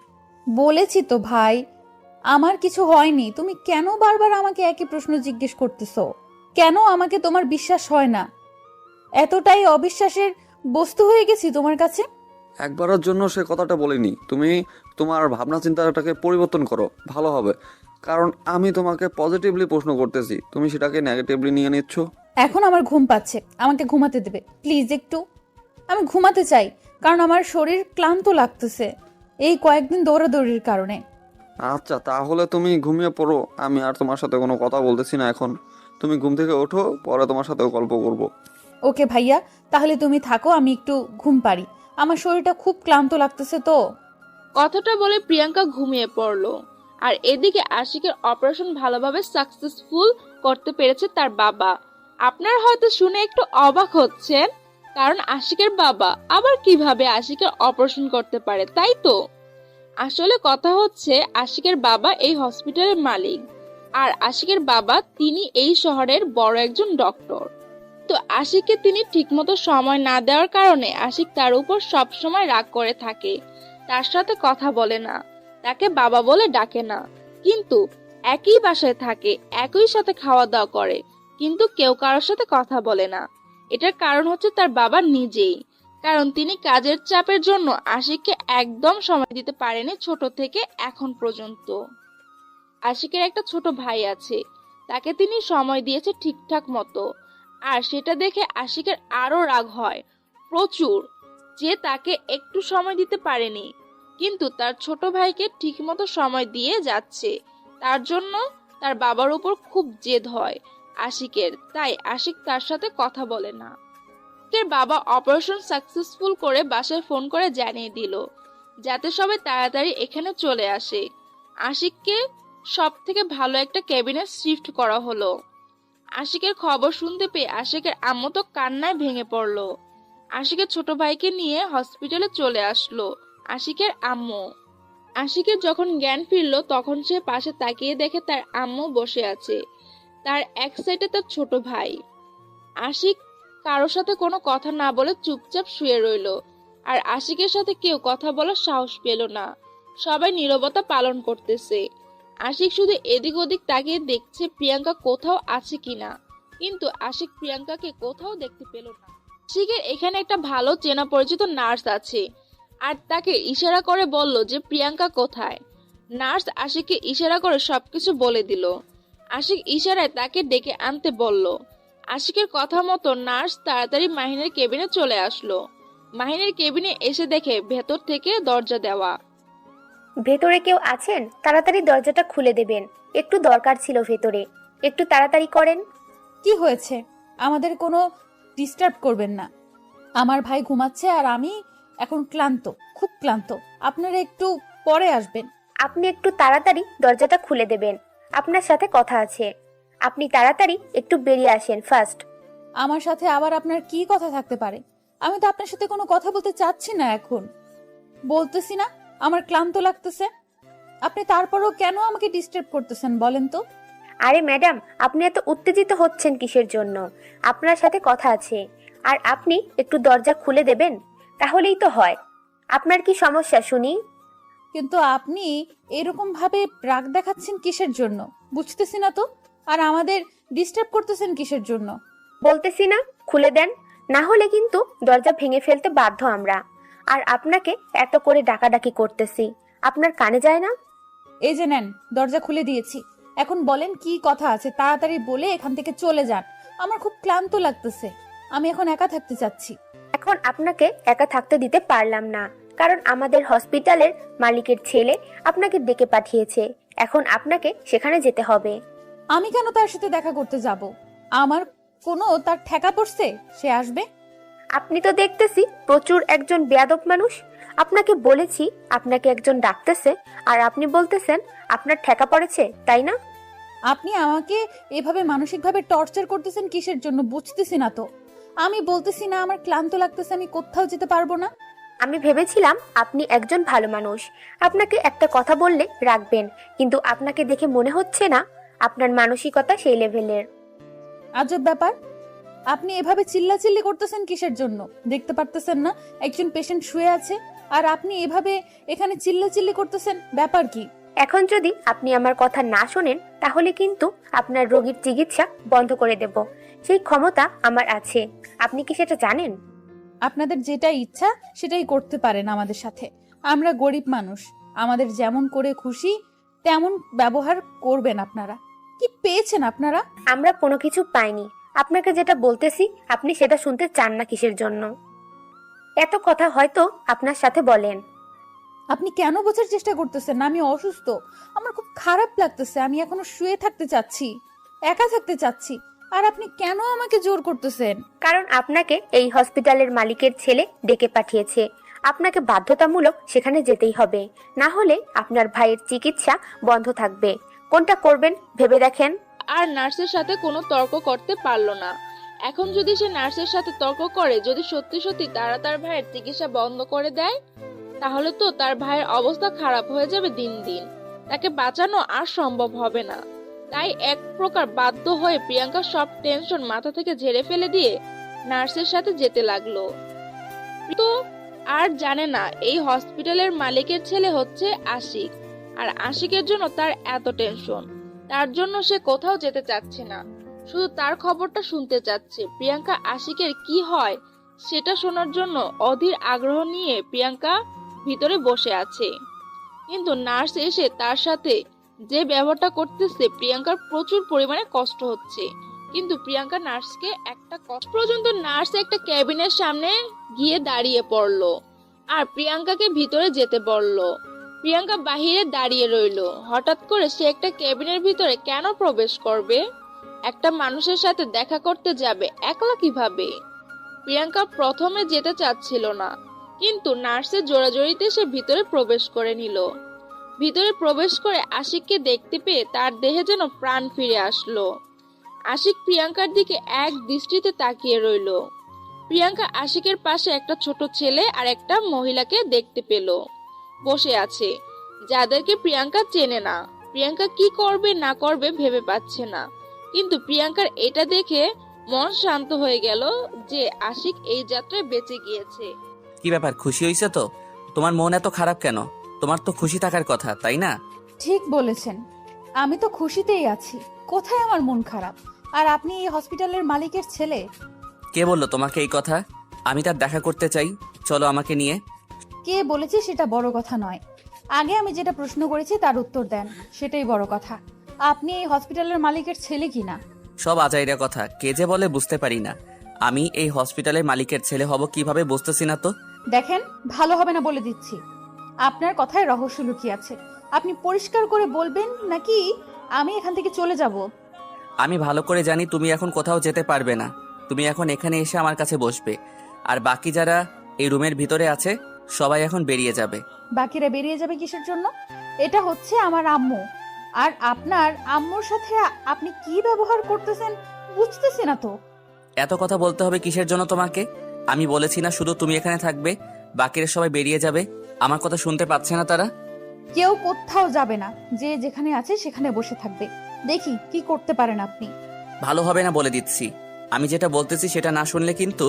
S1: বলেছি তো ভাই, আমার কিছু হয়নি। তুমি কেন বারবার আমাকে একই প্রশ্ন জিজ্ঞেস করতেছো? কেন আমাকে তোমার বিশ্বাস হয় না? এতটাই অবিশ্বাসের বস্তু হয়ে গেছি তোমার কাছে?
S4: একবারের জন্য সে কথাটা বলিনি। তুমি তোমার ভাবনা চিন্তাটাকে পরিবর্তন করো, ভালো হবে। কারণ আমি তোমাকে পজিটিভলি প্রশ্ন করতেছি, তুমি সেটাকে নেগেটিভলি নিয়ে নিচ্ছ।
S1: এখন আমার ঘুম পাচ্ছে, আমাকে ঘুমাতে দেবে প্লিজ একটু। আমি ঘুমাতে চাই, কারণ আমার শরীর ক্লান্ত লাগতেছে এই কয়েকদিন দৌড়াদৌড়ির কারণে।
S4: আচ্ছা, তাহলে তুমি ঘুমিয়ে পড়ো। আমি আর তোমার সাথে কোনো কথা বলতেছি না এখন। তুমি ঘুম থেকে ওঠো, পরে তোমার সাথেও গল্প করব।
S1: ওকে ভাইয়া, তাহলে তুমি থাকো, আমি একটু ঘুম পারি। আমার শরীরটা খুব ক্লান্ত লাগতেছে তো।
S3: কথাটা বলে প্রিয়াঙ্কা ঘুমিয়ে পড়লো। আর এদিকে আশিকের অপারেশন ভালোভাবে সাকসেসফুল করতে পেরেছে তার বাবা। আপনারা হয়তো শুনে একটু অবাক হচ্ছেন, কারণ আশিকের বাবা আবার কিভাবে আশিকের অপারেশন করতে পারে, তাই তো? আসলে কথা হচ্ছে আশিকের বাবা এই হসপিটালের মালিক, আর আশিকের বাবা তিনি এই শহরের বড় একজন ডক্টর। তো আশিককে তিনি ঠিকমতো সময় না দেওয়ার কারণে আশিক তার উপর সব সময় রাগ করে থাকে, তার সাথে কথা বলে না। তাকে বাবা বলে ডাকে না, কিন্তু একই বাসায় থাকে, একই সাথে খাওয়া দাওয়া করে, কিন্তু কেউ কারোর সাথে কথা বলে না। এটার কারণ হচ্ছে তার বাবা নিজেই, কারণ তিনি কাজের চাপের জন্য আশিককে একদম সময় দিতে পারেনি ছোট থেকে এখন পর্যন্ত। আশিকের একটা ছোট ভাই আছে, তাকে তিনি সময় দিয়েছে ঠিকঠাক মতো, আর সেটা দেখে আশিকের আরো রাগ হয় প্রচুর, যে তাকে একটু সময় দিতে পারেনি, কিন্তু তার ছোট ভাইকে ঠিকমতো সময় দিয়ে যাচ্ছে। তার জন্য তার বাবার উপর খুব জেদ হয় আশিকের, তাই আশিক তার সাথে কথা বলে না। আশিকের বাবা অপারেশন সাকসেসফুল করে বাসায় ফোন করে জানিয়ে দিল, যাতে সবাই তাড়াতাড়ি এখানে চলে আসে। আশিককে সব থেকে ভালো একটা ক্যাবিনে শিফট করা হলো। আশিকের খবর শুনতে পেয়ে আশিকের আম্মু তো কান্নায় ভেঙে পড়লো। আশিকের ছোট ভাইকে নিয়ে হসপিটালে চলে আসলো আশিকের আম্মু। আশিকের যখন জ্ঞান ফিরলো তখন সে পাশে তাকিয়ে দেখে তার আম্মু বসে আছে, তার এক সাইডে তার ছোট ভাই। আশিক কারোর সাথে কোনো কথা না বলে চুপচাপ শুয়ে রইলো, আর আশিকের সাথে কেউ কথা বলার সাহস পেল না। সবাই নীরবতা পালন করতেছে। আশিক শুধু এদিক ওদিক তাকিয়ে দেখছে প্রিয়াঙ্কা কোথাও আছে কিনা, কিন্তু আশিক প্রিয়াঙ্কাকে কোথাও দেখতে পেল না। আশিকের এখানে একটা ভালো চেনা পরিচিত নার্স আছে, আর তাকে ইশারা করে বলল যে প্রিয়াঙ্কা কোথায়। নার্স আশিককে ইশারা করে সবকিছু বলে দিল। আশিক ইশারায় তাকে ডেকে আনতে বলল। আশিকের কথা মতো নার্স তাড়াতাড়ি মাহিনের কেবিনে চলে আসলো। মাহিনের কেবিনে এসে দেখে ভেতর থেকে দরজা দেওয়া।
S5: ভেতরে কেউ আছেন? তাড়াতাড়ি দরজাটা খুলে দেবেন, একটু দরকার ছিল ভেতরে, একটু তাড়াতাড়ি করেন।
S1: কি হয়েছে? আমাদের কোনো ডিস্টার্ব করবেন না। আমার ভাই ঘুমাচ্ছে আর আমি এখন ক্লান্ত, খুব ক্লান্ত। আপনারা একটু পরে আসবেন।
S5: আপনি একটু তাড়াতাড়ি দরজাটা খুলে দেবেন, আপনার সাথে কথা আছে। আপনি তাড়াতাড়ি একটু বেরিয়ে আসেন ফার্স্ট।
S1: আমার সাথে আবার আপনার কি কথা থাকতে পারে? আমি তো আপনার সাথে কোনো কথা বলতে চাচ্ছি না এখন। বলতেছি না আমার ক্লান্ত লাগতেছে। আপনি তারপরও কেন আমাকে ডিস্টার্ব করতেছেন বলেন তো?
S5: আরে ম্যাডাম, আপনি এত উত্তেজিত হচ্ছেন কিসের জন্য? আপনার সাথে কথা আছে, আর আপনি একটু দরজা খুলে দেবেন, তাহলেই তো হয়। আপনার কি সমস্যা শুনি?
S1: কিন্তু আপনি এরকম ভাবে রাগ দেখাচ্ছেন কিসের জন্য বুঝতেছি না তো। আর আমাদের ডিস্টার্ব করতেছেন কিসের জন্য?
S5: বলতেছি না খুলে দেন, না হলে কিন্তু দরজা ভেঙে ফেলতে বাধ্য আমরা। আর আপনাকে এত করে ডাকাডাকি করতেছি, আপনার কানে যায় না?
S1: এই যে নেন, দরজা খুলে দিয়েছি। এখন বলেন কি কথা আছে, তাড়াতাড়ি বলে এখান থেকে চলে যান। আমার খুব ক্লান্ত লাগতেছে, আমি এখন একা থাকতে চাচ্ছি।
S5: এখন আপনাকে একা থাকতে দিতে পারলাম না, কারণ আমাদের হসপিটালের মালিকের ছেলে আপনাকে ডেকে পাঠিয়েছে। এখন আপনাকে সেখানে যেতে হবে।
S1: আমি কেন তার সাথে দেখা করতে যাব? আমার কোনো তার ঠেকা পড়ছে সে আসবে?
S5: আপনি তো দেখতেছি প্রচুর একজন বেয়াদব মানুষ। আপনাকে বলেছি আপনাকে একজন ডাকতেছে, আর আপনি বলতেছেন আপনার ঠেকা পড়েছে, তাই না?
S1: আপনি আমাকে এভাবে মানসিকভাবে টর্চার করতেছেন কিসের জন্য বুঝতেছি না তো। আমি বলতেছি না আমার ক্লান্ত লাগতেছে, আমি কোথাও যেতে পারবো না।
S5: আমি ভেবেছিলাম আপনি একজন ভালো মানুষ, আপনাকে একটা কথা বললে রাখবেন, কিন্তু আপনাকে দেখে মনে হচ্ছে না আপনার মানসিকতা সেই লেভেলের।
S1: আজব ব্যাপার, আপনি এভাবে চিল্লাচিল্লি করতেছেন কিসের জন্য? দেখতে পারতেছেন না একজন পেশেন্ট শুয়ে আছে, আর আপনি এভাবে এখানে চিল্লাচিল্লি করতেছেন? ব্যাপার কি?
S5: এখন যদি আপনি আমার কথা না শোনেন, তাহলে কিন্তু আপনার রোগীর চিকিৎসা বন্ধ করে দেব। সেই ক্ষমতা আমার আছে, আপনি কি সেটা জানেন?
S1: আপনাদের যেটা ইচ্ছা সেটাই করতে পারেন আমাদের সাথে। আমরা গরিব মানুষ, আমাদের যেমন করে খুশি তেমন ব্যবহার করবেন আপনারা। কি পেয়েছেন আপনারা?
S5: আমরা কোনো কিছু পাইনি। আপনাকে যেটা বলতেছি আপনি সেটা শুনতে চান না কিসের জন্য? এত কথা হয়তো আপনার সাথে বলেন।
S1: আপনি কেন বোঝার চেষ্টা করতেছেন না আমি অসুস্থ? আমার খুব খারাপ লাগতেছে, আমি এখনো শুয়ে থাকতে চাচ্ছি, একা থাকতে চাচ্ছি, আর আপনি কেন আমাকে জোর করতেছেন?
S5: কারণ আপনাকে এই হসপিটালের মালিকের ছেলে ডেকে পাঠিয়েছে। আপনাকে বাধ্যতামূলক সেখানে যেতেই হবে, না হলে আপনার ভাইয়ের চিকিৎসা বন্ধ থাকবে। কোনটা করবেন ভেবে দেখেন।
S3: আর নার্সের সাথে কোনো তর্ক করতে পারলো না। এখন যদি সে নার্সের সাথে তর্ক করে, যদি সত্যি সত্যি তারা তার ভাইয়ের চিকিৎসা বন্ধ করে দেয়, তাহলে তো তার ভাইয়ের অবস্থা খারাপ হয়ে যাবে দিন দিন। তাকে বাঁচানো আর সম্ভব হবে না। তাই এক প্রকার বাধ্য হয়ে প্রিয়াঙ্কা সব টেনশন মাথা থেকে ঝেড়ে ফেলে দিয়ে নার্সের সাথে যেতে লাগলো। তো আর জানে না এই হসপিটালের মালিকের ছেলে হচ্ছে আশিক। আর আশিকের জন্য তার এত টেনশন। তার জন্য সে কোথাও যেতে চাচ্ছে না, শুধু তার খবরটা শুনতে চাচ্ছে। প্রিয়াঙ্কা আশিকের কি হয় সেটা শোনার জন্য অধীর আগ্রহ নিয়ে প্রিয়াঙ্কা ভিতরে বসে আছে। কিন্তু নার্স এসে তার সাথে যে ব্যবহারটা করতেছে, প্রিয়াঙ্কার প্রচুর পরিমাণে কষ্ট হচ্ছে। কিন্তু প্রিয়াঙ্কা নার্সকে একটা কষ্ট পর্যন্ত নার্স একটা ক্যাবিনের সামনে গিয়ে দাঁড়িয়ে পড়লো আর প্রিয়াঙ্কাকে ভিতরে যেতে বললো। প্রিয়াঙ্কা বাহিরে দাঁড়িয়ে রইলো। হঠাৎ করে সে একটা ক্যাবিনের ভিতরে কেন প্রবেশ করবে? একটা মানুষের সাথে দেখা করতে যাবে, একলা কিভাবে? প্রিয়াঙ্কা প্রথমে যেতে চাচ্ছিল না, কিন্তু নার্সের জোরাজোরিতে সে ভিতরে প্রবেশ করে নিল। ভিতরে প্রবেশ করে আশিককে দেখতে পেয়ে তার দেহে যেন প্রাণ ফিরে আসলো। আশিক প্রিয়াঙ্কার দিকে এক দৃষ্টিতে তাকিয়ে রইল। প্রিয়াঙ্কা আশিকের পাশে একটা ছোট ছেলে আর একটা মহিলাকে দেখতে পেল বসে আছে, যাদেরকে প্রিয়াঙ্কা চেনে না। প্রিয়াঙ্কা কি করবে না করবে ভেবে পাচ্ছে না, কিন্তু প্রিয়াঙ্কার এটা দেখে মন শান্ত হয়ে গেল যে আশিক এই যাত্রায় বেঁচে গিয়েছে।
S6: কি ব্যাপার, খুশি হয়েছে তো? তোমার মন এত খারাপ কেন? তোমার তো খুশি থাকার কথা, তাই না?
S1: ঠিক বলেছেন, আমি তো খুশিতেই আছি। কোথায় আমার মন খারাপ? আর আপনি এই হসপিটালের মালিকের ছেলে।
S6: কে বললো তোমাকে এই কথা? আমি তার দেখা করতে চাই, চলো আমাকে নিয়ে।
S1: কে বলেছে সেটা বড় কথা নয়, আগে আমি যেটা প্রশ্ন করেছি তার উত্তর দেন, সেটাই বড় কথা। আপনি এই হসপিটালের মালিকের ছেলে কিনা?
S6: সব আজাইরা কথা, কে যে বলে বুঝতে পারি না। আমি এই হসপিটালের মালিকের ছেলে হব কিভাবে বুঝতেছি না তো।
S1: দেখেন, ভালো হবে না বলে দিচ্ছি। আপনার কথায় রহস্য লুকিয়ে আছে। আপনি পরিষ্কার করে বলবেন নাকি আমি এখান থেকে চলে যাব?
S6: আমি ভালো করে জানি তুমি এখন কোথাও যেতে পারবে না। তুমি এখন এখানে এসে আমার কাছে বসবে, আর বাকি যারা এই রুমের ভিতরে আছে সবাই এখন বেরিয়ে যাবে।
S1: বাকিরা বেরিয়ে যাবে কিসের জন্য? এটা হচ্ছে আমার আম্মু, আর আপনার আম্মুর সাথে আপনি কি ব্যবহার করতেছেন বুঝতেছি না তো।
S6: এত কথা বলতে হবে কিসের জন্য তোমাকে? আমি বলেছি না শুধু তুমি এখানে থাকবে, বাকিরা সবাই বেরিয়ে যাবে। আমার কথা শুনতে পাচ্ছে না তারা?
S1: কেউ কোথাও যাবে না, যে যেখানে আছে সেখানে বসে থাকবে। দেখি কি করতে পারেন আপনি।
S6: ভালো হবে না বলে দিচ্ছি। আমি যেটা বলতেছি সেটা না শুনলে কিন্তু।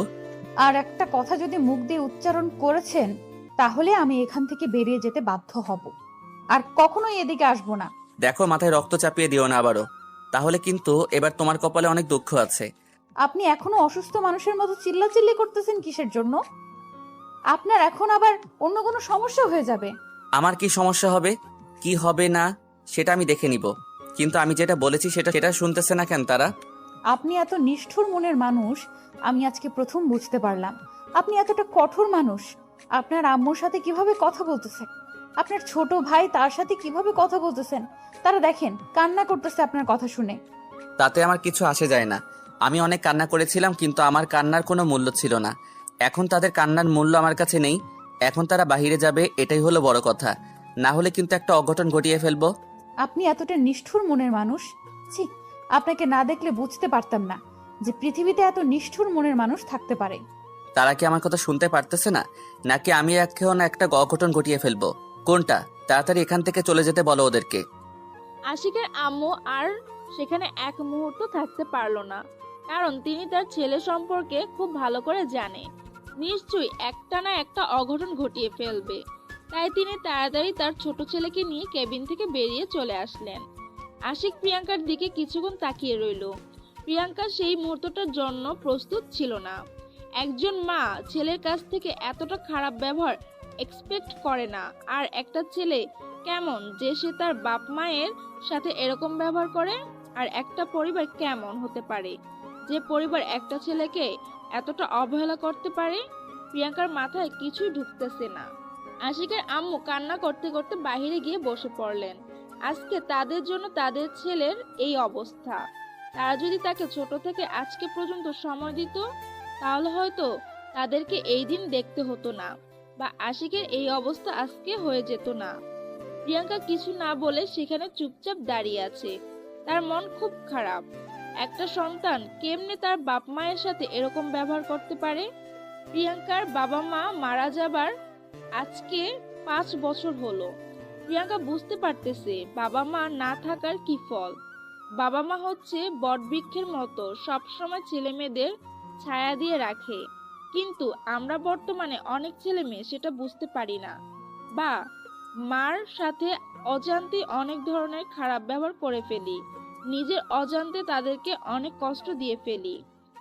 S1: আর একটা কথা যদি মুখ দিয়ে উচ্চারণ করেছেন, তাহলে আমি এখান থেকে বেরিয়ে যেতে বাধ্য হব, আর কখনোই এদিকে আসবো না।
S6: দেখো, মাথায় রক্ত চাপিয়ে দিও না আবারও, তাহলে কিন্তু এবার তোমার কপালে অনেক দুঃখ আছে।
S1: আপনি এখনো অসুস্থ মানুষের মতো চিল্লাচিল্লি করতেছেন কিসের জন্য? আপনার এখন আবার অন্য কোনো সমস্যা হয়ে যাবে।
S6: আমার কি সমস্যা হবে কি হবে না সেটা আমি দেখে নিব, কিন্তু আমি যেটা বলেছি সেটা সেটা শুনতেছে না কেন তারা?
S1: আপনি এত নিষ্ঠুর মনের মানুষ আমি আজকে প্রথম বুঝতে পারলাম। আপনি এতটা কঠোর মানুষ। আপনার আম্মুর সাথে কিভাবে কথা বলতেছেন, আপনার ছোট ভাই তার সাথে কিভাবে কথা বলতেছেন, তারা দেখেন কান্না করতেছে আপনার কথা শুনে।
S6: তাতে আমার কিছু আসে যায় না। আমি অনেক কান্না করেছিলাম, কিন্তু আমার কান্নার কোনো মূল্য ছিল না। এখন তাদের কান্নার মূল্য আমার কাছে নেই। এখন তারা বাইরে যাবে, এটাই হলো বড় কথা। না হলে কিন্তু একটা অঘটন ঘটিয়ে ফেলবো।
S1: আপনি এতটা নিষ্ঠুর মনের মানুষ। ছি, আপনাকে না দেখলে বুঝতে পারতাম না যে পৃথিবীতে এত নিষ্ঠুর মনের মানুষ থাকতে পারে।
S6: তারা কি আমার কথা শুনতে পারতেছে না, নাকি আমি এখন একটা অঘটন ঘটিয়ে ফেলবো? কোনটা? তাড়াতাড়ি এখান থেকে চলে যেতে বলো ওদেরকে।
S3: আশিকের আম্মু আর সেখানে এক মুহূর্ত থাকতে পারলো না, কারণ তিনি তার ছেলে সম্পর্কে খুব ভালো করে জানে। নিশ্চয়ই একটা না একটা অঘটন ঘটিয়ে ফেলবে। তাই তিনি তাড়াতাড়ি তার ছোট ছেলেকে নিয়ে কেবিন থেকে বেরিয়ে চলে আসলেন। আশিক প্রিয়াঙ্কার দিকে কিছুক্ষণ তাকিয়ে রইল। প্রিয়াঙ্কা সেই মুহূর্তটার জন্য প্রস্তুত ছিল না। একজন মা ছেলের কাছ থেকে এতটা খারাপ ব্যবহার এক্সপেক্ট করে না। আর একটা ছেলে কেমন যে সে তার বাপ মায়ের সাথে এরকম ব্যবহার করে? আর একটা পরিবার কেমন হতে পারে যে পরিবার একটা ছেলেকে এতটা অবহেলা করতে পারে? প্রিয়াঙ্কার মাথায় কিছুই ঢুকতেছে না। আশিকের আম্মু কান্না করতে করতে বাইরে গিয়ে বসে পড়লেন। আজকে তাদের জন্য তাদের ছেলের এই অবস্থা। তারা যদি তাকে ছোট থেকে আজকে পর্যন্ত সময় দিত, তাহলে হয়তো তাদেরকে এই দিন দেখতে হতো না, বা আশিকের এই অবস্থা আজকে হয়ে যেত না। প্রিয়াঙ্কা কিছু না বলে সেখানে চুপচাপ দাঁড়িয়ে আছে। তার মন খুব খারাপ। একটা সন্তান কেমনে তার বাপ মায়ের সাথে এরকম ব্যবহার করতে পারে? প্রিয়াঙ্কার বাবা মা মারা যাবার আজকে 5 বছর হলো। প্রিয়াঙ্কা বুঝতে পারতেছে বাবা মা না থাকার কি ফল। বাবা মা হচ্ছে বটবৃক্ষের মতো, সবসময় ছেলে মেয়েদের ছায়া দিয়ে রাখে। কিন্তু আমরা বর্তমানে অনেক ছেলে মেয়ে সেটা বুঝতে পারি না, বা
S7: মার সাথে অজান্তে অনেক ধরনের খারাপ ব্যবহার করে ফেলি, নিজের অজান্তে তাদেরকে অনেক কষ্ট দিয়ে ফেলি,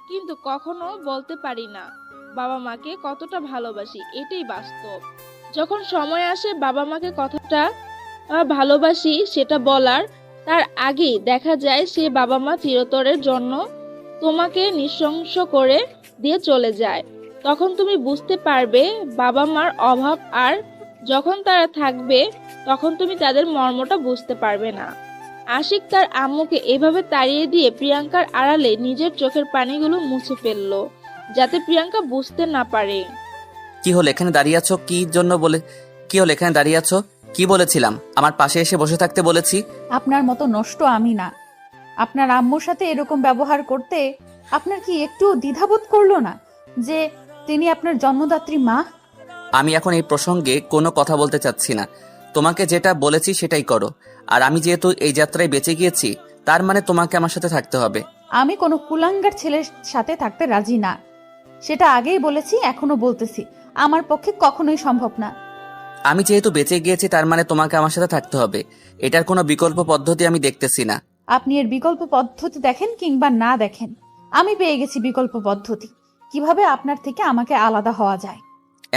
S7: কিন্তু কখনো বলতে পারি না বাবা মাকে কতটা ভালোবাসি। এটাই বাস্তব। যখন সময় আসে বাবা মাকে কতটা ভালোবাসি সেটা বলার, তার আগেই দেখা যায় সে বাবা মা চিরতরের জন্য তোমাকে নৃশংস করে দিয়ে চলে যায়। তখন তুমি বুঝতে পারবে বাবা মার অভাব, আর যখন তারা থাকবে তখন তুমি তাদের মর্মটা বুঝতে পারবে না। আশিক তার আম্মুকে এভাবে তাড়িয়ে দিয়ে প্রিয়াঙ্কার আড়ালে নিজের চোখের পানিগুলো মুছে ফেললো, যাতে প্রিয়াঙ্কা বুঝতে না পারে।
S6: কি হলো এখানে দাঁড়িয়ে আছো? কি হলো এখানে দাঁড়িয়ে আছো? কি বলেছিলাম? আমার পাশে এসে বসে থাকতে বলেছি।
S1: আপনার মতো নষ্ট আমি না। আপনার আম্মুর সাথে এরকম ব্যবহার করতে আপনার কি একটু দ্বিধাবোধ করলো না যে তিনি আপনার জন্মদাত্রী মা?
S6: আমি এখন এই প্রসঙ্গে কোনো কথা বলতে চাচ্ছি না। তোমাকে যেটা বলেছি সেটাই করো। আর আমি যেহেতু এই যাত্রায় বেঁচে গিয়েছি, তার মানে তোমাকে আমার সাথে থাকতে হবে।
S1: আমি কোনো কুলাঙ্গার ছেলের সাথে থাকতে রাজি না, সেটা আগেই বলেছি, এখনো বলতেছি। আমার পক্ষে কখনোই সম্ভব না।
S6: আমি যেহেতু বেঁচে গিয়েছি তার মানে তোমাকে আমার সাথে থাকতে হবে। এটার কোনো বিকল্প পদ্ধতি আমি দেখতেছি না।
S1: আপনি এর বিকল্প পদ্ধতি দেখেন কিংবা না দেখেন, আমি পেয়ে গেছি বিকল্প পদ্ধতি, কিভাবে আপনার থেকে আমাকে আলাদা হওয়া যায়।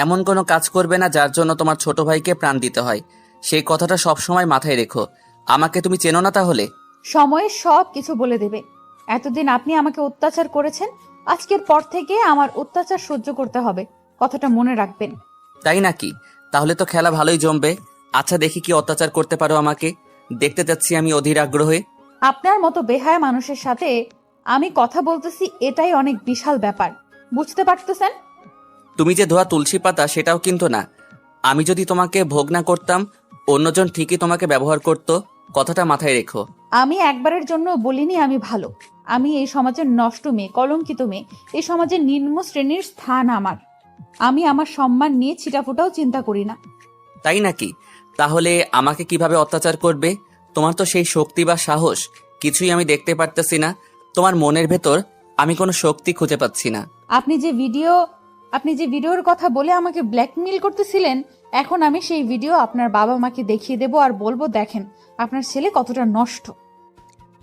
S6: এমন কোনো কাজ করবে না যার জন্য তোমার ছোট ভাইকে প্রাণ দিতে হয়। সেই কথাটা সবসময় মাথায় রেখো। আমাকে তুমি চেনো না তাহলে?
S1: সময়ে সব কিছু বলে দেবে। এতদিন আপনি আমাকে অত্যাচার করেছেন, আজকের পর থেকে আমার অত্যাচার সহ্য করতে হবে, কথাটা মনে রাখবেন।
S6: তাই নাকি? তাহলে তো খেলা ভালোই জমবে। আচ্ছা, দেখি কি অত্যাচার করতে পারো আমাকে। দেখতে চাচ্ছি আমি অধীর আগ্রহে।
S1: আপনার মতো বেহায়া মানুষের সাথে আমি কথা বলতেছি, এটাই অনেক বিশাল ব্যাপার, বুঝতে পারতেছেন?
S6: তুমি যে ধোয়া তুলসী পাতা সেটাও কিন্তু না। আমি যদি তোমাকে ভোগ না করতাম, অন্যজন ঠিকই তোমাকে ব্যবহার করত। কথাটা মাথায় রেখো।
S1: আমি একবারের জন্য বলিনি আমি ভালো। আমি এই সমাজের নষ্ট মেয়ে, কলঙ্কিত মেয়ে। এই সমাজের নিম্ন শ্রেণীর স্থান আমার। আমি আমার সম্মান নিয়ে ছিটাফোটাও চিন্তা করি না।
S6: তাই নাকি? তাহলে আমাকে কিভাবে অত্যাচার করবে? তোমার তো সেই শক্তি বা সাহস কিছুই আমি দেখতে পারতেছি না। তোমার মনের ভেতর আমি কোনো শক্তি খুঁজে পাচ্ছি না।
S1: আপনি যে ভিডিওর কথা বলে আমাকে ব্ল্যাকমেইল করতেছিলেন, এখন আমি সেই ভিডিও আপনার বাবা মাকে দেখিয়ে দেব আর বলবো, দেখেন আপনার ছেলে কতটা নষ্ট।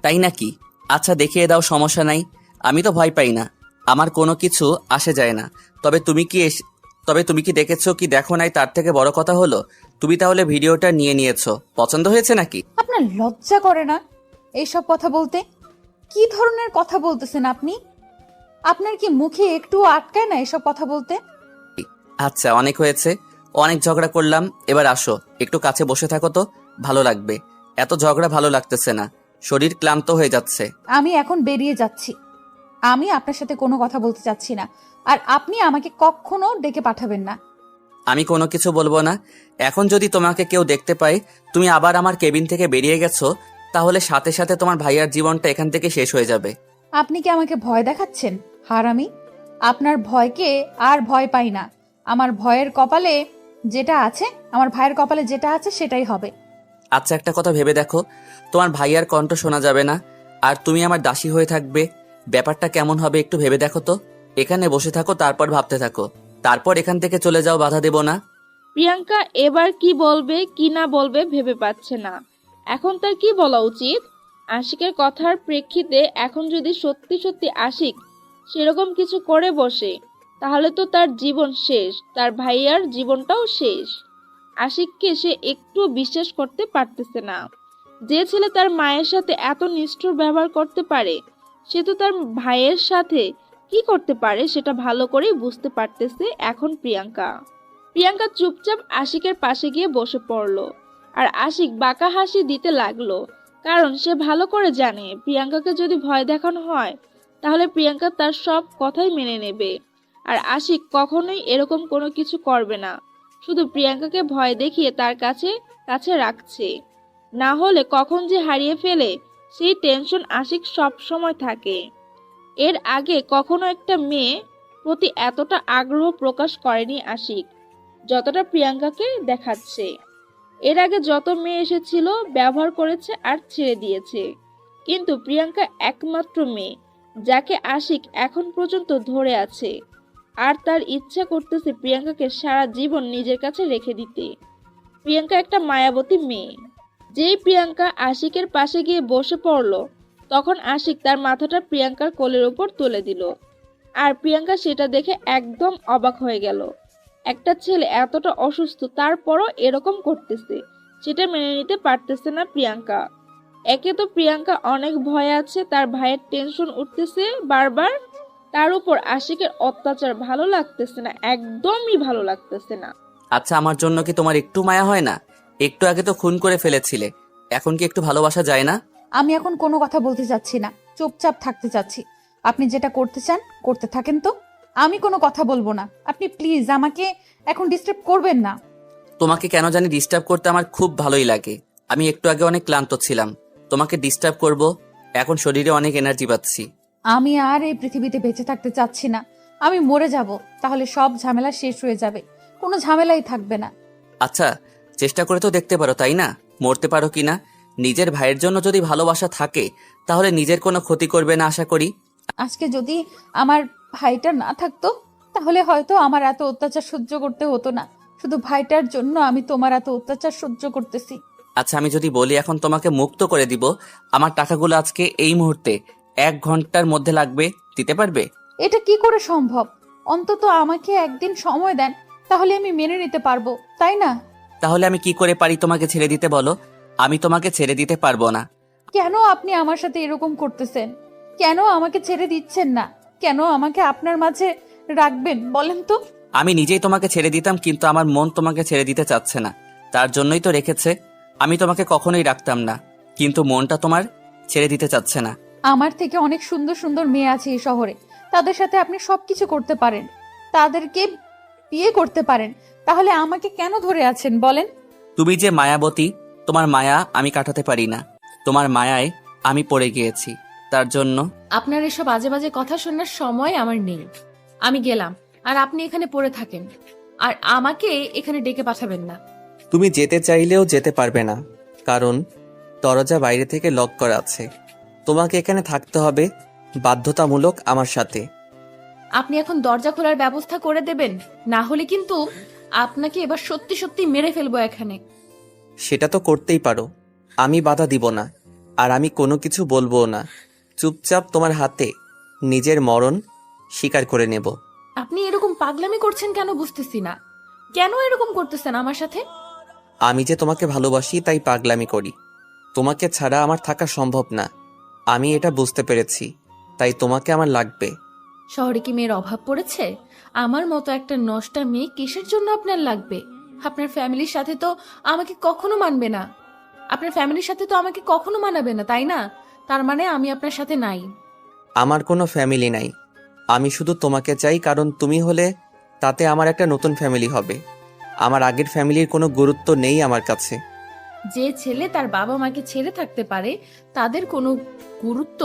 S6: তাই নাকি? আচ্ছা, দেখিয়ে দাও, সমস্যা নাই। আমি তো ভয় পাই না, আমার কোনো কিছু আসে যায় না। তবে তুমি কি দেখেছো কি দেখো নাই তার থেকে বড় কথা হলো, তুমি তাহলে ভিডিওটা নিয়েছো। পছন্দ হয়েছে নাকি?
S1: আপনার লজ্জা করে না এইসব কথা বলতে? কি ধরনের কথা বলতেছেন আপনি? আপনার কি মুখে একটু আটকায় না এসব কথা বলতে?
S6: আচ্ছা, অনেক হয়েছে, অনেক ঝগড়া করলাম। এবার আসো, একটু কাছে বসে থাকো তো, ভালো লাগবে। এত ঝগড়া ভালো লাগতেছে না, শরীর ক্লান্ত হয়ে যাচ্ছে।
S1: আমি এখন বেরিয়ে যাচ্ছি। আমি আপনার সাথে কোনো কথা বলতে চাচ্ছি না, আর আপনি আমাকে কখনো ডেকে পাঠাবেন না।
S6: আমি কোনো কিছু বলবো না। এখন যদি তোমাকে কেউ দেখতে পায় তুমি আবার আমার কেবিন থেকে বেরিয়ে গেছো, তাহলে সাথে সাথে তোমার ভাইয়ার জীবনটা এখান থেকে শেষ হয়ে যাবে।
S1: আপনি কি আমাকে ভয় দেখাচ্ছেন হারামি? আপনার ভয়কে আর ভয় পাই না। আমার ভাইয়ের কপালে যেটা আছে সেটাই হবে।
S6: আচ্ছা, একটা কথা ভেবে দেখো, তোমার ভাইয়ার কণ্ঠ শোনা যাবে না, আর তুমি আমার দাসী হয়ে থাকবে। ব্যাপারটা কেমন হবে একটু ভেবে দেখো তো। এখানে বসে থাকো, তারপর ভাবতে থাকো, তারপর এখান থেকে চলে যাও, বাধা দেব না।
S7: প্রিয়াঙ্কা এবার কি বলবে কি না বলবে ভেবে পাচ্ছে না। এখন তার কি বলা উচিত? আশিকের কথার প্রেক্ষিতে এখন যদি সত্যি সত্যি আশিক সেরকম কিছু করে বসে, তাহলে তো তার জীবন শেষ, তার ভাইয়ার জীবনটাও শেষ। আশিককে সে একটু বিশ্বাস করতে পারতেছে না। যে ছেলে তার মায়ের সাথে এত নিষ্ঠুর ব্যবহার করতে পারে, সে তো তার ভাইয়ের সাথে কি করতে পারে সেটা ভালো করেই বুঝতে পারতেছে এখন প্রিয়াঙ্কা চুপচাপ আশিকের পাশে গিয়ে বসে পড়ল, আর আশিক বাঁকা হাসি দিতে লাগলো, কারণ সে ভালো করে জানে প্রিয়াঙ্কাকে যদি ভয় দেখানো হয় তাহলে প্রিয়াঙ্কা তার সব কথাই মেনে নেবে। আর আশিক কখনোই এরকম কোনো কিছু করবে না, শুধু প্রিয়াঙ্কাকে ভয় দেখিয়ে তার কাছে কাছে রাখছে। না হলে কখন যে হারিয়ে ফেলে সেই টেনশন আশিক সব সময় থাকে। এর আগে কখনো একটা মেয়ে প্রতি এতটা আগ্রহ প্রকাশ করেনি আশিক, যতটা প্রিয়াঙ্কাকে দেখাচ্ছে। এর আগে যত মেয়ে এসেছিল ব্যবহার করেছে আর ছেড়ে দিয়েছে, কিন্তু প্রিয়াঙ্কা একমাত্র মেয়ে যাকে আশিক এখন পর্যন্ত ধরে আছে, আর তার ইচ্ছা করতেছে প্রিয়াঙ্কাকে সারা জীবন নিজের কাছে রেখে দিতে। প্রিয়াঙ্কা একটা মায়াবতী মেয়ে। যেই প্রিয়াঙ্কা আশিকের পাশে গিয়ে বসে পড়লো, তখন আশিক তার মাথাটা প্রিয়াঙ্কার কোলের উপর তুলে দিল। আর প্রিয়াঙ্কা সেটা দেখে একদম অবাক হয়ে গেল। একটা ছেলে এতটা অসুস্থ তারপরও এরকম করতেছে, সেটা মেনে নিতে পারতেছে না প্রিয়াঙ্কা। একে তো প্রিয়াঙ্কা অনেক ভয় আছে, তার ভাইয়ের টেনশন উঠতেছে বারবার, তার উপর আশিকের অত্যাচার ভালো লাগতেছে না, একদমই ভালো লাগতেছে না।
S6: আচ্ছা, আমার জন্য কি তোমার একটু মায়া হয় না? একটু আগে তো খুন করে ফেলেছিলে, এখন কি একটু ভালোবাসা যায় না?
S1: আমি এখন কোনো কথা বলতে চাচ্ছি না, চুপচাপ থাকতে চাচ্ছি। আপনি যেটা করতে চান করতে থাকেন তো, আমি কোনো কথা বলবো না। আপনি প্লিজ আমাকে এখন ডিস্টার্ব করবেন না।
S6: তোমাকে কেন জানি ডিস্টার্ব করতে আমার খুব ভালোই লাগে। আমি একটু আগে অনেক ক্লান্ত ছিলাম, তোমাকে ডিস্টার্ব করব, এখন শরীরে অনেক এনার্জি পাচ্ছি।
S1: আমি আর এই পৃথিবীতে বেঁচে থাকতে চাচ্ছি না। আমি মরে যাব, তাহলে সব ঝামেলা শেষ হয়ে যাবে, কোনো ঝামেলাই থাকবে না।
S6: আচ্ছা, চেষ্টা করে তো দেখতে পারো, তাই না? মরতে পারো কিনা। নিজের ভাইয়ের জন্য যদি ভালোবাসা থাকে তাহলে নিজের কোনো ক্ষতি করবে না আশা করি।
S1: আজকে যদি আমার ভাইটা না থাকতো তাহলে হয়তো আমার এত অত্যাচার সহ্য করতে হতো না। শুধু ভাইটার জন্য আমি তোমার এত অত্যাচার সহ্য করতেছি।
S6: আচ্ছা, আমি যদি বলি এখন তোমাকে মুক্ত করে দিব, আমার টাকাগুলো আজকে এই মুহূর্তে 1 ঘন্টার মধ্যে লাগবে, দিতে পারবে?
S1: এটা কি করে সম্ভব? অন্তত আমাকে একদিন সময় দেন, তাহলে আমি মেনে নিতে পারবো, তাই না?
S6: তাহলে আমি কি করে পারি তোমাকে ছেড়ে দিতে বলো? আমি তোমাকে ছেড়ে দিতে পারবো না।
S1: কেন আপনি আমার সাথে এরকম করতেছেন? কেন আমাকে ছেড়ে দিচ্ছেন না? কেন আমাকে আপনার মাঝে রাখবেন বলেন তো?
S6: আমি নিজেই তোমাকে ছেড়ে দিতাম, কিন্তু আমার মন তোমাকে ছেড়ে দিতে চাচ্ছে না, তার জন্যই তো রেখেছে। আমি তোমাকে কখনোই রাখতাম না, কিন্তু মনটা তোমার ছেড়ে দিতে চাচ্ছে না।
S1: আমার থেকে অনেক সুন্দর সুন্দর মেয়ে আছে এই শহরে, তাদের সাথে আপনি সবকিছু করতে পারেন, তাদেরকে বিয়ে করতে পারেন, তাহলে আমাকে কেন ধরে আছেন বলেন?
S6: তুমি যে মায়াবতী, তোমার মায়া আমি কাটাতে পারি না। তোমার মায়ায় আমি পড়ে গিয়েছি, তার জন্য।
S8: আপনার এসব আজে বাজে কথা শোনার সময় আমার নেই। আমি গেলাম, আর আপনি এখানে পড়ে থাকেন, আর আমাকে এখানে ডেকে পাঠাবেন না।
S2: তুমি যেতে চাইলেও যেতে পারবে না, কারণ দরজা বাইরে থেকে লক করা আছে। তোমাকে এখানে থাকতে হবে বাধ্যতামূলক আমার সাথে।
S8: আপনি এখন দরজা খোলার ব্যবস্থা করে দেবেন, না হলে কিন্তু আপনাকে এবার সত্যি সত্যি মেরে ফেলবো এখানে।
S2: সেটা তো করতেই পারো, আমি বাধা দিব না, আর আমি কোনো কিছু বলবো না। চুপচাপ তোমার হাতে নিজের মরণ স্বীকার করে নেব।
S8: আপনি এরকম পাগলামি করছেন কেন বুঝতেছি না। কেন এরকম করতেছেন আমার সাথে?
S2: আমি যে তোমাকে ভালোবাসি তাই পাগলামি করি। তোমাকে ছাড়া আমার থাকা সম্ভব না, আমি এটা বুঝতে পেরেছি, তাই তোমাকে আমার লাগবে।
S8: শহরে কি মেয়ের অভাব পড়েছে? আমার মতো একটা নষ্টা মেয়ে কিসের জন্য আপনার লাগবে? আপনার ফ্যামিলির সাথে তো আমাকে কখনো মানবে না। আপনার ফ্যামিলির সাথে তো আমাকে কখনো মানাবে না, তাই না? তার মানে আমি আপনার সাথে নাই।
S2: আমার কোনো ফ্যামিলি নাই, আমি শুধু তোমাকে চাই, কারণ তুমি হলে তাতে আমার একটা নতুন ফ্যামিলি হবে। আমার আগের ফ্যামিলির কোনো গুরুত্ব নেই আমার কাছে।
S8: যে ছেলে তার বাবা মাকে ছেড়ে থাকতে পারে, তাদের কোনো গুরুত্ব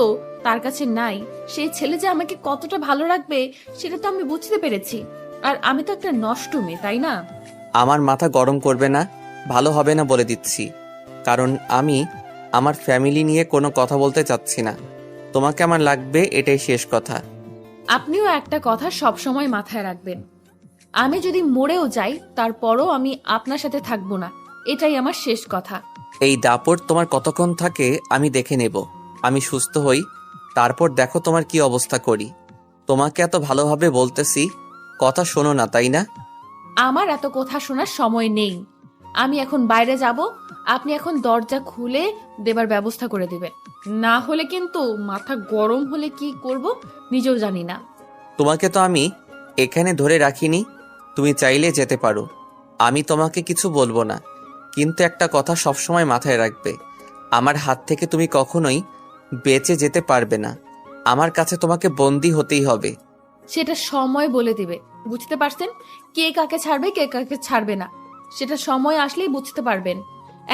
S8: তার কাছে নাই, সেই ছেলে যে আমাকে কতটা ভালো রাখবে সেটা তো আমি বুঝতে পেরেছি। আর আমি তো একটা নষ্ট মেয়ে, তাই না?
S2: আমার মাথা গরম করবে না, ভালো হবে না বলে দিচ্ছি, কারণ আমি আমার ফ্যামিলি নিয়ে কোনো কথা বলতে চাচ্ছি না। তোমাকে আমার লাগবে, এটাই শেষ কথা।
S8: আপনিও একটা কথা সব সময় মাথায় রাখবেন, আমি যদি মরেও যাই তারপরও আমি আপনার সাথে থাকবো না, এটাই আমার শেষ কথা।
S2: এই দাপট তোমার কতক্ষণ থাকে আমি দেখে নেব। আমি সুস্থ হই, তারপর দেখো তোমার কি অবস্থা করি। তোমাকে এত ভালোভাবে বলতেছি, কথা শোনো না, তাই না?
S8: আমার এত কথা শোনার সময় নেই। আমি এখন বাইরে যাব, আপনি এখন দরজা খুলে দেবার ব্যবস্থা করে দিবেন, না হলে কিন্তু মাথা গরম হলে কি করব নিজেও জানি না।
S2: তোমাকে তো আমি এখানে ধরে রাখিনি, তুমি চাইলে যেতে পারো, আমি তোমাকে কিছু বলবো না, কিন্তু একটা কথা সবসময় মাথায় রাখবে, আমার হাত থেকে তুমি কখনোই বেঁচে যেতে পারবে না। আমার কাছে তোমাকে বন্দি হতেই হবে।
S8: সেটা সময় বলে দিবে, বুঝতে পারছেন? কে কাকে ছাড়বে কে কাকে ছাড়বে না, সেটা সময় আসলেই বুঝতে পারবেন।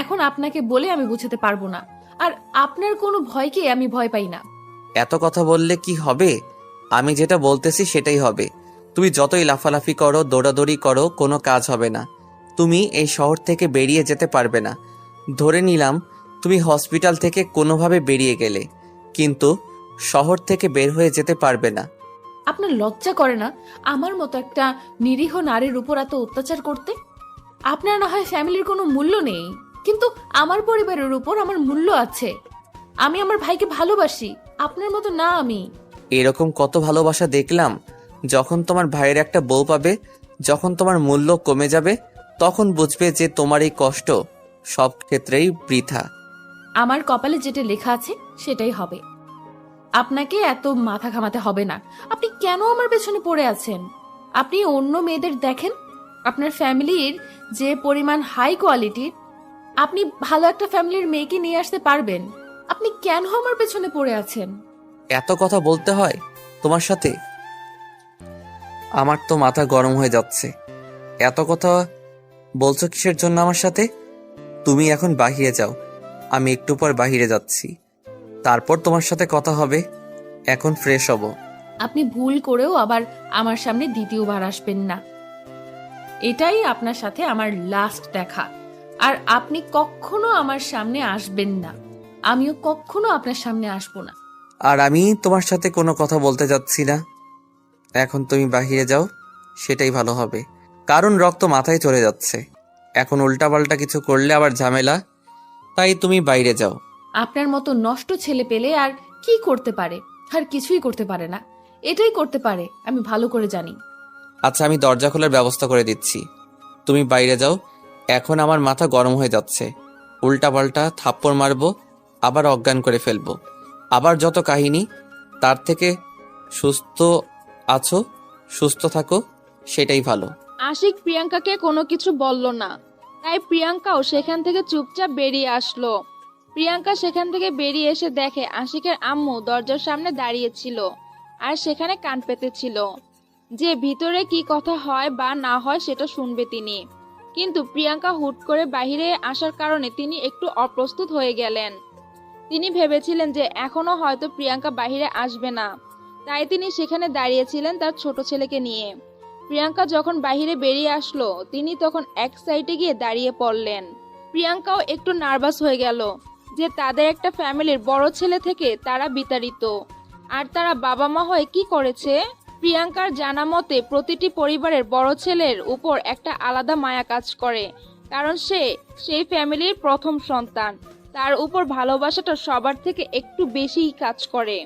S8: এখন আপনাকে বলে আমি বুঝতে পারবো না, আর আপনার কোনো ভয়কে আমি ভয় পাই না।
S2: এত কথা বললে কি হবে? আমি যেটা বলতেছি সেটাই হবে। তুমি যতই লাফালাফি করো, দৌড়াদৌড়ি করো, কোনো কাজ হবে না। তুমি এই শহর থেকে বেরিয়ে যেতে পারবে না। ধরে নিলাম তুমি হসপিটাল থেকে কোনোভাবে বেরিয়ে গেলে, কিন্তু শহর থেকে বের হয়ে যেতে পারবে না।
S8: আপনার লজ্জা করে না আমার মতো একটা নিরীহ নারীর উপর এত অত্যাচার করতে? আপনার না হয় ফ্যামিলির কোনো মূল্য নেই, কিন্তু আমার পরিবারের উপর আমার মূল্য আছে। আমি আমার ভাইকে ভালোবাসি, আপনার মতো না আমি।
S6: এরকম কত ভালোবাসা দেখলাম। যখন তোমার ভাইয়ের একটা বউ পাবে, যখন তোমার মূল্য কমে যাবে, তখন বুঝবে যে তোমার এই কষ্ট সব ক্ষেত্রেই বৃথা।
S8: আমার কপালে যেটা লেখা আছে সেটাই হবে। আপনাকে এত মাথা ঘামাতে হবে না। আপনি কেন আমার পেছনে পড়ে আছেন? আপনি অন্য মেয়েদের দেখেন, আপনার ফ্যামিলির যে পরিমাণ হাই কোয়ালিটির, আপনি ভালো একটা ফ্যামিলির মেয়েকে নিয়ে আসতে পারবেন। আপনি কেন আমার পেছনে পড়ে আছেন?
S6: এত কথা বলতে হয় তোমার সাথে? আমার তো মাথা গরম হয়ে যাচ্ছে। এত কথা বলছো কিসের জন্য আমার সাথে? তুমি এখন বাহিরে যাও, আমি একটু পর বাহিরে যাচ্ছি, তারপর তোমার সাথে কথা হবে। এখন ফ্রেশ হব।
S8: আপনি ভুল করেও আবার আমার সামনে দ্বিতীয়বার আসবেন না। এটাই আপনার সাথে আমার লাস্ট দেখা। আর আপনি কখনো আমার সামনে আসবেন না, আমিও কখনো আপনার সামনে আসবো না।
S6: আর আমি তোমার সাথে কোনো কথা বলতে যাচ্ছি না। এখন তুমি বাহিরে যাও, সেটাই ভালো হবে, কারণ রক্ত মাথায় চলে যাচ্ছে। এখন উল্টাপাল্টা কিছু করলে আবার ঝামেলা, তাই তুমি বাইরে যাও।
S8: আপনার মতো নষ্ট ছেলে পেলে আর কি করতে পারে? আর কিছুই করতে পারে না। এটাই করতে পারে, আমি ভালো করে জানি।
S6: আচ্ছা, আমি দরজা খোলার ব্যবস্থা করে দিচ্ছি, তুমি বাইরে যাও। এখন আমার মাথা গরম হয়ে যাচ্ছে। উল্টাপাল্টা থাপ্পড় মারবো, আবার অজ্ঞান করে ফেলবো। আবার যত কাহিনী, তার থেকে সুস্থ আছো, সুস্থ থাকো, সেটাই ভালো।
S7: আশিক প্রিয়াঙ্কাকে কোনো কিছু বলল না, তাই প্রিয়াঙ্কাও সেখান থেকে চুপচাপ বেরিয়ে আসলো। প্রিয়াঙ্কা সেখান থেকে বেরিয়ে এসে দেখে আশিকের আম্মু দরজার সামনে দাঁড়িয়েছিল আর সেখানে কান পেতেছিল যে ভিতরে কি কথা হয় বা না হয় সেটা শুনবে তিনি। কিন্তু প্রিয়াঙ্কা হুট করে বাইরে আসার কারণে তিনি একটু অপ্রস্তুত হয়ে গেলেন। তিনি ভেবেছিলেন যে এখনো হয়তো প্রিয়াঙ্কা বাইরে আসবে না, তাই তিনি সেখানে দাঁড়িয়েছিলেন তার ছোট ছেলেকে নিয়ে। প্রিয়াঙ্কা যখন বাইরে বেরিয়ে আসলো, তিনি তখন এক সাইডে গিয়ে দাঁড়িয়ে পড়লেন। প্রিয়াঙ্কাও একটু নার্ভাস হয়ে গেল যে তাদের একটা ফ্যামিলির বড় ছেলে থেকে তারা বিতাড়িত, আর তারা বাবা মা হয়ে কি করেছে। প্রিয়াঙ্কার জানা মতে প্রতিটি পরিবারের বড় ছেলের উপর একটা আলাদা মায়া কাজ করে, কারণ সে সেই ফ্যামিলির প্রথম সন্তান। তার উপর ভালোবাসাটা সবার থেকে একটু বেশিই কাজ করে।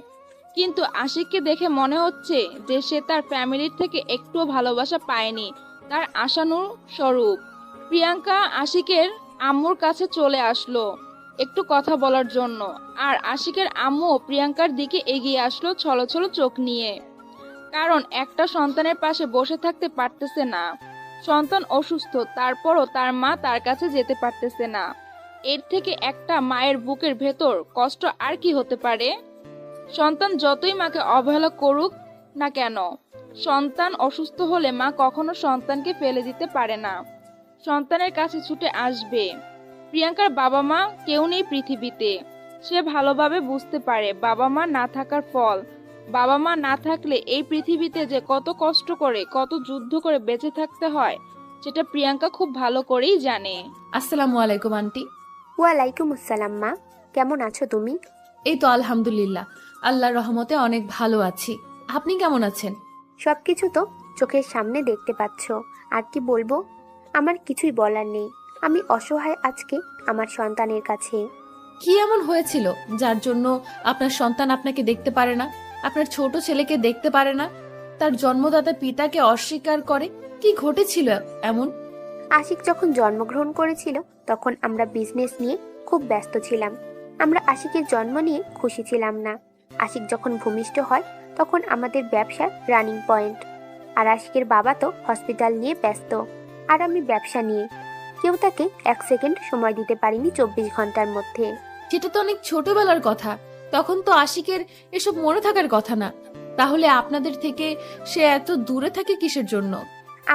S7: কিন্তু আশিককে দেখে মনে হচ্ছে যে সে তার ফ্যামিলির থেকে একটুও ভালোবাসা পায়নি তার আশানুস্বরূপ। প্রিয়াঙ্কা আশিকের আম্মুর কাছে চলে আসলো একটু কথা বলার জন্য, আর আশিকের আম্মু প্রিয়াঙ্কার দিকে এগিয়ে আসলো ছলছল চোখ নিয়ে, কারণ একটা সন্তানের পাশে বসে থাকতে পারতেছে না। সন্তান অসুস্থ, তারপরও তার মা তার কাছে যেতে পারতেছে না। এর থেকে একটা মায়ের বুকের ভেতর কষ্ট আর কি হতে পারে? সন্তান যতই মাকে অবহেলা করুক না কেন, সন্তান অসুস্থ হলে মা কখনো সন্তানকে ফেলে দিতে পারে না, সন্তানের কাছে ছুটে আসবে। প্রিয়াঙ্কার বাবা মা কেউ নেই পৃথিবীতে। সে ভালোভাবে বুঝতে পারে বাবা মা না থাকার ফল। বাবা মা না থাকলে এই পৃথিবীতে যে কত কষ্ট করে, কত যুদ্ধ করে বেঁচে থাকতে হয়, সেটা প্রিয়াঙ্কা খুব ভালো করেই জানে।
S8: আসসালামু আলাইকুম আন্টি।
S5: ওয়ালাইকুম আসসালাম মা, কেমন আছো তুমি?
S8: এই তো আলহামদুলিল্লাহ, আল্লাহর রহমতে অনেক ভালো আছি। আপনি কেমন আছেন?
S5: সবকিছু তো চোখের সামনে দেখতে পাচ্ছ, আর কি বলবো? আমার কিছুই বলার নেই। আমি অসহায় আজকে আমার সন্তানের কাছে।
S8: কি এমন হয়েছিল যার জন্য আপনার সন্তান আপনাকে দেখতে পারে না, আপনার ছোট ছেলেকে দেখতে পারে না, তার জন্মদাতা পিতাকে অস্বীকার করে? কি ঘটেছিল এমন?
S5: আশিক যখন জন্মগ্রহণ করেছিল তখন আমরা বিজনেস নিয়ে খুব ব্যস্ত ছিলাম। আমরা আশিকের জন্ম নিয়ে খুশি ছিলাম না। আশিক যখন ভূমিষ্ঠ হয় তখন আমাদের ব্যবসার রানিং পয়েন্ট, আর আশিকের বাবা তো হসপিটাল নিয়ে ব্যস্ত, আর আমি ব্যবসা নিয়ে। কেউ তাকে 1 সেকেন্ড সময় দিতে পারিনি 24 ঘন্টার মধ্যে।
S8: সেটা তো অনেক ছোটবেলার কথা, তখন তো আশিকের এসব মনে থাকার কথা না। তাহলে আপনাদের থেকে সে এত দূরে থাকে কিসের জন্য?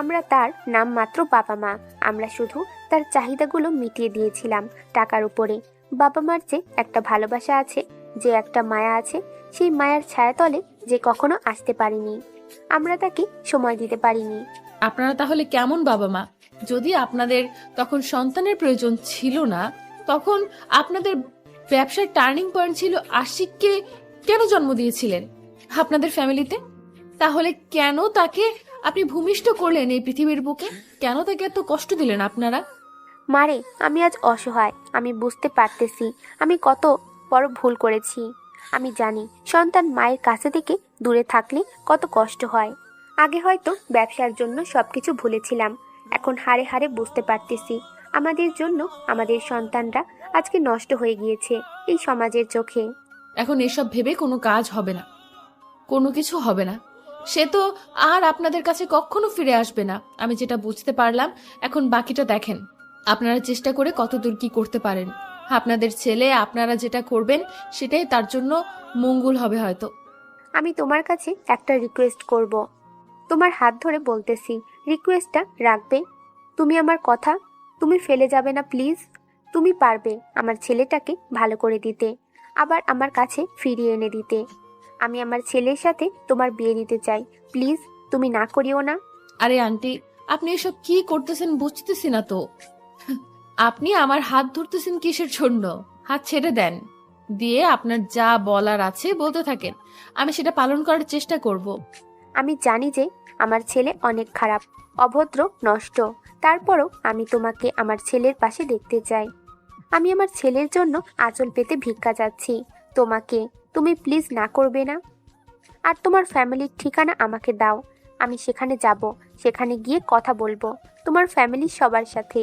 S5: আমরা তার নাম মাত্র বাবা মা, আমরা শুধু তার চাহিদাগুলো মিটিয়ে দিয়েছিলাম টাকার উপরে। বাবা মার যে একটা ভালোবাসা আছে, যে একটা মায়া আছে, সেই মায়ার ছায়াতলে যে কখনো আসতে পারিনি, আমরা তাকে সময় দিতে পারিনি।
S8: আপনারা তাহলে কেমন বাবা মা? যদি আপনাদের তখন সন্তানের প্রয়োজন ছিল না, তখন আপনাদের ব্যবসার টার্নিং পয়েন্ট ছিল আশিককে কেন জন্ম দিয়েছিলেন আপনাদের ফ্যামিলিতে? তাহলে কেন তাকে আপনি ভূমিষ্ঠ করলেন এই পৃথিবীর বুকে, কেন তাকে এত কষ্ট দিলেন আপনারা?
S5: মারে, আমি আজ অসহায়। আমি বুঝতে পারতেছি আমি কত বড় ভুল করেছি। আমি জানি সন্তান মায়ের কাছে থেকে দূরে থাকলে কত কষ্ট হয়। আগে হয়তো ব্যবসার জন্য সবকিছু ভুলেছিলাম, এখন হাড়ে হাড়ে বুঝতে পারতেছি আমাদের জন্য আমাদের সন্তানরা আজকে নষ্ট হয়ে গিয়েছে এই সমাজের চোখে।
S8: এখন এসব ভেবে কোনো কাজ হবে না, কোনো কিছু হবে না। সে তো আর আপনাদের কাছে কখনো ফিরে আসবে না, আমি যেটা বুঝতে পারলাম। এখন বাকিটা দেখেন, আপনারা চেষ্টা করে কতদূর কি করতে পারেন। আপনাদের ছেলে, আপনারা যেটা করবেন সেটাই তার জন্য মঙ্গল হবে হয়তো।
S5: আমি তোমার কাছে একটা রিকোয়েস্ট করব, তোমার হাত ধরে বলতেছি, রিকোয়েস্টটা রাখবে? তুমি আমার কথা তুমি ফেলে যাবে না প্লিজ। তুমি পারবে আমার ছেলেটাকে ভালো করে দিতে, আবার আমার কাছে ফিরিয়ে এনে দিতে। আমি আমার ছেলের সাথে তোমার বিয়ে দিতে চাই, প্লিজ তুমি না করিও না।
S8: আরে আন্টি, আপনি এসব কি করতেছেন বুঝতেছি না তো। আপনি আমার হাত ধরতেছেন কিসের জন্য? হাত ছেড়ে দেন, দিয়ে আপনার যা বলার আছে বলতে থাকেন, আমি সেটা পালন করার চেষ্টা করব।
S5: আমি জানি যে আমার ছেলে অনেক খারাপ, অভদ্র, নষ্ট, তারপরও আমি তোমাকে আমার ছেলের পাশে দেখতে চাই। আমি আমার ছেলের জন্য আঁচল পেতে ভিক্ষা চাচ্ছি তোমাকে, তুমি প্লিজ না করবে না? আর তোমার ফ্যামিলির ঠিকানা আমাকে দাও, আমি সেখানে যাব, সেখানে গিয়ে কথা বলবো তোমার ফ্যামিলির সবার সাথে।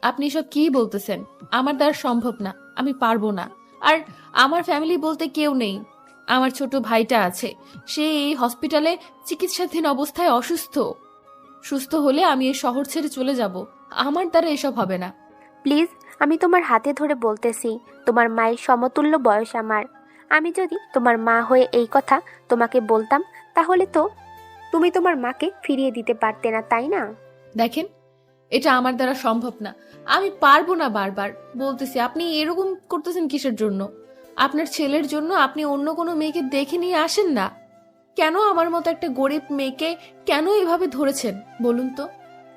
S8: আপনি এসব কি বলতেছেন? আমার দ্বারা সম্ভব না, আমি পারবো না। আর আমার ফ্যামিলি বলতে কেউ নেই। আমার ছোট ভাইটা আছে, সে এই হসপিটালে চিকিৎসাধীন অবস্থায় অসুস্থ। সুস্থ হলে আমি এই শহর ছেড়ে চলে যাব, আমার দ্বারা এসব হবে না।
S5: প্লিজ, আমি তোমার হাতে ধরে বলতেছি, তোমার মায়ের সমতুল্য বয়স আমার। আমি যদি তোমার মা হয়ে এই কথা তোমাকে বলতাম, তাহলে তো তুমি তোমার মাকে ফিরিয়ে দিতে পারতে না, তাই না?
S8: দেখেন, এটা আমার দ্বারা সম্ভব না, আমি পারবো না। বারবার বলতেছি, আপনি এরকম করতেছেন কিসের জন্য? আপনার ছেলের জন্য আপনি অন্য কোনো মেয়েকে দেখে নিয়ে আসেন না কেন? আমার মতো একটা গরিব মেয়েকে কেন এভাবে ধরেছেন বলুন তো?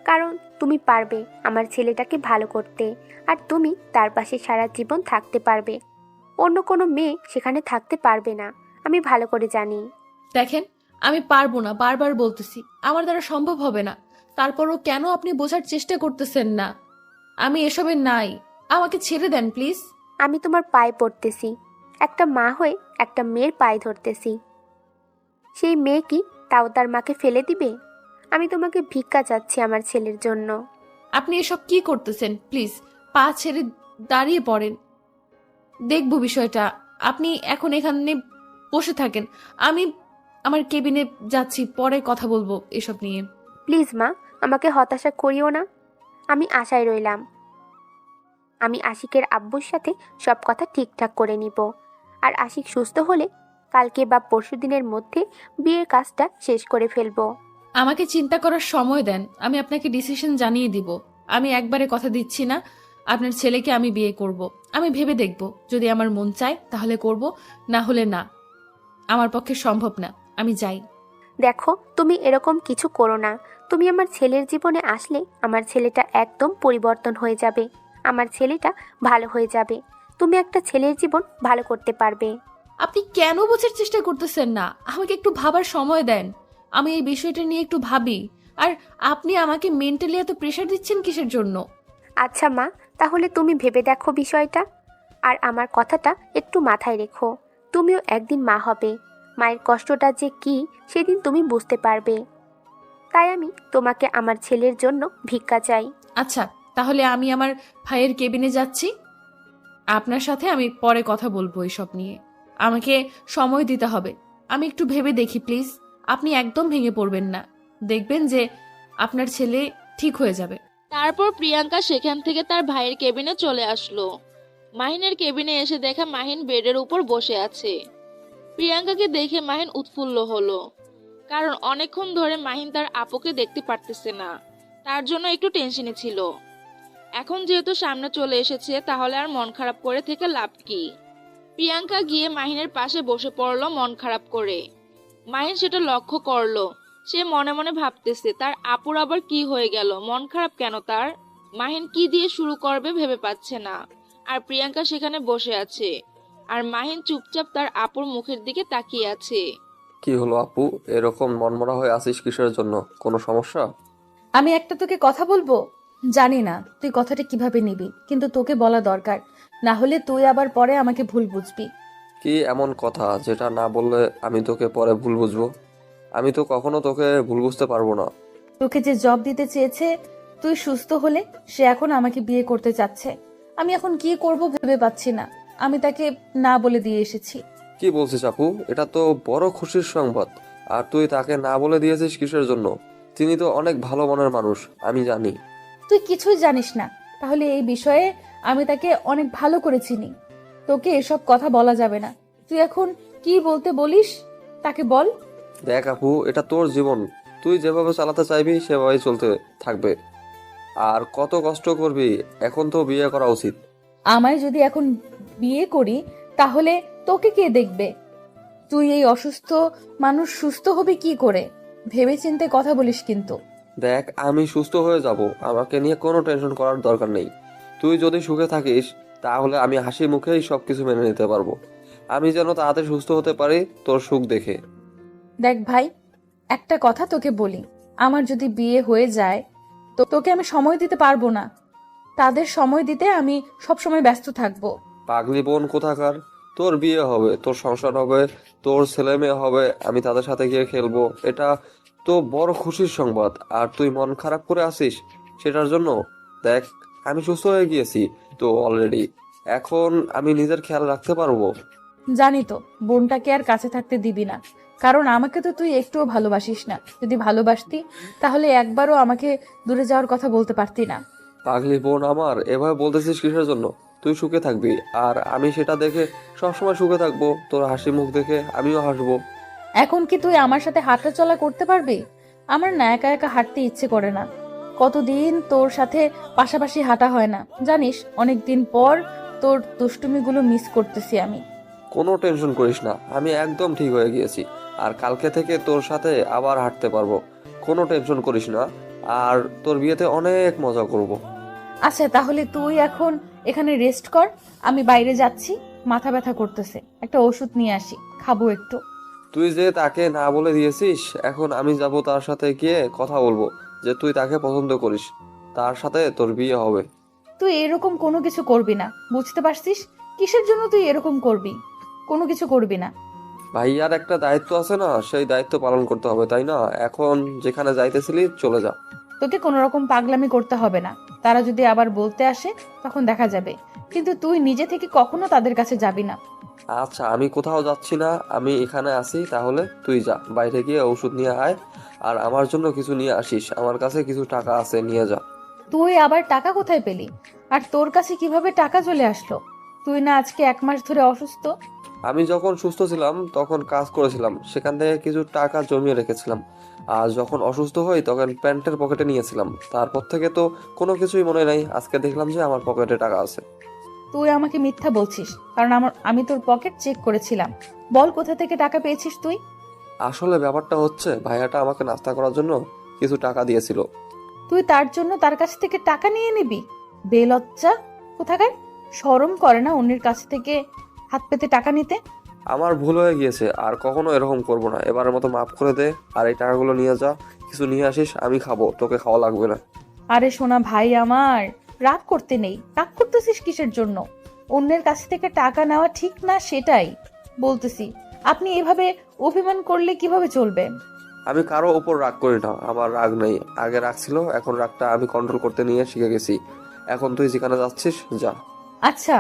S5: কারণ তুমি পারবে আমার ছেলেটাকে ভালো করতে, আর তুমি তার পাশে সারা জীবন থাকতে পারবে। অন্য কোনো মেয়ে সেখানে থাকতে পারবে না, আমি ভালো করে জানি।
S8: দেখেন, আমি পারবো না, বারবার বলতেছি আমার দ্বারা সম্ভব হবে না। তারপরও কেন আপনি বোঝার চেষ্টা করতেছেন না? আমি এসবে নাই, আমাকে ছেড়ে দেন প্লিজ।
S5: আমি তোমার পায়ে পড়তেছি, একটা মা হয়ে একটা মেয়ের পায়ে ধরতেছি। সেই মেয়ে কি তাও তার মাকে ফেলে দিবে? আমি তোমাকে ভিক্ষা চাচ্ছি আমার ছেলের জন্য।
S8: আপনি এসব কি করতেছেন? প্লিজ পা ছেড়ে দাঁড়িয়ে পড়েন, দেখবো বিষয়টা। আপনি এখন এখানে বসে থাকেন, আমি আমার কেবিনে যাচ্ছি, পরে কথা বলবো এসব নিয়ে।
S5: প্লিজ মা, আমাকে হতাশা করিও না, আমি আশায় রইলাম। আমি আশিকের আব্বুর সাথে সব কথা ঠিকঠাক করে নিব, আর আশিক সুস্থ হলে কালকে বা পরশুদিনের মধ্যে বিয়ের কাজটা শেষ করে ফেলবো।
S8: আমাকে চিন্তা করার সময় দেন, আমি আপনাকে ডিসিশন জানিয়ে দিব। আমি একবারে কথা দিচ্ছি না, আপনার ছেলেকে আমি বিয়ে করব। আমি ভেবে দেখব, যদি আমার মন চায় তাহলে করব, না হলে না। আমার পক্ষে সম্ভব না, আমি যাই।
S5: দেখো, তুমি এরকম কিছু করো না। তুমি আমার ছেলের জীবনে আসলে আমার ছেলেটা একদম পরিবর্তন হয়ে যাবে, আমার ছেলেটা ভালো হয়ে যাবে। তুমি একটা ছেলের জীবন ভালো করতে পারবে।
S8: আপনি কেন বোঝার চেষ্টা করতেছেন না? আমাকে একটু ভাবার সময় দেন, আমি এই বিষয়টা নিয়ে একটু ভাবি। আর আপনি আমাকে মেন্টালি এত প্রেশার দিচ্ছেন কিসের জন্য?
S5: আচ্ছা মা, তাহলে তুমি ভেবে দেখো বিষয়টা, আর আমার কথাটা একটু মাথায় রেখো। তুমিও একদিন মা হবে, মায়ের কষ্টটা যে কি সেদিন তুমি বুঝতে পারবে। তাই আমি তোমাকে আমার ছেলের জন্য ভিক্ষা চাই।
S8: আচ্ছা, তাহলে আমি আমার ভাইয়ের কেবিনে যাচ্ছি, আপনার সাথে আমি পরে কথা বলবো এসব নিয়ে। আমাকে সময় দিতে হবে, আমি একটু ভেবে দেখি প্লিজ। আপনি একদম ভেঙে পড়বেন না, দেখবেন যে আপনার ছেলে ঠিক হয়ে যাবে।
S7: তারপর প্রিয়াঙ্কা সেখান থেকে তার ভাইয়ের কেবিনে চলে আসলো। মাহিনের কেবিনে এসে দেখা মাহিন বেডের উপর বসে আছে। প্রিয়াঙ্কাকে দেখে মাহিন উৎফুল্ল হলো, কারণ অনেকক্ষণ ধরে মাহিন তার আপুকে দেখতে পারতেছে না, তার জন্য একটু টেনশনে ছিল। এখন যেহেতু সামনে চলে এসেছে, তাহলে আর মন খারাপ করে থেকে লাভ কি? প্রিয়াঙ্কা গিয়ে মাহিনের পাশে বসে পড়লো মন খারাপ করে। মাহিন সেটা লক্ষ্য করলো, সে মনে মনে ভাবতেছে তার আপুর আবার কি হয়ে গেল, মন খারাপ কেন তার? মাহিন কি দিয়ে শুরু করবে ভেবে পাচ্ছে না। আর প্রিয়াঙ্কা সেখানে বসে আছে, আর মাহিন চুপচাপ তার আপুর মুখের দিকে তাকিয়ে আছে।
S4: কি হলো আপু, এরকম মনমরা হয়ে আছিস কিসের জন্য? কোনো সমস্যা?
S8: আমি একটা তোকে কথা বলবো, জানি না তুই কথাটা কিভাবে নিবি, কিন্তু তোকে বলা দরকার, না হলে তুই আবার পরে আমাকে ভুল বুঝবি।
S4: কি এমন কথা যেটা না বললে আমি তোকে পরে ভুল বুঝবো? আমি তো কখনো তোকে ভুল বুঝতে পারবো না।
S8: তোকে যে জব দিতে চেয়েছে, তুই সুস্থ হলে সে এখন আমাকে বিয়ে করতে চাচ্ছে। আমি এখন কি করব ভেবে পাচ্ছি না। আমি তাকে না বলে দিয়ে এসেছি।
S4: কি বলছিস আপু? এটা তো বড় খুশির সংবাদ। আর তুই তাকে না বলে দিয়েছিস কিসের জন্য? তিনি তো অনেক ভালো মনের মানুষ, আমি জানি।
S8: তুই কিছুই জানিস না, তাহলে এই বিষয়ে আমি তাকে অনেক ভালো করে চিনি। তোকে এসব কথা বলা যাবে না। তুই এখন কি বলতে বলিস তাকে বল।
S4: দেখ আপু, এটা তোর জীবন, তুই যেভাবে চালাতে চাইবি সেভাবেই চলতে থাকবে। আর কত কষ্ট করবি? এখন তো বিয়ে করা উচিত।
S8: আমায় যদি এখন বিয়ে করি তাহলে তোকে কে দেখবে? তুই এই অসুস্থ মানুষ সুস্থ হবি কি করে? ভেবেচিন্তে কথা বলিস কিন্তু।
S4: দেখ, আমি সুস্থ হয়ে যাব, আমাকে নিয়ে কোনো টেনশন করার দরকার নেই। তুই যদি সুখে থাকিস তাহলে আমি হাসি মুখেই সবকিছু মেনে নিতে পারবো। আমি যেন তাড়াতাড়ি সুস্থ হতে পারি তোর সুখ দেখে।
S8: দেখ ভাই, একটা কথা তোকে বলি, আমার যদি বিয়ে হয়ে যায় তো তোকে আমি সময় দিতে পারবো না। তাদের সময় দিতে আমি সবসময় ব্যস্ত থাকবো।
S4: পাগলি বোন কোথাকার! তোর বিয়ে হবে, তোর সংসার হবে, তোর ছেলে মেয়ে হবে, আমি তাদের সাথে গিয়ে খেলবো, এটা তো বড় খুশির সংবাদ। আর তুই মন খারাপ করে আসিস সেটার জন্য? দেখ, আমি সুস্থ হয়ে গিয়েছি তো অলরেডি। এখন আমি নিজের খেয়াল রাখতে পারবো।
S8: জানি তো বোনটাকে আর কাছে থাকতে দিবি না, কারণ আমাকে তো তুই একটুও ভালোবাসিস না। যদি ভালোবাসতি তাহলে একবারও আমাকে দূরে যাওয়ার কথা বলতে পারতি না।
S4: পাগলি বোন আমার, এভাবে বলতেছিস কিসের জন্য? তুই সুখে থাকবি আর আমি সেটা দেখে সবসময় সুখে থাকবো। তোর হাসি মুখ দেখে আমিও হাসবো।
S8: এখন কি তুই আমার সাথে হাঁটা চলা করতে পারবি? আমার না একা একা হাঁটতে ইচ্ছে করে না। কতদিন তোর সাথে পাশাপাশি হাঁটা হয় না জানিস। অনেক দিন পর তোর দুষ্টুমিগুলো মিস করতেছি আমি।
S4: কোনো টেনশন করিস না, আমি একদম ঠিক হয়ে গিয়েছি। আর কালকে থেকে তোর সাথে আবার হাঁটতে পারবো। কোনো টেনশন করিস না। আর তোর বিয়েতে অনেক মজা করব।
S8: আচ্ছা তাহলে তুই এখন এখানে রেস্ট কর, আমি বাইরে যাচ্ছি। মাথা ব্যথা করতেছে, একটা ওষুধ নিয়ে আসি, খাবো একটু।
S4: তুই যে তাকে না বলে দিয়েছিস, এখন আমি যাব তার সাথে গিয়ে কথা বলবো যে তুই তাকে পছন্দ করিস, তার সাথে তোর বিয়ে হবে।
S8: তুই এরকম কোনো কিছু করবি না, বুঝতে পারছিস? কিসের জন্য তুই এরকম করবি? কোনো কিছু করবি না।
S4: ভাইয়ার একটা দায়িত্ব আছে না, সেই দায়িত্ব পালন করতে হবে, তাই না? এখন যেখানে যাইতেছিলি চলে যা।
S8: তোকে কোনো রকম পাগলামি করতে হবে না। তারা যদি আবার বলতে আসে তখন দেখা যাবে, কিন্তু তুই নিজে থেকে কখনো তাদের কাছে যাবি না।
S4: আচ্ছা, আমি কোথাও যাচ্ছি না, আমি এখানে আছি। তাহলে তুই যা, বাইরে গিয়ে ওষুধ নিয়ে আয়। আর আমার জন্য কিছু নিয়ে আসিস, আমার কাছে কিছু টাকা আছে, নিয়ে যা।
S8: তুই আবার টাকা কোথায় পেলি? আর তোর কাছে কিভাবে টাকা চলে আসলো? তুই না আজকে 1 মাস ধরে অসুস্থ?
S4: আমি যখন সুস্থ ছিলাম তখন কাজ করেছিলাম, সেখান থেকে কিছু টাকা জমিয়ে রেখেছিলাম। আর যখন অসুস্থ হই তখন প্যান্টের পকেটে নিয়েছিলাম, তারপর থেকে তো কোনো কিছুই মনে নাই। আজকে দেখলাম যে আমার পকেটে টাকা আছে।
S8: তুই আমাকে মিথ্যা বলছিস, কারণ আমি তোর পকেট চেক করেছিলাম। বল কোথা থেকে টাকা পেয়েছিস তুই?
S4: আসলে ব্যাপারটা হচ্ছে, ভাইয়াটা আমাকে নাস্তা করার জন্য কিছু টাকা দিয়েছিল।
S8: তুই তার জন্য তার কাছ থেকে টাকা নিয়ে নিবি? বেলজ্জা কোথাকার! শরম করে না অন্যের কাছ থেকে হাত পেতে টাকা নিতে?
S4: আমার ভুল হয়ে গিয়েছে, আর কখনো এরকম করব না। এবারের মতো মাফ করে দে। আর এই টাকাগুলো নিয়ে যা, কিছু নিয়ে আসিস, আমি খাবো, তোকে খাওয়া লাগবে না।
S8: আরে সোনা ভাই আমার, রাগ করতে নেই। রাগ করতেছিস কিসের জন্য? অন্যের কাছ থেকে টাকা নেওয়া ঠিক না, সেটাই বলতেছি। আপনি এভাবে অভিমান করলে কিভাবে চলবে?
S4: আমি কারো ওপর রাগ করি না, আমার রাগ নেই। আগে রাগ ছিল, এখন রাগটা আমি কন্ট্রোল করতে নিয়ে শিখে গেছি। এখন তুই যেখানে যাচ্ছিস যা।
S8: আচ্ছা,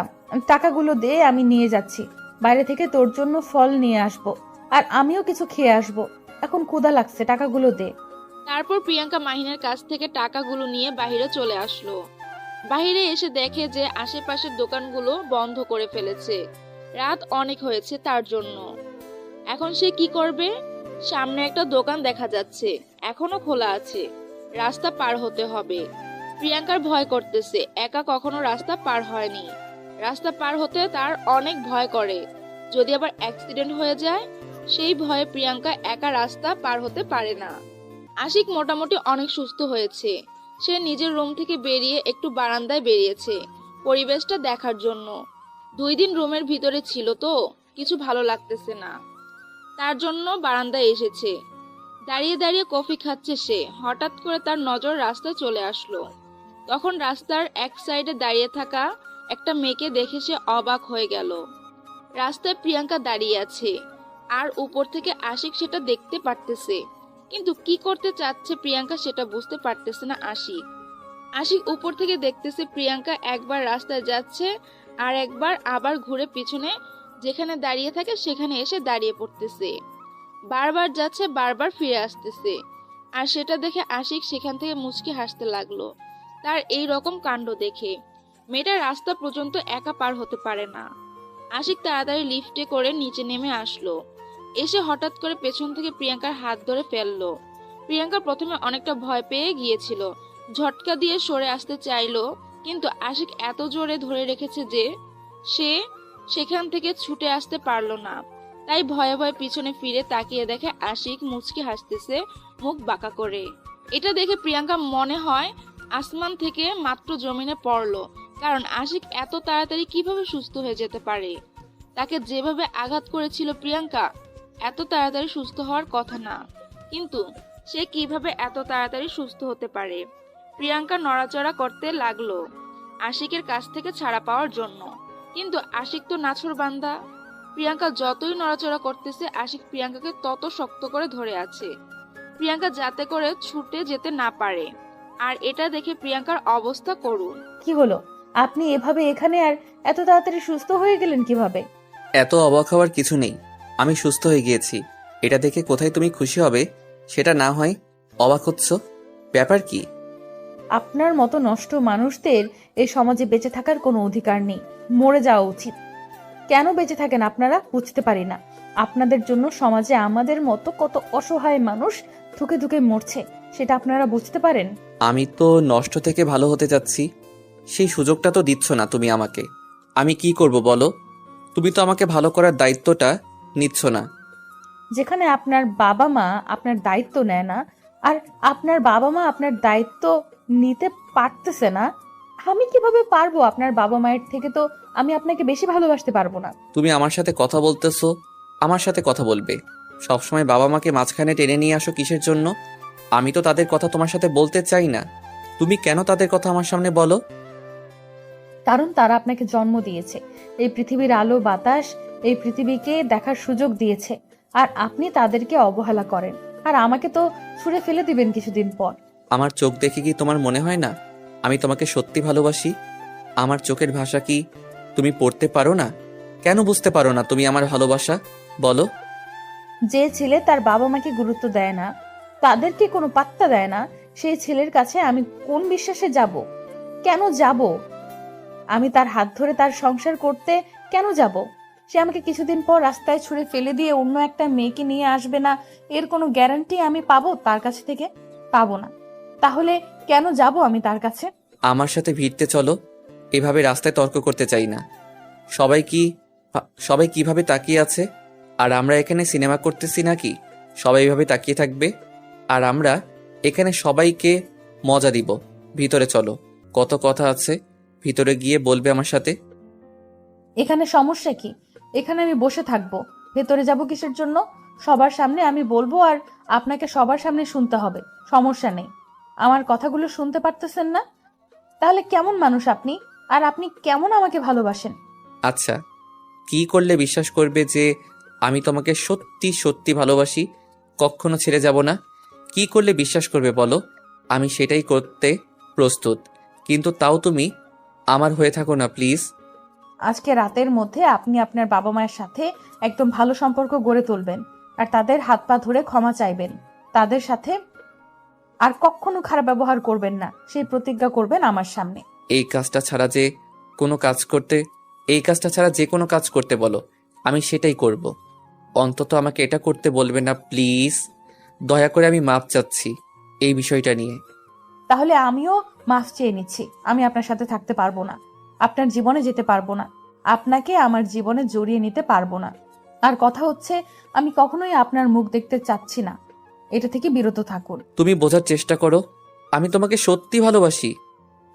S8: টাকাগুলো দে, আমি নিয়ে যাচ্ছি। বাইরে থেকে তোর জন্য ফল নিয়ে আসবো, আর আমিও কিছু খেয়ে আসবো। এখন ক্ষুধা লাগছে, টাকাগুলো দে।
S7: তারপর প্রিয়াঙ্কা মাহিনের কাছ থেকে টাকাগুলো নিয়ে বাইরে চলে আসলো। বাইরে এসে দেখে যে আশেপাশের দোকানগুলো বন্ধ করে ফেলেছে। রাত অনেক হয়েছে তার জন্য। এখন সে কি করবে? সামনে একটা দোকান দেখা যাচ্ছে, এখনো খোলা আছে। রাস্তা পার হতে হবে। প্রিয়াঙ্কার ভয় করতেছে, একা কখনো রাস্তা পার হয়নি। রাস্তা পার হতে তার অনেক ভয় করে, যদি আবার অ্যাক্সিডেন্ট হয়ে যায়। সেই ভয়ে প্রিয়াঙ্কা একা রাস্তা পার হতে পারে না। আশিক মোটামুটি অনেক সুস্থ হয়েছে। সে নিজের রুম থেকে বেরিয়ে একটু বারান্দায় বেরিয়েছে পরিবেশটা দেখার জন্য। 2 দিন রুমের ভিতরে ছিল তো, কিছু ভালো লাগতেছে না। তার জন্য বারান্দায় এসেছে। দাঁড়িয়ে দাঁড়িয়ে কফি খাচ্ছে সে। হঠাৎ করে তার নজর রাস্তায় চলে আসলো। তখন রাস্তার এক সাইডে দাঁড়িয়ে থাকা একটা মেয়েকে দেখে সে অবাক হয়ে গেল। রাস্তায় প্রিয়াঙ্কা দাঁড়িয়ে আছে, আর উপর থেকে আশিক সেটা দেখতে পারতেছে, কিন্তু কি করতে চাচ্ছে প্রিয়াঙ্কা সেটা বুঝতে পারতেছে না আশিক। আশিক উপর থেকে দেখতেছে প্রিয়াঙ্কা একবার রাস্তায় যাচ্ছে, আর একবার আবার ঘুরে পিছনে যেখানে দাঁড়িয়ে থাকে সেখানে এসে দাঁড়িয়ে পড়তেছে। বারবার যাচ্ছে, বারবার ফিরে আসতেছে। আর সেটা দেখে আশিক সেখান থেকে মুচকি হাসতে লাগলো তার এই রকম কাণ্ড দেখে। মেয়েটা রাস্তা পর্যন্ত একা পার হতে পারে না। আশিক তাড়াতাড়ি লিফটে করে নিচে নেমে আসলো। এসে হঠাৎ করে পেছন থেকে প্রিয়াঙ্কার হাত ধরে ফেললো। প্রিয়াঙ্কা প্রথমে অনেকটা ভয় পেয়ে গিয়েছিল, ঝটকা দিয়ে সরে আসতে চাইলো, কিন্তু আশিক এত জোরে ধরে রেখেছে যে সে সেখান থেকে ছুটে আসতে পারলো না। তাই ভয়ে ভয়ে পিছনে ফিরে তাকিয়ে দেখে আশিক মুচকি হাসতেছে মুখ বাঁকা করে। এটা দেখে প্রিয়াঙ্কা মনে হয় আসমান থেকে মাত্র জমিনে পড়লো, কারণ আশিক এত তাড়াতাড়ি কিভাবে সুস্থ হয়ে যেতে পারে। তাকে যেভাবে আঘাত করেছিল প্রিয়াঙ্কা, এত তাড়াতাড়ি সুস্থ হওয়ার কথা না, কিন্তু সে কিভাবে এত তাড়াতাড়ি সুস্থ হতে পারে। প্রিয়াঙ্কা নড়াচড়া করতে লাগলো আশিকের কাছ থেকে ছাড়া পাওয়ার জন্য, কিন্তু আশিক তো নাছোড়বান্দা। প্রিয়াঙ্কা যতই নড়াচড়া করতেছে আশিক প্রিয়াঙ্কাকে তত শক্ত করে ধরে আছে, প্রিয়াঙ্কা যাতে করে ছুটে যেতে না পারে। আর এটা দেখে প্রিয়াঙ্কার অবস্থা করুণ।
S1: কি হলো? আপনি এভাবে এখানে আর এত তাড়াতাড়ি সুস্থ হয়ে গেলেন কিভাবে?
S6: এত অবাক হওয়ার কিছু নেই, আমি সুস্থ হয়ে গিয়েছি। এটা দেখে কোথায় তুমি খুশি হবে সেটা না হয় অবাক হচ্ছ, ব্যাপার কি?
S1: আপনার মতো নষ্ট মানুষদের এই সমাজে বেঁচে থাকার কোনো অধিকার নেই, মরে যাওয়া উচিত। কেন বেঁচে থাকেন আপনারা বুঝতে পারি না। আপনাদের জন্য সমাজে আমাদের মতো কত অসহায় মানুষ ধুকে ধুকে মরছে, সেটা আপনারা বুঝতে পারেন?
S6: আমি তো নষ্ট থেকে ভালো হতে যাচ্ছি, সেই সুযোগটা তো দিচ্ছ না তুমি আমাকে। আমি কি করব বলো? তুমি তো আমাকে ভালো করার দায়িত্বটা নিচ্ছ না।
S1: যেখানে আপনার বাবা মা আপনার দায়িত্ব নেয় না, আর আপনার বাবা মা আপনার দায়িত্ব নিতে পারতেছে না, আমি কিভাবে পারবো? আপনার বাবা মায়ের থেকে তো আমি আপনাকে বেশি ভালোবাসতে পারবো না।
S6: তুমি আমার সাথে কথা বলতেছো, আমার সাথে কথা বলবে। সবসময় বাবা মাকে মাঝখানে টেনে নিয়ে আসো কিসের জন্য? আমি তো তাদের কথা তোমার সাথে বলতে চাই না, তুমি কেন তাদের কথা আমার সামনে বলো?
S1: কারণ তারা আপনাকে জন্ম দিয়েছে, এই পৃথিবীর আলো বাতাস, এই পৃথিবীকে দেখার সুযোগ দিয়েছে, আর আপনি তাদেরকে অবহেলা করেন, আর আমাকে তো ছুঁড়ে ফেলে দিবেন কিছুদিন পর।
S6: আমার চোখ দেখে কি তোমার মনে হয় না আমি তোমাকে সত্যি ভালোবাসি? আমার চোখের ভাষা কি তুমি পড়তে পারো না? কেন বুঝতে পারো না তুমি আমার ভালোবাসা? বলো।
S1: যে ছেলে তার বাবা মাকে গুরুত্ব দেয় না, তাদেরকে কোনো পাত্তা দেয় না, সেই ছেলের কাছে আমি কোন বিশ্বাসে যাব? কেন যাব? আমি তার হাত ধরে তার সংসার করতে কেন যাব? সে আমাকে কিছুদিন পর রাস্তায় ছুঁড়ে ফেলে দিয়ে অন্য একটা মেয়েকে নিয়ে আসবে না, এর কোনো গ্যারান্টি আমি পাবো তার কাছ থেকে? পাবো না। তাহলে কেন যাব আমি তার কাছে?
S6: আমার সাথে ভিড়তে চলো, এভাবে রাস্তায় তর্ক করতে চাই না। সবাই কিভাবে তাকিয়ে আছে, আর আমরা এখানে সিনেমা করতেছি নাকি সবাই এভাবে তাকিয়ে থাকবে? আর আমরা এখানে সবাইকে মজা দিব। ভিতরে চলো, কত কথা আছে, ভিতরে গিয়ে বলবে আমার সাথে।
S1: এখানে সমস্যা কি? এখানে আমি বসে থাকবো, ভেতরে যাব কিসের জন্য? সবার সামনে আমি বলবো, আর আপনাকে সবার সামনে শুনতে হবে, সমস্যা নেই। আমার কথাগুলো শুনতে পারতেছেন না? তাহলে কেমন মানুষ আপনি, আর আপনি কেমন আমাকে ভালোবাসেন?
S6: আচ্ছা, কি করলে বিশ্বাস করবে যে আমি তোমাকে সত্যি সত্যি ভালোবাসি, কখনো ছেড়ে যাব না? কি করলে বিশ্বাস করবে বলো? আমি সেটাই করতে প্রস্তুত, কিন্তু তাও তুমি আমার হয়ে থাকো না প্লিজ।
S1: আজকে রাতের মধ্যে আপনি আপনার বাবা মায়ের সাথে একদম ভালো সম্পর্ক গড়ে তুলবেন, আর তাদের হাত পা ধরে ক্ষমা চাইবেন। তাদের সাথে আর কখনো খারাপ ব্যবহার করবেন না, সেই প্রতিজ্ঞা করবেন আমার সামনে।
S6: এই কাজটা ছাড়া যে কোনো কাজ করতে বলো, আমি সেটাই করব। অন্তত আমাকে এটা করতে বলবে না প্লিজ। দয়া করে, আমি মাপ চাচ্ছি এই বিষয়টা নিয়ে।
S1: তাহলে আমিও মাফ চেয়ে নিচ্ছি। আমি আপনার সাথে থাকতে পারবো না, আপনার জীবনে যেতে পারবো না, আপনাকে আমার জীবনে জড়িয়ে নিতে পারবো না। আর কথা হচ্ছে, আমি কখনোই আপনার মুখ দেখতে চাচ্ছি না, এটা থেকে বিরত থাকুন।
S6: তুমি বোঝার চেষ্টা করো, আমি তোমাকে সত্যি ভালোবাসি।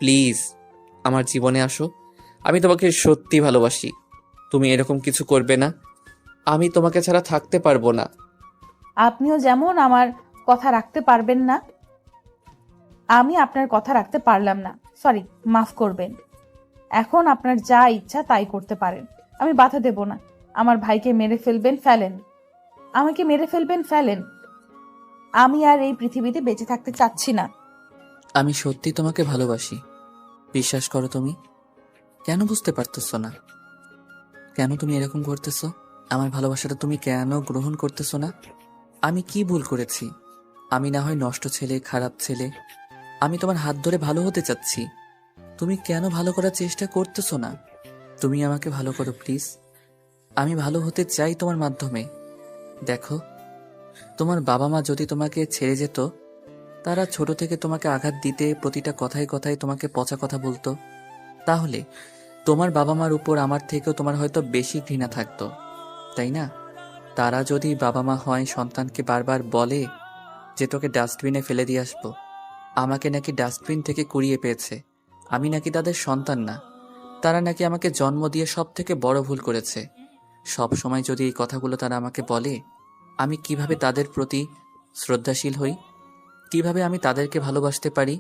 S6: প্লিজ আমার জীবনে আসো, আমি তোমাকে সত্যি ভালোবাসি। তুমি এরকম কিছু করবে না,
S2: আমি তোমাকে ছাড়া থাকতে পারবো না।
S1: আপনিও যেমন আমার কথা রাখতে পারবেন না, আমি আপনার কথা রাখতে পারলাম না। সরি, মাফ করবেন। এখন আপনার যা ইচ্ছা তাই করতে পারেন, আমি বাধা দেব না। আমার ভাইকে মেরে ফেলবেন, ফেলেন। আমাকে মেরে ফেলবেন, ফেলেন। আমি আর এই পৃথিবীতে বেঁচে থাকতে চাচ্ছি না।
S6: আমি সত্যি তোমাকে ভালোবাসি, বিশ্বাস করো। তুমি কেন বুঝতে পারতেছো না? কেন তুমি এরকম করতেছো? আমার ভালোবাসাটা তুমি কেন গ্রহণ করতেছো না? আমি কি ভুল করেছি? আমি না হয় নষ্ট ছেলে, খারাপ ছেলে। আমি তোমার হাত ধরে ভালো হতে চাচ্ছি, তুমি কেন ভালো করার চেষ্টা করতেছো না? তুমি আমাকে ভালো করো প্লিজ। আমি ভালো হতে চাই তোমার মাধ্যমে। দেখো, তোমার বাবা মা যদি তোমাকে ছেড়ে যেত, তারা ছোট থেকে তোমাকে আঘাত দিতে, প্রতিটা কথায় কথায় তোমাকে পচা কথা বলতো, তাহলে তোমার বাবা মার উপর আমার থেকেও তোমার হয়তো বেশি ঘৃণা থাকতো, তাই না? তারা যদি বাবা মা হয়, সন্তানকে বারবার বলে যে তোকে ডাস্টবিনে ফেলে দিয়ে আসবো, আমাকে নাকি ডাস্টবিন থেকে কুড়িয়ে পেয়েছে, আমি নাকি তাদের সন্তান না, তারা নাকি আমাকে জন্ম দিয়ে সব থেকে বড় ভুল করেছে, সব সময় যদি এই কথাগুলো তারা আমাকে বলে, আমি কিভাবে তাদের প্রতি শ্রদ্ধাশীল হই? কিভাবে আমি তাদেরকে ভালোবাসতে পারি?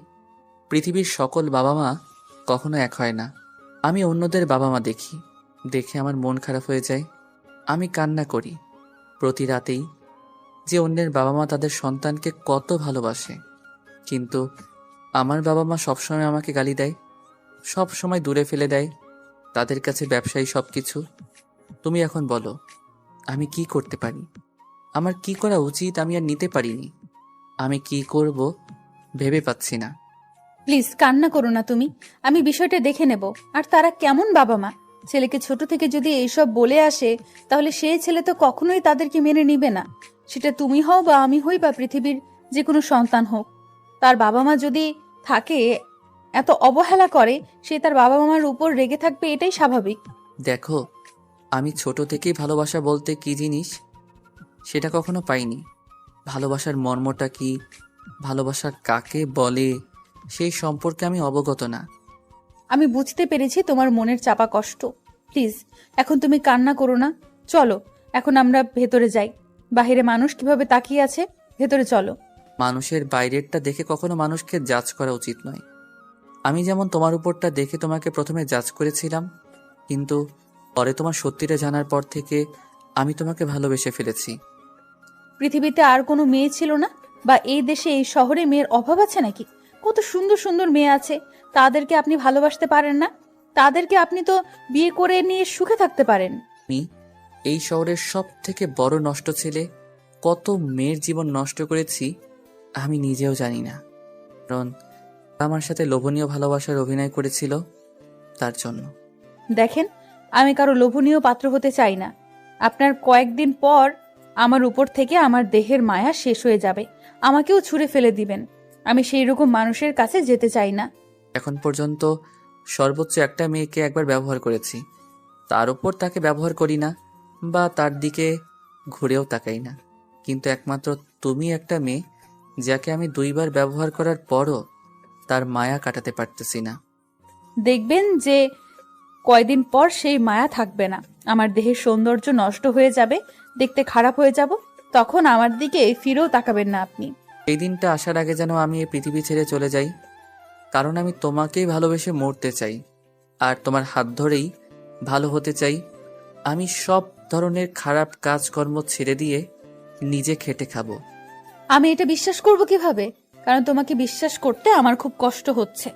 S6: পৃথিবীর সকল বাবা মা কখনো এক হয় না। আমি অন্যদের বাবা মা দেখি, দেখে আমার মন খারাপ হয়ে যায়। আমি কান্না করি প্রতি রাতেই যে অন্যের বাবা মা তাদের সন্তানকে কত ভালোবাসে, কিন্তু আমার বাবা মা সবসময় আমাকে গালি দেয়, সব সময় দূরে ফেলে দেয়, তাদের কাছে ব্যবসায়ী সব কিছু। তুমি এখন বলো, আমি কি করতে পারি? আমার কি করা উচিত? আমি আর নিতে পারিনি। আমি কি করব ভেবে পাচ্ছি না।
S1: প্লিজ কান্না করো না তুমি, আমি বিষয়টা দেখে নেব। আর তারা কেমন বাবা মা? ছেলেকে ছোট থেকে যদি এইসব বলে আসে, তাহলে সেই ছেলে তো কখনোই তাদেরকে মেনে নিবে না। সেটা তুমি হও বা আমি হই বা পৃথিবীর যে কোনো সন্তান হোক, তার বাবা মা যদি থাকে এত অবহেলা করে, সে তার বাবা মার উপর রেগে থাকবে, এটাই স্বাভাবিক।
S6: দেখো, আমি ছোট থেকেই ভালোবাসা বলতে কি জিনিস সেটা কখনো পাইনি। ভালোবাসার মর্মটা কি, ভালোবাসা কাকে বলে, সেই সম্পর্কে আমি অবগত না।
S1: আমি বুঝতে পেরেছি তোমার মনের চাপা কষ্ট। প্লিজ এখন তুমি কান্না করো না। চলো এখন আমরা ভেতরে যাই। বাহিরে মানুষ কিভাবে তাকিয়ে আছে, ভেতরে চলো।
S6: মানুষের বাইরেরটা দেখে কখনো মানুষকে জাজ করা উচিত নয়। আমি যেমন তোমার উপরটা দেখে তোমাকে প্রথমে জাজ করেছিলাম, কিন্তু পরে তোমার সত্যিটা জানার পর থেকে আমি তোমাকে ভালোবেসে ফেলেছি।
S1: পৃথিবীতে আর কোনো মেয়ে ছিল না? বা এই দেশে, এই শহরে মেয়ের অভাব আছে নাকি? কত সুন্দর সুন্দর মেয়ে আছে, তাদেরকে আপনি ভালোবাসতে পারেন না? তাদেরকে আপনি তো বিয়ে করে নিয়ে সুখে থাকতে পারেন।
S6: আমি এই শহরের সব থেকে বড় নষ্ট ছেলে, কত মেয়ের জীবন নষ্ট করেছি আমি নিজেও জানি না, কারণ আমার সাথে লোভনীয় ভালোবাসার অভিনয় করেছিল তার জন্য।
S1: দেখেন, আমি কারো লোভনীয় পাত্র হতে চাই না। আপনার কয়েকদিন পর আমার উপর থেকে আমার দেহের মায়া শেষ হয়ে যাবে, আমাকেও ছুঁড়ে ফেলে দিবেন। আমি সেই রকম মানুষের কাছে যেতে চাই না।
S6: এখন পর্যন্ত সর্বোচ্চ একটা মেয়েকে একবার ব্যবহার করেছি, তার উপর তাকে ব্যবহার করি না বা তার দিকে ঘুরেও তাকাই না, কিন্তু একমাত্র তুমি একটা মেয়ে যাকে আমি 2বার ব্যবহার করার পরও তার মায়া কাটাতে পারতেছি না।
S1: দেখবেন যে কয়দিন পর সেই মায়া থাকবে না, আমার দেহের সৌন্দর্য নষ্ট হয়ে যাবে, দেখতে খারাপ হয়ে যাব, তখন আমার দিকে ফিরেও তাকাবেন না আপনি।
S6: এই দিনটা আসার আগে যেন আমি এই পৃথিবী ছেড়ে চলে যাই, কারণ আমি তোমাকেই ভালোবেসে মরতে চাই, আর তোমার হাত ধরেই ভালো হতে চাই। আমি সব ধরনের খারাপ কাজকর্ম ছেড়ে দিয়ে নিজে খেটে খাবো।
S1: আমি এটা বিশ্বাস করব কিভাবে? কারণ তোমাকে বিশ্বাস করতে আমার খুব কষ্ট হচ্ছে।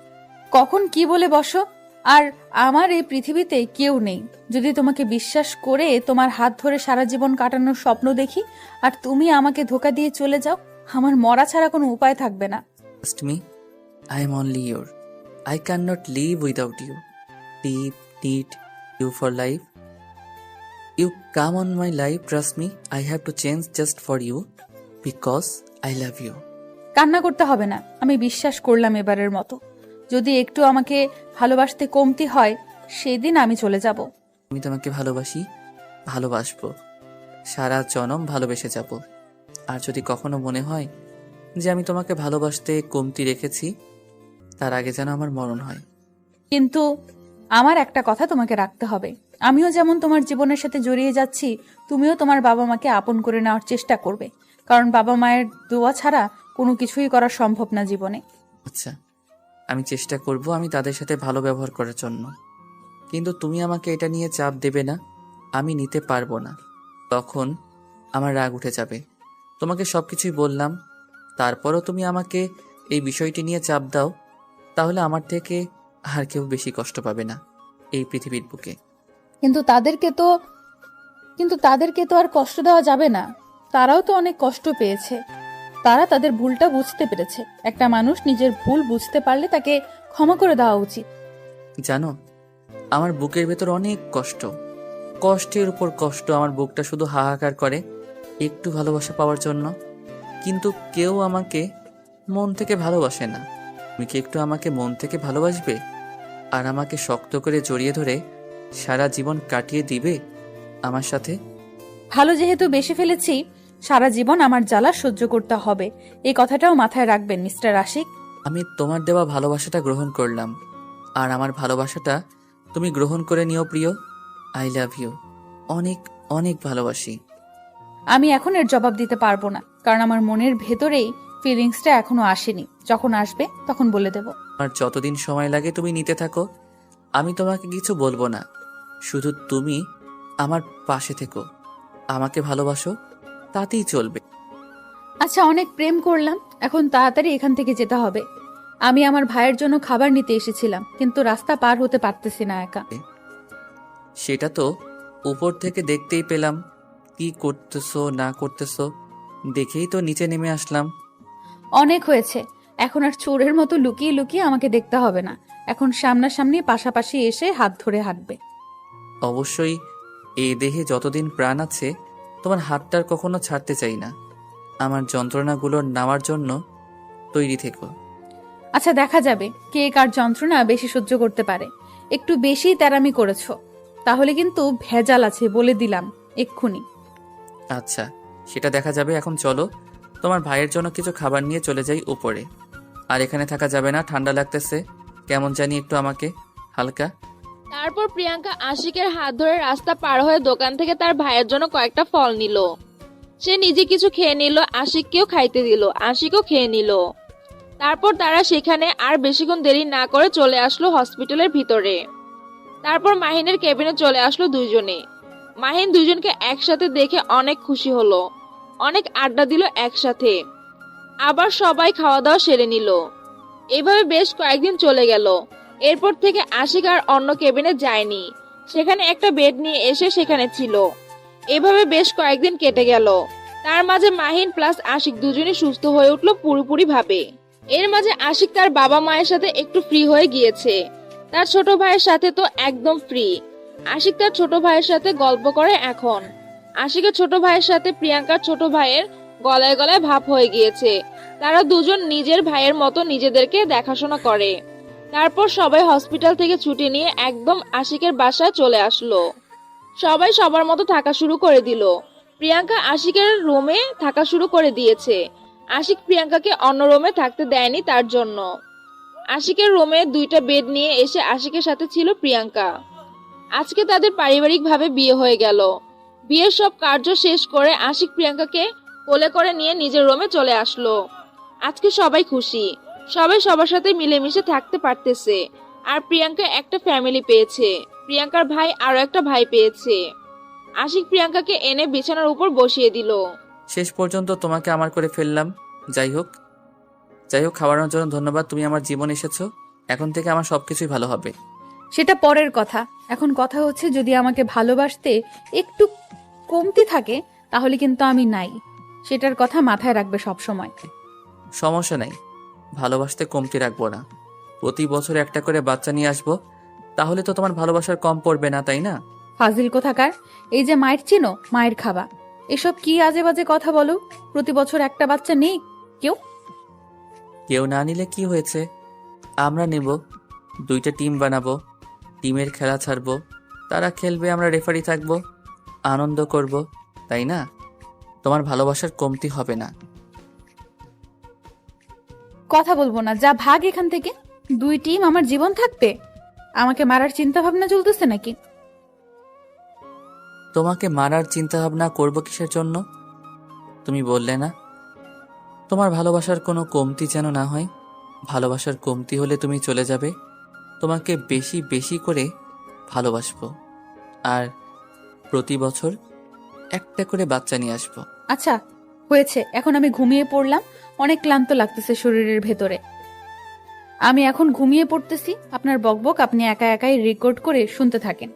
S1: কখন কি বলে বসো, আর আমার এই পৃথিবীতে কেউ নেই। যদি তোমাকে বিশ্বাস করে তোমার হাত ধরে সারা জীবন কাটানোর স্বপ্ন দেখি, আর তুমি আমাকে ধোকা দিয়ে চলে যাও, আমার মরা ছাড়া কোনো উপায় থাকবে না।
S6: Trust me, I am only your. I cannot live without you. Deep need you for life. You come on my life, trust me. I have to change just for you because I love you.
S1: কান্না করতে হবে না, আমি বিশ্বাস করলাম এবারের মতো। যদি একটু আমাকে ভালোবাসতে কমতি হয়, সেদিন আমি চলে যাব।
S6: আমি তোমাকে ভালোবাসি, ভালোবাসবো, সারা জনম ভালোবেসে যাব। আর যদি কখনো মনে হয় যে আমি তোমাকে ভালোবাসতে কমতি রেখেছি, তার আগে যেন আমার মরণ হয়।
S1: কিন্তু আমার একটা কথা তোমাকে রাখতে হবে। আমিও যেমন তোমার জীবনের সাথে জড়িয়ে যাচ্ছি, তুমিও তোমার বাবা মাকে আপন করে নেওয়ার চেষ্টা করবে, কারণ বাবা মায়ের দোয়া ছাড়া কোনো কিছুই করা সম্ভব না জীবনে।
S6: আচ্ছা, আমি চেষ্টা করব আমি তাদের সাথে ভালো ব্যবহার করার জন্য, কিন্তু তুমি আমাকে এটা নিয়ে চাপ দেবে না। আমি নিতে পারবো না, তখন আমার রাগ উঠে যাবে। তোমাকে সব কিছুই বললাম, তারপরও তুমি আমাকে এই বিষয়টি নিয়ে চাপ দাও, তাহলে আমার থেকে আর কেউ বেশি কষ্ট পাবে না এই পৃথিবীর বুকে।
S1: কিন্তু তাদেরকে তো আর কষ্ট দেওয়া যাবে না। তারাও তো অনেক কষ্ট পেয়েছে। তারা তাদের ভুলটা বুঝতে পেরেছে। একটা মানুষ নিজের ভুল বুঝতে পারলে তাকে ক্ষমা করে দেওয়া উচিত।
S6: জানো, আমার বুকের ভেতর অনেক কষ্ট, কষ্টের উপর কষ্ট। আমার বুকটা শুধু হাহাকার করে একটু ভালোবাসা পাওয়ার জন্য, কিন্তু কেউ আমাকে মন থেকে ভালোবাসে না। তুমি কি একটু আমাকে মন থেকে ভালোবাসবে আর আমাকে শক্ত করে জড়িয়ে ধরে সারা জীবন কাটিয়ে দিবে আমার সাথে?
S1: ভালো যেহেতু বেশি ফেলেছি, সারা জীবন আমার জ্বালা সহ্য করতে হবে, এই কথাটাও মাথায় রাখবেন মিস্টার আশিক।
S6: আমি তোমার দেওয়া ভালোবাসাটা গ্রহণ করলাম, আর আমার ভালোবাসাটা তুমি গ্রহণ করে নিও প্রিয়। আই লাভ ইউ, অনেক অনেক ভালোবাসি।
S1: আমি এখন এর জবাব দিতে পারবো না, কারণ আমার মনের ভেতরেই ফিলিংসটা এখনো আসেনি। যখন আসবে তখন বলে দেব।
S6: আর যতদিন সময় লাগে তুমি নিতে থাকো, আমি তোমাকে কিছু বলবো না। শুধু তুমি আমার পাশে থেকো, আমাকে ভালোবাসো, তাতেই চলবে।
S1: আচ্ছা, অনেক প্রেম করলাম, এখন তাড়াতাড়ি এখান থেকে যেতে হবে। আমি আমার ভাইয়ের জন্য খাবার নিতে এসেছিলাম, কিন্তু রাস্তা পার হতে পারতেছি না একা।
S6: সেটা তো উপর থেকে দেখতেই পেলাম, কি করতেছো না করতেছো, দেখেই তো নিচে নেমে আসলাম।
S1: অনেক হয়েছে, এখন আর চোরের মতো লুকিয়ে লুকিয়ে আমাকে দেখতে হবে না। এখন সামনাসামনি পাশাপাশি এসে হাত ধরে হাঁটবে।
S6: অবশ্যই, এই দেহে যতদিন প্রাণ আছে তোমার হাতটার কখনো ছাড়তে চাই না। আমার যন্ত্রণাগুলোর নেওয়ার জন্য তৈরি থেকো।
S1: আচ্ছা, দেখা যাবে কে কার যন্ত্রণা বেশি সহ্য করতে পারে। একটু বেশি তেরামি করেছো, তাহলে কিন্তু ভেজাল আছে বলে দিলাম এক্ষুনি।
S6: আচ্ছা, সেটা দেখা যাবে। এখন চলো, তোমার ভাইয়ের জন্য কিছু খাবার নিয়ে চলে যাই উপরে। আর এখানে থাকা যাবে না, ঠান্ডা লাগতেছে কেমন জানি একটু আমাকে, হালকা।
S7: তারপর প্রিয়াঙ্কা আশিকের হাত ধরে রাস্তা পার হয়ে দোকান থেকে তার ভাইয়ের জন্য কয়েকটা ফল নিল। সে নিজে কিছু খেয়ে নিল, আশিককেও খাইতে দিল, আশিকও খেয়ে নিল। তারপর তারা সেখানে আর বেশিক্ষণ দেরি না করে চলে আসলো হসপিটালের ভিতরে। তারপর মাহিনের কেবিনে চলে আসলো দুইজনে। মাহিন দুইজনকে একসাথে দেখে অনেক খুশি হলো, অনেক আড্ডা দিল একসাথে। আবার সবাই খাওয়া দাওয়া সেরে নিল। এভাবে বেশ কয়েকদিন চলে গেল। এরপর থেকে আশিক আর অন্য কেবিনে যায়নি, সেখানে একটা বেড নিয়ে এসে সেখানে ছিল। এভাবে বেশ কয়েকদিন কেটে গেল। তার মাঝে মাহিন প্লাস আশিক দুজনই সুস্থ হয়ে উঠলো পুরোপুরি ভাবে। এর মাঝে আশিক তার বাবা মায়ের সাথে একটু ফ্রি হয়ে গিয়েছে। তার ছোট ভাইয়ের সাথে তো একদম ফ্রি। আশিক তার ছোট ভাইয়ের সাথে গল্প করে এখন। আশিকের ছোট ভাইয়ের সাথে প্রিয়াঙ্কার ছোট ভাইয়ের গলায় গলায় ভাব হয়ে গিয়েছে। তারা দুজন নিজের ভাইয়ের মতো নিজেদেরকে দেখাশোনা করে। তারপর সবাই হসপিটাল থেকে ছুটি নিয়ে একদম আশিকের বাসায় চলে আসলো। সবাই সবার মতো থাকা শুরু করে দিল। প্রিয়াঙ্কা আশিকের রুমে থাকা শুরু করে দিয়েছে। আশিক প্রিয়াঙ্কাকে অন্য রুমে থাকতে দেয়নি তার জন্য। আশিকের রুমে দুইটা বেড নিয়ে এসে আশিকের সাথে ছিল প্রিয়াঙ্কা। আজকে তাদের পারিবারিকভাবে বিয়ে হয়ে গেল। বিয়ের সব কার্য শেষ করে আশিক প্রিয়াঙ্কাকে কোলে করে নিয়ে নিজের রুমে চলে আসলো। আজকে সবাই খুশি, সবাই সবার সাথে মিলেমিশে থাকতে পারতেছে। আর প্রিয়াঙ্কা একটা ফ্যামিলি পেয়েছে, প্রিয়াঙ্কার ভাই আরো একটা ভাই পেয়েছে। আশিক প্রিয়াঙ্কাকে এনে বিছানার উপর বসিয়ে দিল।
S6: শেষ পর্যন্ত তোমাকে আমার করে ফেললাম। যাই হোক, খাওয়ানোর জন্য ধন্যবাদ। তুমি আমার জীবন এসেছো, এখন থেকে আমার সবকিছুই ভালো হবে।
S1: সেটা পরের কথা। এখন কথা হচ্ছে, যদি আমাকে ভালোবাসতে একটু কমতি থাকে তাহলে কিন্তু আমি নাই। সেটার কথা মাথায় রাখবে সব সময়।
S6: সমস্যা নাই, ভালোবাসতে কমতি রাখবো না। প্রতি বছর একটা করে বাচ্চা নিয়ে আসবো, তাহলে তো তোমার ভালোবাসার কম পড়বে না, তাই না?
S1: ফাজিল কোথাকার। এই যে মায়ের চিনো, মায়ের খাবা। এসব কি আজে বাজে কথা বলো? প্রতি বছর একটা বাচ্চা নেই
S6: কেউ না নিলে কি হয়েছে, আমরা নেব। দুইটা টিম বানাবো, টিমের খেলা ছাড়বো, তারা খেলবে, আমরা রেফারি থাকবো, আনন্দ করব, তাই না? তোমার ভালোবাসার কমতি হবে না।
S1: কথা বলবো না, যা ভাগ এখান থেকে। দুই টিম আমার জীবন থাকবে? আমাকে মারার চিন্তা ভাবনা চলতেছে নাকি?
S6: তোমাকে মারার চিন্তা ভাবনা করবো কিসের জন্য? তুমি বললে না তোমার ভালোবাসার কোনো কমতি যেন না হয়। ভালোবাসার কমতি হলে তুমি চলে যাবে। তোমাকে বেশি বেশি করে ভালোবাসবো, আর প্রতি বছর একটা করে বাচ্চা নিয়ে আসবো।
S1: আচ্ছা হয়েছে, এখন আমি ঘুমিয়ে পড়লাম। অনেক ক্লান্ত লাগতেছে শরীরের ভেতরে। আমি এখন ঘুমিয়ে পড়তেছি। আপনার বকবক আপনি একা একাই রেকর্ড করে শুনতে থাকেন।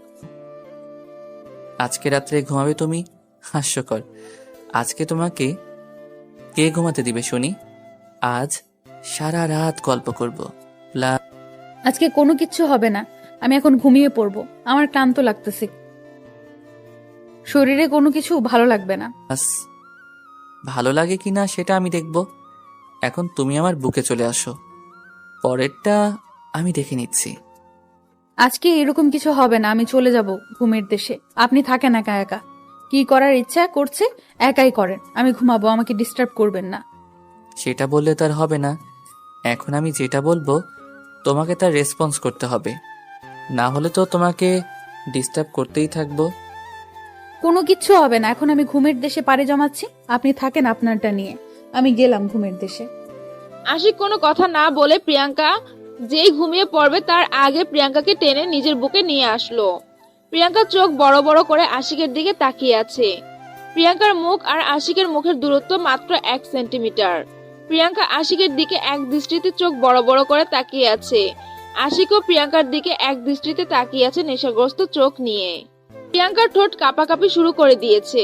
S6: আজকে রাত্রে ঘুমাবে তুমি? হাস্যকর। আজকে তোমাকে কে ঘুমাতে দিবে শুনি? আজ সারা রাত গল্প করব।
S1: আজকে কোনো কিচ্ছু হবে না, আমি এখন ঘুমিয়ে পড়বো। আমার ক্লান্ত লাগতেছে, শরীরে কোনো কিছু ভালো লাগবে না।
S6: প্লাস ভালো লাগে কিনা সেটা আমি দেখব। এখন তুমি আমার বুকে চলে আসো, পরেরটা আমি দেখে নিচ্ছি।
S1: আজকে এরকম কিছু হবে না, আমি চলে যাব ঘুমের দেশে। আপনি থাকেন একা একা, কি করার ইচ্ছা করছে একাই করেন। আমি ঘুমাবো, আমাকে ডিস্টার্ব করবেন না।
S6: সেটা বললে তার হবে না। এখন আমি যেটা বলবো তোমাকে তার রেসপন্স করতে হবে, না হলে তো তোমাকে ডিস্টার্ব করতেই থাকবো।
S1: কোনো কিচ্ছু হবে না, এখন আমি ঘুমের দেশে পাড়ি জমাচ্ছি। আপনি থাকেন আপনারটা নিয়ে, আমি গেলাম ঘুমের দেশে।
S7: আশিক কোনো কথা না বলে প্রিয়াঙ্কা যেই ঘুমিয়ে পড়বে তার আগে প্রিয়াঙ্কাকে টেনে নিজের বুকে নিয়ে আসলো। প্রিয়াঙ্কা চোখ বড় বড় করে আশিকের দিকে তাকিয়ে আছে। প্রিয়াঙ্কার মুখ আর আশিকের মুখের দূরত্ব মাত্র 1 সেন্টিমিটার। প্রিয়াঙ্কা আশিকের দিকে এক দৃষ্টিতে চোখ বড় বড় করে তাকিয়ে আছে। আশিকও প্রিয়াঙ্কার দিকে এক দৃষ্টিতে তাকিয়ে আছে নেশাগ্রস্ত চোখ নিয়ে। প্রিয়াঙ্কার ঠোঁট কাঁপাকাঁপি শুরু করে দিয়েছে,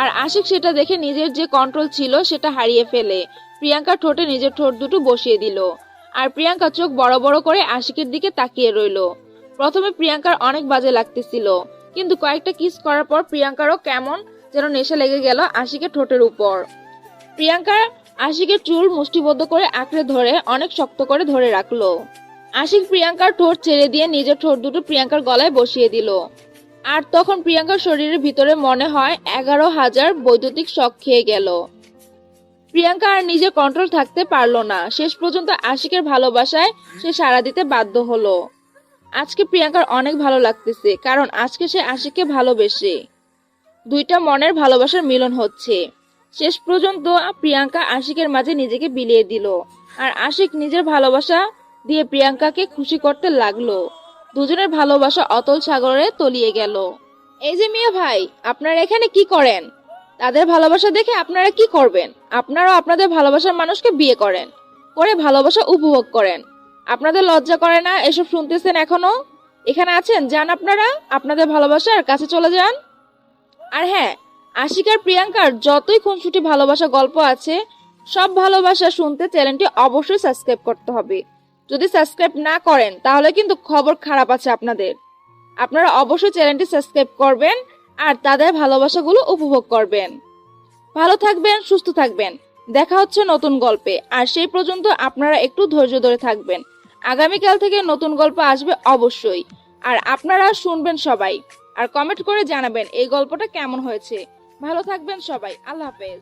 S7: আর আশিক সেটা দেখে নিজের যে কন্ট্রোল ছিল সেটা হারিয়ে ফেলে প্রিয়াঙ্কার ঠোঁটে নিজের ঠোঁট দুটো বসিয়ে দিল। আর প্রিয়াঙ্কা চোখ বড় বড় করে আশিকের দিকে তাকিয়ে রইল। প্রথমে প্রিয়াঙ্কার অনেক বাজে লাগতেছিল, কিন্তু কয়েকটা কিস করার পর প্রিয়াঙ্কারও কেমন যেন নেশা লেগে গেল আশিকের ঠোঁটের উপর। প্রিয়াঙ্কা আশিকের চুল মুষ্টিবদ্ধ করে আঁকড়ে ধরে অনেক শক্ত করে ধরে রাখলো। আশিক প্রিয়াঙ্কার ঠোঁট ছেড়ে দিয়ে নিজের ঠোঁট দুটো প্রিয়াঙ্কার গলায় বসিয়ে দিল। আর তখন প্রিয়াঙ্কার শরীরের ভিতরে মনে হয় 11,000 বৈদ্যুতিক শক খেয়ে গেল। প্রিয়াঙ্কা আর নিজের কন্ট্রোল থাকতে পারলো না। শেষ পর্যন্ত আশিকের ভালোবাসায় সে সাড়া দিতে বাধ্য হলো। আজকে প্রিয়াঙ্কার অনেক ভালো লাগতেছে, কারণ আজকে সে আশিককে ভালোবেসে দুইটা মনের ভালোবাসার মিলন হচ্ছে। শেষ পর্যন্ত প্রিয়াঙ্কা আশিকের মাঝে নিজেকে বিলিয়ে দিল, আর আশিক নিজের ভালোবাসা দিয়ে প্রিয়াঙ্কাকে খুশি করতে লাগলো। দুজনের ভালোবাসা অতল সাগরে তলিয়ে গেল। এই যে মিয়া ভাই, আপনারা এখানে কি করেন? তাদের ভালোবাসা দেখে আপনারা কি করবেন? আপনারাও আপনাদের ভালোবাসার মানুষকে বিয়ে করেন, করে ভালোবাসা উপভোগ করেন। আপনাদের লজ্জা করে না এসব শুনতেছেন এখনো? এখানে আছেন, যান আপনারা আপনাদের ভালোবাসার কাছে চলে যান। আর হ্যাঁ, আশিক আর প্রিয়াঙ্কার যতই খুনসুটি ভালোবাসা গল্প আছে, সব ভালোবাসা শুনতে চ্যানেলটি অবশ্যই সাবস্ক্রাইব করতে হবে। যদি সাবস্ক্রাইব না করেন তাহলে কিন্তু খবর খারাপ আছে আপনাদের। আপনারা অবশ্যই চ্যানেলটি সাবস্ক্রাইব করবেন আর তাদের ভালোবাসাগুলো উপভোগ করবেন। ভালো থাকবেন, সুস্থ থাকবেন। দেখা হচ্ছে নতুন গল্পে, আর সেই পর্যন্ত আপনারা একটু ধৈর্য ধরে থাকবেন। আগামীকাল থেকে নতুন গল্প আসবে অবশ্যই, আর আপনারা শুনবেন সবাই, আর কমেন্ট করে জানাবেন এই গল্পটা কেমন হয়েছে। ভালো থাকবেন সবাই, আল্লাহ হাফেজ।